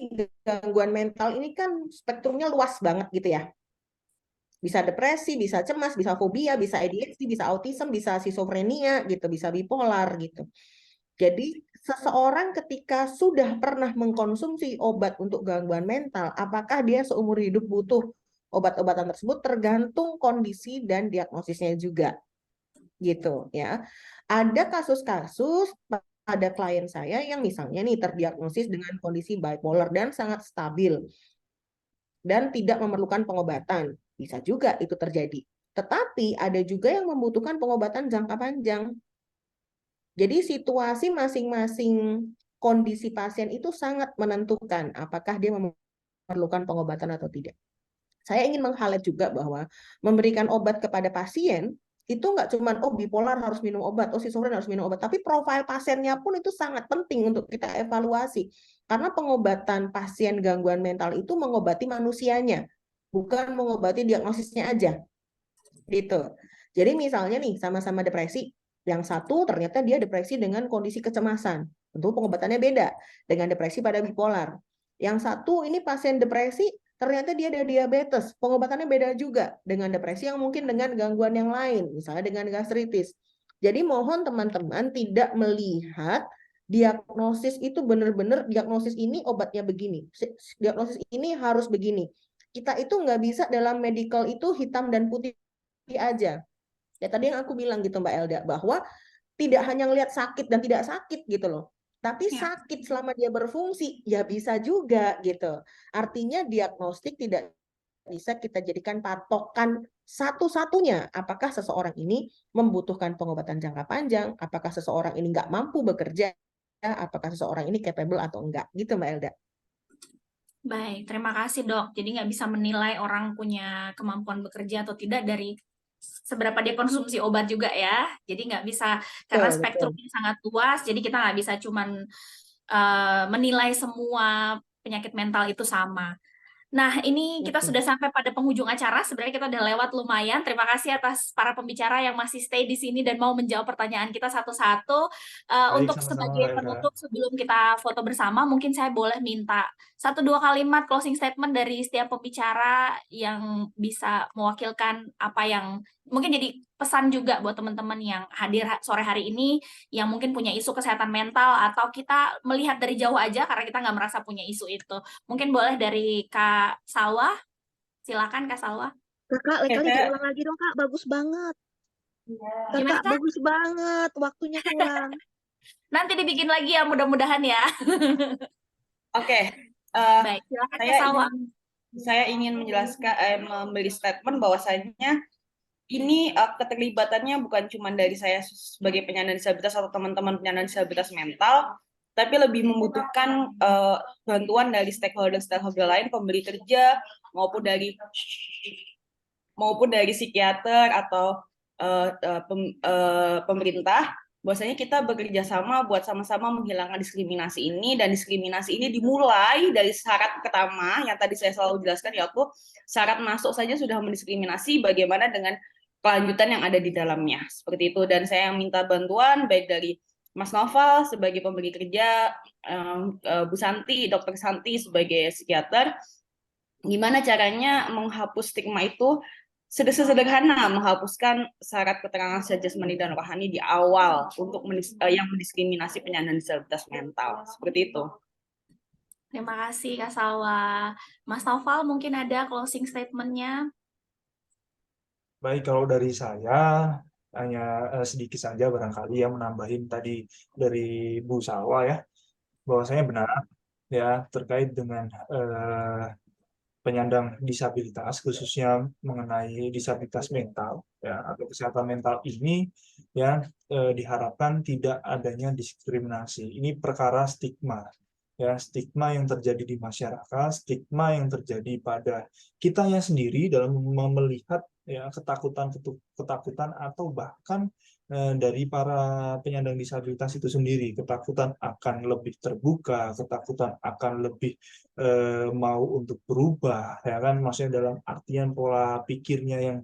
gangguan mental ini kan spektrumnya luas banget gitu ya. Bisa depresi, bisa cemas, bisa fobia, bisa ADHD, bisa autism, bisa schizophrenia gitu, bisa bipolar gitu. Jadi seseorang ketika sudah pernah mengkonsumsi obat untuk gangguan mental, apakah dia seumur hidup butuh obat-obatan tersebut, tergantung kondisi dan diagnosisnya juga. Gitu ya. Ada kasus-kasus pada klien saya yang misalnya nih terdiagnosis dengan kondisi bipolar dan sangat stabil dan tidak memerlukan pengobatan. Bisa juga itu terjadi. Tetapi ada juga yang membutuhkan pengobatan jangka panjang. Jadi situasi masing-masing kondisi pasien itu sangat menentukan apakah dia memerlukan pengobatan atau tidak. Saya ingin meng-highlight juga bahwa memberikan obat kepada pasien itu nggak cuma bipolar harus minum obat, schizofrenia harus minum obat, tapi profil pasiennya pun itu sangat penting untuk kita evaluasi. Karena pengobatan pasien gangguan mental itu mengobati manusianya, bukan mengobati diagnosisnya aja. Gitu. Jadi misalnya nih sama-sama depresi, yang satu ternyata dia depresi dengan kondisi kecemasan. Tentu pengobatannya beda dengan depresi pada bipolar. Yang satu ini pasien depresi, ternyata dia ada diabetes. Pengobatannya beda juga dengan depresi yang mungkin dengan gangguan yang lain, misalnya dengan gastritis. Jadi mohon teman-teman tidak melihat diagnosis itu benar-benar diagnosis ini obatnya begini. Diagnosis ini harus begini. Kita itu nggak bisa dalam medical itu hitam dan putih aja. Ya tadi yang aku bilang gitu Mbak Elda, bahwa tidak hanya ngelihat sakit dan tidak sakit gitu loh. Tapi sakit selama dia berfungsi, ya bisa juga gitu. Artinya diagnostik tidak bisa kita jadikan patokan satu-satunya. Apakah seseorang ini membutuhkan pengobatan jangka panjang, apakah seseorang ini nggak mampu bekerja, apakah seseorang ini capable atau enggak. Gitu Mbak Elda. Baik, terima kasih dok. Jadi nggak bisa menilai orang punya kemampuan bekerja atau tidak dari seberapa dia konsumsi obat juga ya. Jadi nggak bisa, karena Betul, betul. spektrumnya sangat luas, jadi kita nggak bisa cuman menilai semua penyakit mental itu sama. Nah, ini kita sudah sampai pada penghujung acara. Sebenarnya kita udah lewat lumayan. Terima kasih atas para pembicara yang masih stay di sini dan mau menjawab pertanyaan kita satu-satu. Baik, Untuk sama-sama, sebagai Mbak Elda. penutup sebelum kita foto bersama, mungkin saya boleh minta 1-2 kalimat closing statement dari setiap pembicara yang bisa mewakilkan apa yang mungkin jadi pesan juga buat teman-teman yang hadir sore hari ini, yang mungkin punya isu kesehatan mental atau kita melihat dari jauh aja karena kita nggak merasa punya isu itu. Mungkin boleh dari Kak Salwa, silakan Kak Salwa. Kakak, kali diulang lagi dong Kak, bagus banget. Gimana, Kakak, Kak? bagus banget, waktunya kurang. Nanti dibikin lagi ya, mudah-mudahan ya. Oke. Baik, silakan Kak Salwa. Saya ingin menjelaskan, memberi statement bahwasanya ini keterlibatannya bukan cuma dari saya sebagai penyandang disabilitas atau teman-teman penyandang disabilitas mental, tapi lebih membutuhkan bantuan dari stakeholder lain, pemberi kerja maupun dari psikiater atau pemerintah. Bahwasanya kita bekerja sama buat sama-sama menghilangkan diskriminasi ini, dan diskriminasi ini dimulai dari syarat pertama yang tadi saya selalu jelaskan, yaitu syarat masuk saja sudah mendiskriminasi, bagaimana dengan kelanjutan yang ada di dalamnya, seperti itu. Dan saya minta bantuan baik dari Mas Noval sebagai pemberi kerja, Bu Santi, Dr. Santi sebagai psikiater, gimana caranya menghapus stigma itu. Sederhana menghapuskan syarat keterangan jasmani dan rohani di awal untuk yang mendiskriminasi penyandang disabilitas mental, seperti itu. Terima kasih Kak Salwa. Mas Naufal mungkin ada closing statement-nya. Baik, kalau dari saya hanya sedikit saja barangkali ya menambahin tadi dari Bu Salwa ya, bahwasanya benar ya terkait dengan penyandang disabilitas khususnya mengenai disabilitas mental ya atau kesehatan mental ini ya diharapkan tidak adanya diskriminasi. Ini perkara stigma ya, stigma yang terjadi di masyarakat, stigma yang terjadi pada kitanya sendiri dalam melihat ya ketakutan atau bahkan dari para penyandang disabilitas itu sendiri, ketakutan akan lebih terbuka, ketakutan akan lebih mau untuk berubah, ya kan, maksudnya dalam artian pola pikirnya yang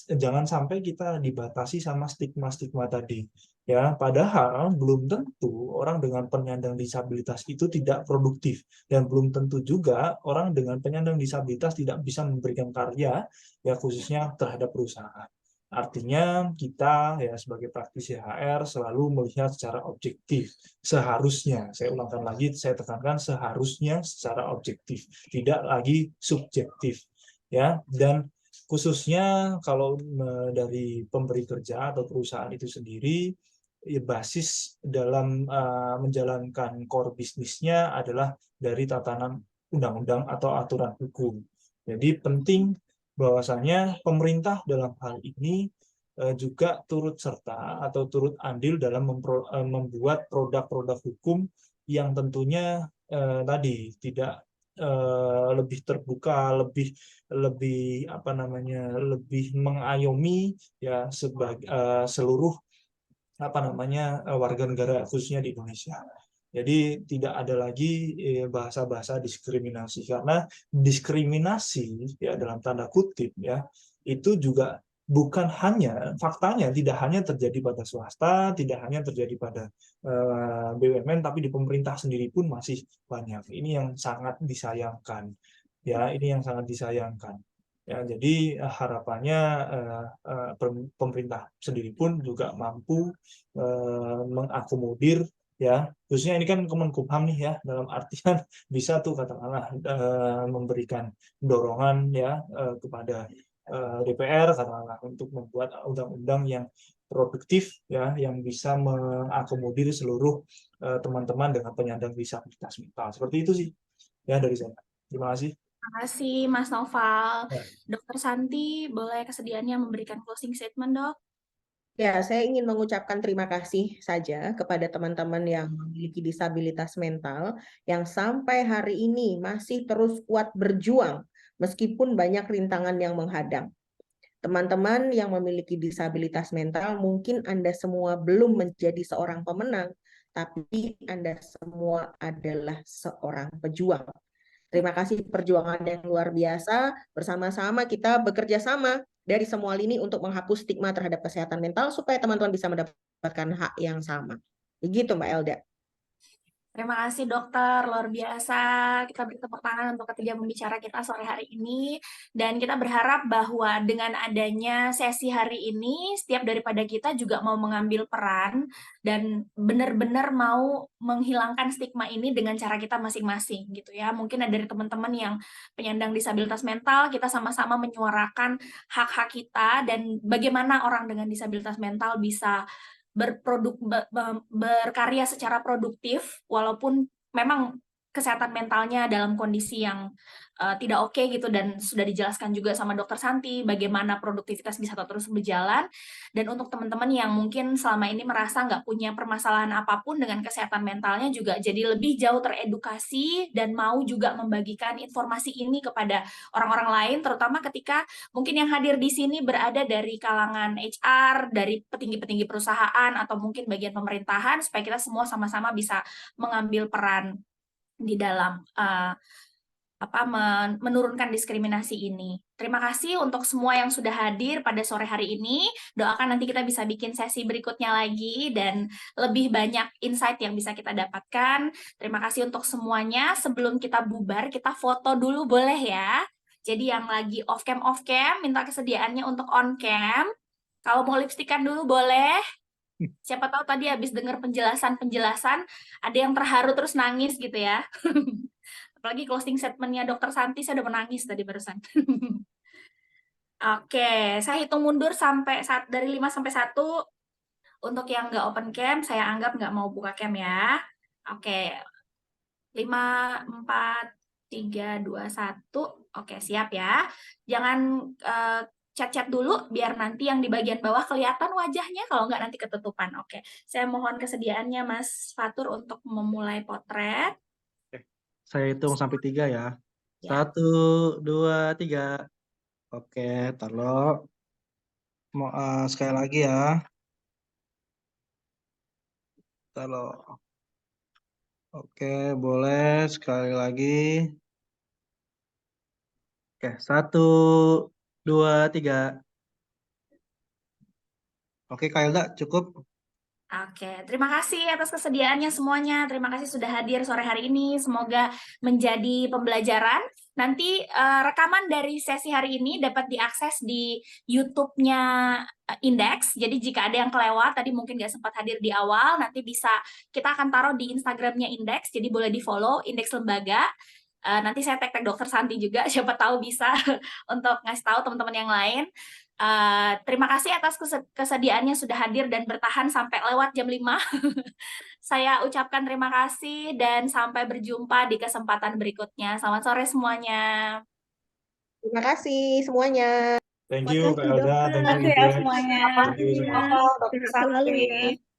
jangan sampai kita dibatasi sama stigma-stigma tadi. Ya, padahal belum tentu orang dengan penyandang disabilitas itu tidak produktif dan belum tentu juga orang dengan penyandang disabilitas tidak bisa memberikan karya ya khususnya terhadap perusahaan. Artinya kita ya sebagai praktisi HR selalu melihat secara objektif. Seharusnya, saya ulangkan lagi, saya tekankan seharusnya secara objektif, tidak lagi subjektif. Ya, dan khususnya kalau dari pemberi kerja atau perusahaan itu sendiri, basis dalam menjalankan core bisnisnya adalah dari tatanan undang-undang atau aturan hukum. Jadi penting bahwasanya pemerintah dalam hal ini juga turut serta atau turut andil dalam membuat produk-produk hukum yang tentunya tadi tidak lebih terbuka, lebih apa namanya, lebih mengayomi ya seluruh apa namanya warga negara khususnya di Indonesia. Jadi tidak ada lagi bahasa-bahasa diskriminasi, karena diskriminasi ya dalam tanda kutip ya itu juga bukan hanya faktanya tidak hanya terjadi pada swasta, tidak hanya terjadi pada BUMN, tapi di pemerintah sendiri pun masih banyak. Ini yang sangat disayangkan. Ya, ini yang sangat disayangkan. Ya, jadi harapannya pemerintah sendiri pun juga mampu mengakomodir ya, khususnya ini kan Kemenkumham nih ya, dalam artian bisa tuh katakanlah memberikan dorongan ya kepada DPR katakanlah untuk membuat undang-undang yang produktif ya, yang bisa mengakomodir seluruh teman-teman dengan penyandang disabilitas mental. Seperti itu sih ya dari saya. Terima kasih. Terima kasih Mas Naufal. Ya. Dr. Santi, boleh kesediaannya memberikan closing statement, Dok? Ya, saya ingin mengucapkan terima kasih saja kepada teman-teman yang memiliki disabilitas mental yang sampai hari ini masih terus kuat berjuang meskipun banyak rintangan yang menghadang. Teman-teman yang memiliki disabilitas mental, mungkin Anda semua belum menjadi seorang pemenang, tapi Anda semua adalah seorang pejuang. Terima kasih perjuangan yang luar biasa. Bersama-sama kita bekerja sama dari semua lini untuk menghapus stigma terhadap kesehatan mental supaya teman-teman bisa mendapatkan hak yang sama. Begitu Mbak Elda. Terima kasih dokter, luar biasa. Kita beri tepuk tangan untuk ketiga pembicara kita sore hari ini. Dan kita berharap bahwa dengan adanya sesi hari ini, setiap daripada kita juga mau mengambil peran dan benar-benar mau menghilangkan stigma ini dengan cara kita masing-masing gitu ya. Mungkin ada dari teman-teman yang penyandang disabilitas mental, kita sama-sama menyuarakan hak-hak kita dan bagaimana orang dengan disabilitas mental bisa berkarya secara produktif walaupun memang kesehatan mentalnya dalam kondisi yang tidak oke gitu, dan sudah dijelaskan juga sama Dokter Santi bagaimana produktivitas bisa terus berjalan. Dan untuk teman-teman yang mungkin selama ini merasa nggak punya permasalahan apapun dengan kesehatan mentalnya juga jadi lebih jauh teredukasi dan mau juga membagikan informasi ini kepada orang-orang lain, terutama ketika mungkin yang hadir di sini berada dari kalangan HR, dari petinggi-petinggi perusahaan, atau mungkin bagian pemerintahan, supaya kita semua sama-sama bisa mengambil peran di dalam menurunkan diskriminasi ini. Terima kasih untuk semua yang sudah hadir pada sore hari ini. Doakan nanti kita bisa bikin sesi berikutnya lagi dan lebih banyak insight yang bisa kita dapatkan. Terima kasih untuk semuanya. Sebelum kita bubar, kita foto dulu boleh ya? Jadi yang lagi off cam, minta kesediaannya untuk on cam. Kalau mau lipstikan dulu boleh. Siapa tahu tadi habis dengar penjelasan-penjelasan, ada yang terharu terus nangis gitu ya. Apalagi closing statement-nya Dr. Santi, saya udah menangis tadi barusan. Oke, saya hitung mundur sampai dari 5 sampai 1. Untuk yang nggak open cam, saya anggap nggak mau buka cam ya. Oke, 5, 4, 3, 2, 1. Oke, siap ya. Jangan chat-chat dulu, biar nanti yang di bagian bawah kelihatan wajahnya, kalau nggak nanti ketutupan. Oke, saya mohon kesediaannya Mas Fatur untuk memulai potret. Saya hitung sampai 3 ya. Ya. 1, 2, 3. Oke, taruh. Sekali lagi ya. Taruh. Oke, boleh sekali lagi. Oke, 1, 2, 3. Oke, Kak Elda, cukup. Oke, terima kasih atas kesediaannya semuanya. Terima kasih sudah hadir sore hari ini. Semoga menjadi pembelajaran. Nanti rekaman dari sesi hari ini dapat diakses di YouTube-nya Index. Jadi jika ada yang kelewat, tadi mungkin nggak sempat hadir di awal, nanti kita akan taruh di Instagram-nya Index. Jadi boleh di-follow Index Lembaga. Nanti saya tag Dr. Santi juga, siapa tahu bisa untuk ngasih tahu teman-teman yang lain. Terima kasih atas kesediaannya sudah hadir dan bertahan sampai lewat jam 5. Saya ucapkan terima kasih dan sampai berjumpa di kesempatan berikutnya. Selamat sore semuanya. Terima kasih semuanya. Thank you, Kak Makasih, Elda. dokter. Thank you, Terima kasih ya Index. semuanya. Thank you Makasih semuanya. ya. Dr. Selalu Santi. ya.